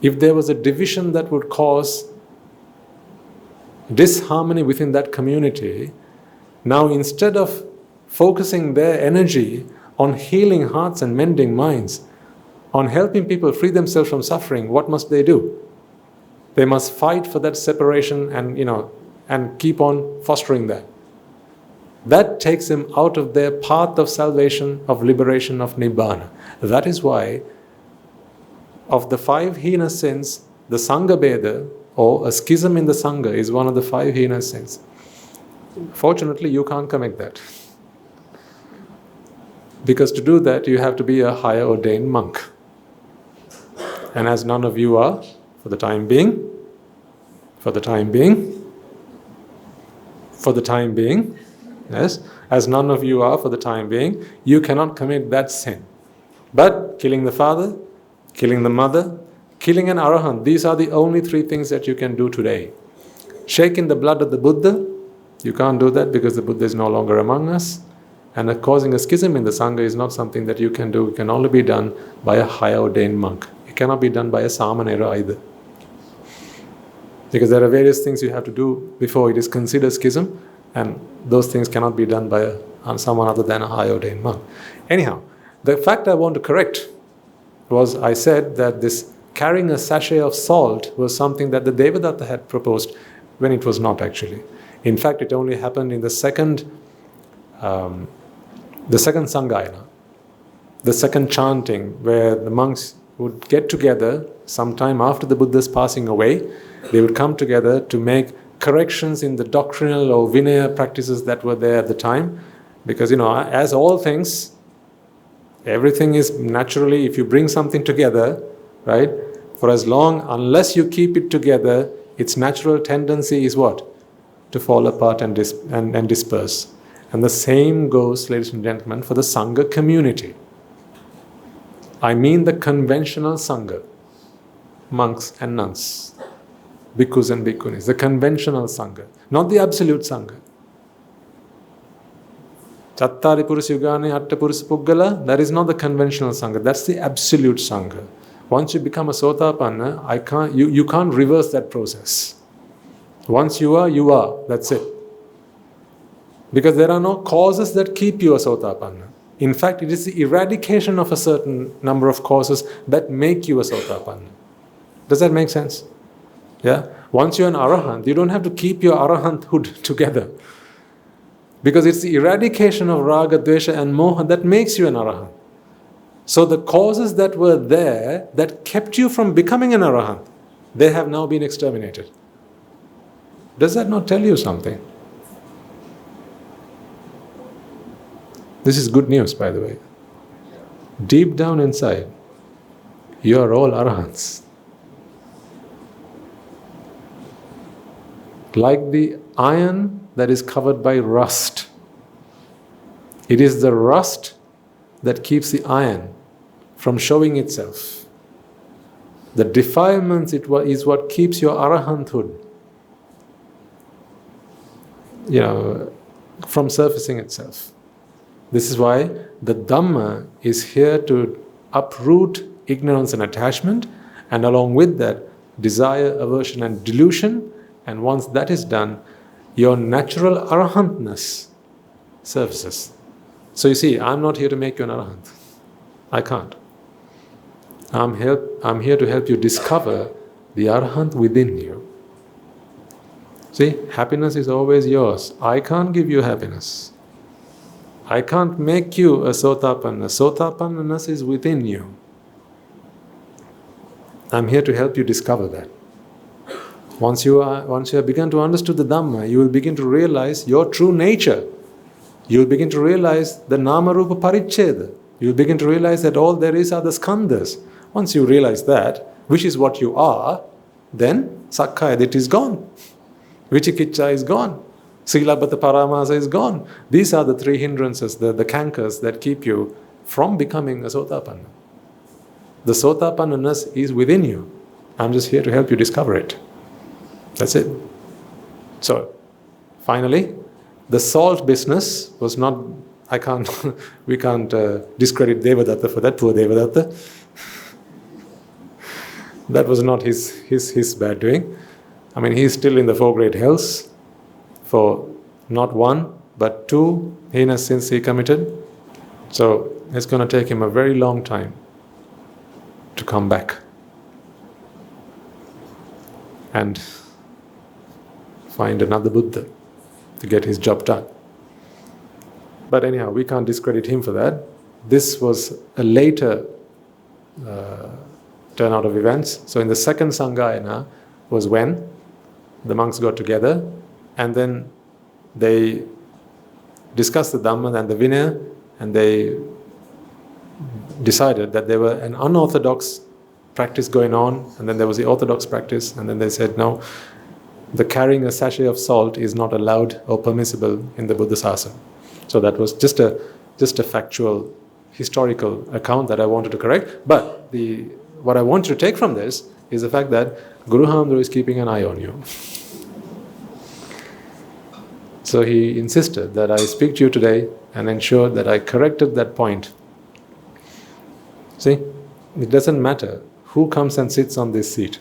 if there was a division that would cause disharmony within that community. Now instead of focusing their energy on healing hearts and mending minds, on helping people free themselves from suffering, what must they do? They must fight for that separation and keep on fostering that. That takes them out of their path of salvation, of liberation, of Nibbāna. That is why, of the 5 heinous sins, the Sangha Bheda, or a schism in the Sangha, is one of the 5 heinous sins. Fortunately, you can't commit that. Because to do that, you have to be a higher ordained monk. And as none of you are, for the time being, yes, as none of you are for the time being, you cannot commit that sin. But killing the father, killing the mother, killing an arahant, these are the only 3 things that you can do today. Shaking the blood of the Buddha, you can't do that because the Buddha is no longer among us. And causing a schism in the Sangha is not something that you can do. It can only be done by a higher ordained monk. It cannot be done by a samanera either. Because there are various things you have to do before it is considered schism, and those things cannot be done by someone other than a high ordained monk. Anyhow, the fact I want to correct was I said that this carrying a sachet of salt was something that the Devadatta had proposed, when it was not actually. In fact, it only happened in the second Sangayana, the second chanting, where the monks would get together sometime after the Buddha's passing away. They would come together to make corrections in the doctrinal or Vinaya practices that were there at the time. Because, as all things, everything is naturally, if you bring something together, right, For as long, unless you keep it together, its natural tendency is what? To fall apart and disperse. And the same goes, ladies and gentlemen, for the Sangha community. I mean the conventional Sangha, monks and nuns, bhikkhus and bhikkhunis, the conventional Sangha, not the absolute Sangha. Chattari Purusa Yugane Atta Purusa Puggala, that is not the conventional Sangha, that's the absolute Sangha. Once you become a Sotapanna, you can't reverse that process. Once you are, that's it. Because there are no causes that keep you a Sotapanna. In fact, it is the eradication of a certain number of causes that make you a Sotapanna. Does that make sense? Yeah? Once you're an Arahant, you don't have to keep your Arahanthood together. Because it's the eradication of Raga, Dvesha and Moha that makes you an Arahant. So the causes that were there, that kept you from becoming an Arahant, they have now been exterminated. Does that not tell you something? This is good news, by the way. Deep down inside, you are all Arahants. Like the iron that is covered by rust. It is the rust that keeps the iron from showing itself. The defilements is what keeps your Arahanthood, from surfacing itself. This is why the Dhamma is here to uproot ignorance and attachment, and along with that, desire, aversion and delusion. And once that is done, your natural Arahantness surfaces. So you see, I'm not here to make you an Arahant. I can't. I'm here to help you discover the Arahant within you. See, happiness is always yours. I can't give you happiness. I can't make you a Sotapanna. Sotapannaness is within you. I'm here to help you discover that. Once you have begun to understand the Dhamma, you will begin to realize your true nature. You will begin to realize the Nama Rupa Paricheda. You will begin to realize that all there is are the skandhas. Once you realize that, which is what you are, then Sakkaya Ditthi is gone. Vichikicca is gone. Silabhata Paramasa is gone. These are the three hindrances, the cankers that keep you from becoming a Sotapanna. The Sotapannaness is within you. I'm just here to help you discover it. That's it. So, finally, the salt business was not, we can't discredit Devadatta for that, poor Devadatta. That was not his bad doing. I mean, he's still in the 4 great hells for not 1, but 2 heinous sins he committed. So, it's going to take him a very long time to come back and find another Buddha to get his job done. But anyhow, we can't discredit him for that. This was a later turnout of events. So in the second Sanghayana was when the monks got together and then they discussed the Dhamma and the Vinaya, and they decided that there were an unorthodox practice going on, and then there was the orthodox practice, and then they said, no, the carrying a sachet of salt is not allowed or permissible in the Buddha Sasana. So that was just a factual, historical account that I wanted to correct. But what I want you to take from this is the fact that Guru Hamdru is keeping an eye on you. So he insisted that I speak to you today and ensure that I corrected that point. See, it doesn't matter who comes and sits on this seat.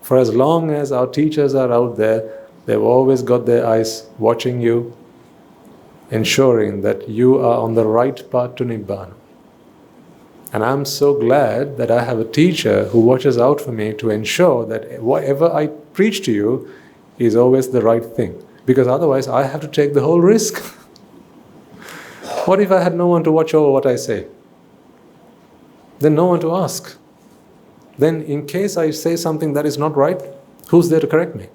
For as long as our teachers are out there, they've always got their eyes watching you, ensuring that you are on the right path to Nibbāna. And I'm so glad that I have a teacher who watches out for me to ensure that whatever I preach to you is always the right thing. Because otherwise I have to take the whole risk. What if I had no one to watch over what I say? Then no one to ask. Then in case I say something that is not right, who's there to correct me?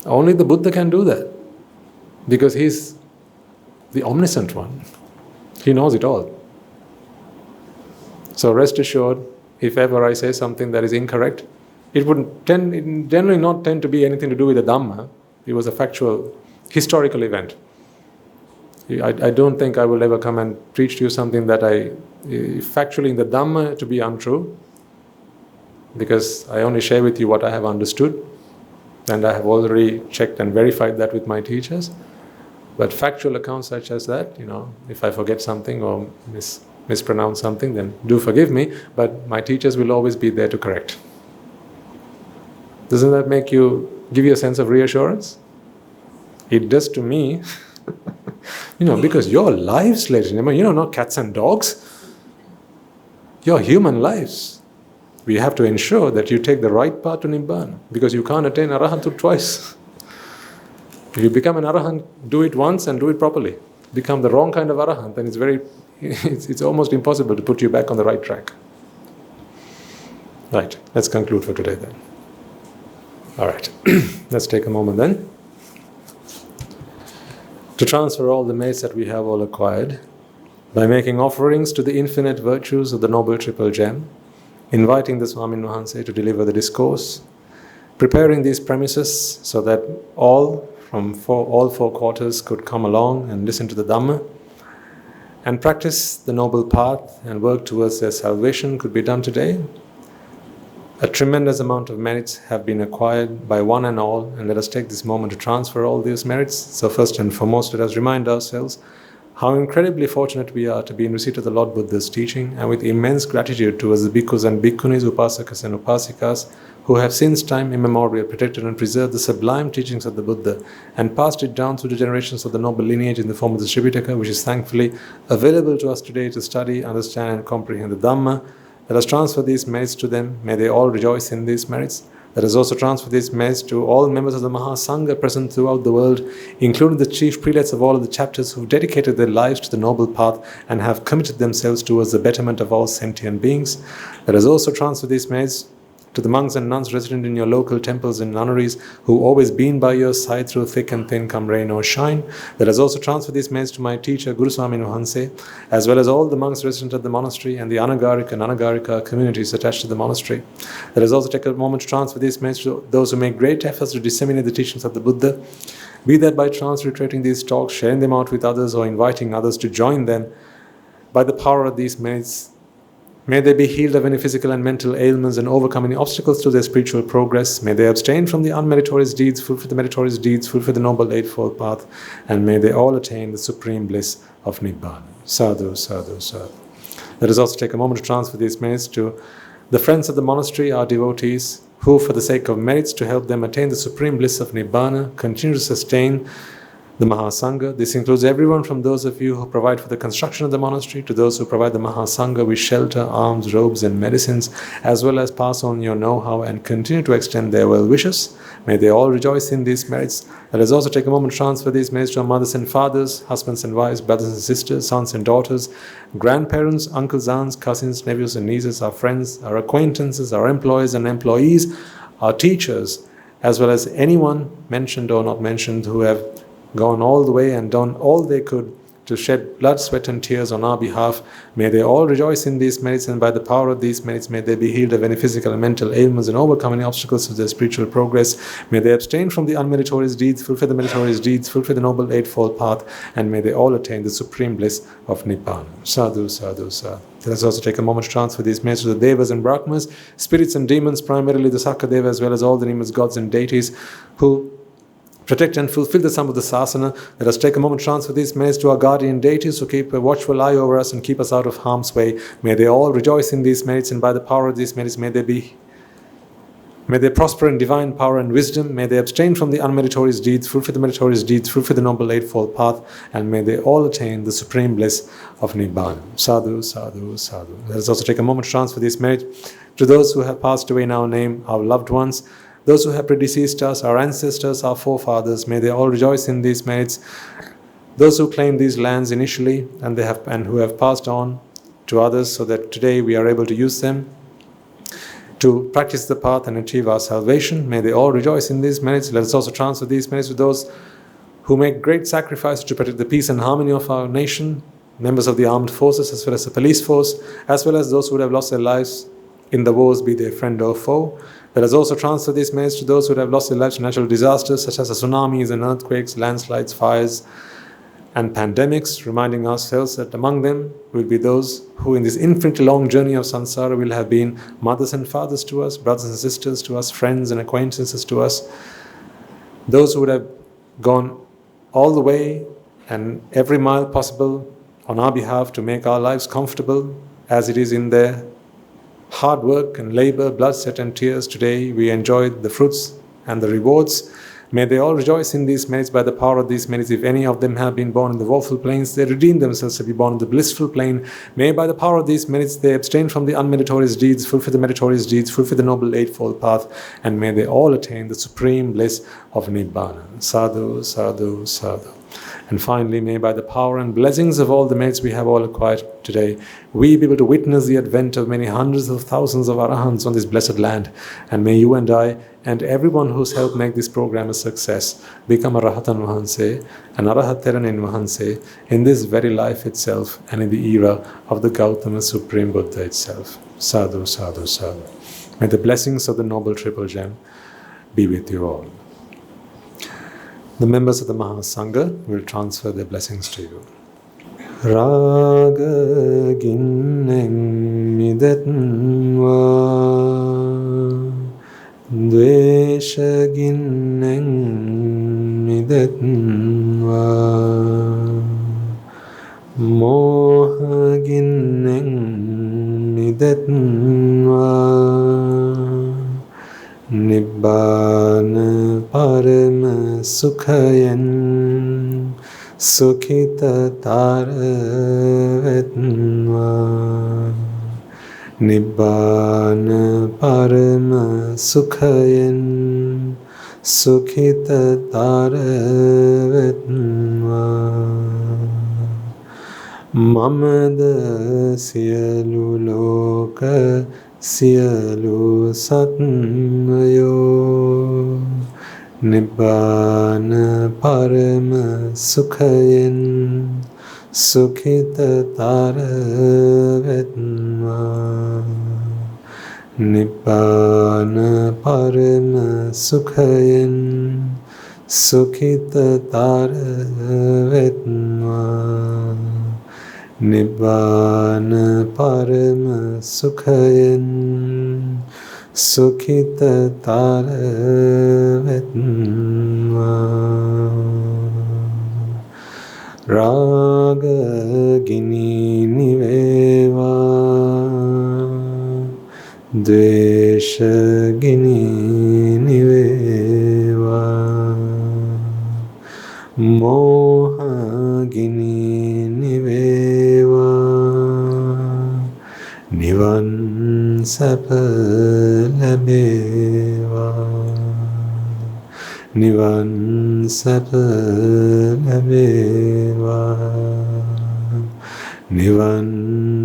Only the Buddha can do that. Because he's the omniscient one. He knows it all. So rest assured, if ever I say something that is incorrect, it generally not tend to be anything to do with the Dhamma. It was a factual, historical event. I don't think I will ever come and preach to you something that factually in the Dhamma to be untrue, because I only share with you what I have understood, and I have already checked and verified that with my teachers. But factual accounts such as that, if I forget something or mispronounce something, then do forgive me, but my teachers will always be there to correct. Doesn't that give you a sense of reassurance? It does to me. Because your lives, ladies and gentlemen, not cats and dogs. Your human lives. We have to ensure that you take the right path to Nibbāna, because you can't attain Arahanthood twice. If you become an Arahant, do it once and do it properly. Become the wrong kind of Arahant, then it's almost impossible to put you back on the right track. Right, let's conclude for today then. All right, let's take a moment then to transfer all the merits that we have all acquired by making offerings to the infinite virtues of the Noble Triple Gem, inviting the Swamin Wahanse to deliver the discourse, preparing these premises so that all four quarters could come along and listen to the Dhamma and practice the noble path and work towards their salvation could be done today. A tremendous amount of merits have been acquired by one and all, and let us take this moment to transfer all these merits. So first and foremost, let us remind ourselves how incredibly fortunate we are to be in receipt of the Lord Buddha's teaching, and with immense gratitude towards the bhikkhus and bhikkhunis, upasakas and upasikas, who have since time immemorial protected and preserved the sublime teachings of the Buddha and passed it down through the generations of the noble lineage in the form of the Tripitaka, which is thankfully available to us today to study, understand and comprehend the Dhamma. Let us transfer these merits to them. May they all rejoice in these merits. Let us also transfer these merits to all members of the Mahasangha present throughout the world, including the chief prelates of all of the chapters who have dedicated their lives to the noble path and have committed themselves towards the betterment of all sentient beings. Let us also transfer these merits to the monks and nuns resident in your local temples and nunneries who always been by your side through thick and thin, come rain or shine. Let us also transfer these merits to my teacher, Guru Swamin Wahanse, as well as all the monks resident at the monastery and the Anagarika and Anagarika communities attached to the monastery. Let us also take a moment to transfer these merits to those who make great efforts to disseminate the teachings of the Buddha, be that by transliterating these talks, sharing them out with others, or inviting others to join them. By the power of these merits, may they be healed of any physical and mental ailments and overcome any obstacles to their spiritual progress. May they abstain from the unmeritorious deeds, fulfill the meritorious deeds, fulfill the noble eightfold path, and may they all attain the supreme bliss of Nibbāna. Sadhu, sadhu, sadhu. Let us also take a moment to transfer these merits to the friends of the monastery, our devotees, who, for the sake of merits to help them attain the supreme bliss of Nibbāna, continue to sustain the Mahasangha. This includes everyone from those of you who provide for the construction of the monastery to those who provide the Mahasangha with shelter, alms, robes and medicines, as well as pass on your know-how and continue to extend their well wishes. May they all rejoice in these merits. Let us also take a moment to transfer these merits to our mothers and fathers, husbands and wives, brothers and sisters, sons and daughters, grandparents, uncles, aunts, cousins, nephews and nieces, our friends, our acquaintances, our employers and employees, our teachers, as well as anyone mentioned or not mentioned who have gone all the way and done all they could to shed blood, sweat and tears on our behalf. May they all rejoice in these merits, and by the power of these merits may they be healed of any physical and mental ailments and overcome any obstacles to their spiritual progress. May they abstain from the unmeritorious deeds, fulfill the meritorious deeds, fulfill the noble eightfold path, and may they all attain the supreme bliss of Nibbāna. Sadhu, sadhu, sadhu. Let us also take a moment to transfer these merits to the Devas and Brahmas, spirits and demons, primarily the Sakadeva, as well as all the nameless gods and deities who protect and fulfill the sum of the sasana. Let us take a moment to transfer these merits to our guardian deities who keep a watchful eye over us and keep us out of harm's way. May they all rejoice in these merits, and by the power of these merits may they prosper in divine power and wisdom. May they abstain from the unmeritorious deeds, fulfill the meritorious deeds, fulfill the noble eightfold path, and may they all attain the supreme bliss of Nibbāna. Sadhu, sadhu, sadhu. Let us also take a moment to transfer these merits to those who have passed away in our name, our loved ones, those who have predeceased us, our ancestors, our forefathers. May they all rejoice in these merits. Those who claimed these lands initially and who have passed on to others, so that today we are able to use them to practice the path and achieve our salvation. May they all rejoice in these merits. Let us also transfer these merits to those who make great sacrifices to protect the peace and harmony of our nation, members of the armed forces as well as the police force, as well as those who would have lost their lives in the wars, be they friend or foe. Let us also transfer these merits to those who have lost their lives to natural disasters such as tsunamis and earthquakes, landslides, fires, and pandemics, reminding ourselves that among them will be those who in this infinitely long journey of samsara will have been mothers and fathers to us, brothers and sisters to us, friends and acquaintances to us, those who would have gone all the way and every mile possible on our behalf to make our lives comfortable as it is in their hard work and labor, blood, sweat and tears. Today we enjoy the fruits and the rewards. May they all rejoice in these merits by the power of these merits. If any of them have been born in the woeful plains, they redeem themselves to be born in the blissful plane. May by the power of these merits they abstain from the unmeritorious deeds, fulfill the meritorious deeds, fulfill the noble eightfold path, and may they all attain the supreme bliss of Nibbāna. Sadhu, sadhu, sadhu. And finally, may by the power and blessings of all the merits we have all acquired today, we be able to witness the advent of many hundreds of thousands of arahants on this blessed land. And may you and I and everyone who's helped make this program a success become a Rahatan Vahanse, an Arahatteranin Vahanse, in this very life itself and in the era of the Gautama Supreme Buddha itself. Sadhu, sadhu, sadhu. May the blessings of the Noble Triple Gem be with you all. The members of the Mahasangha will transfer their blessings to you. Raga ginneng midatnva, dvesha ginneng midatnva, moha ginneng midatnva, Nibbāna parama sukhayan sukhita taravetnva. Nibbāna parama sukhayan sukhita taravetnva. Mamada siyalu loka siyalu satnayo Nibbāna parama sukhayan sukhita taravetnva. Nibbāna parama sukhayan sukhita taravetnva. Nibbāna parama sukhayan sukhita taravetnva. Raga gini niveva, dvesha gini niveva, moha gini niveva, nivan sapa labeva, nivan sapa labeva, nivan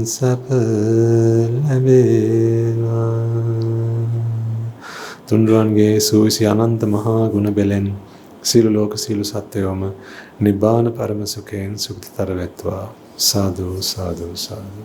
sapa labeva. Tundurange suvisi ananta maha guna belen silu loka silu satyoma Nibbāna parama sukhen sukhtitaravetva. Sadhu, sadhu, sadhu.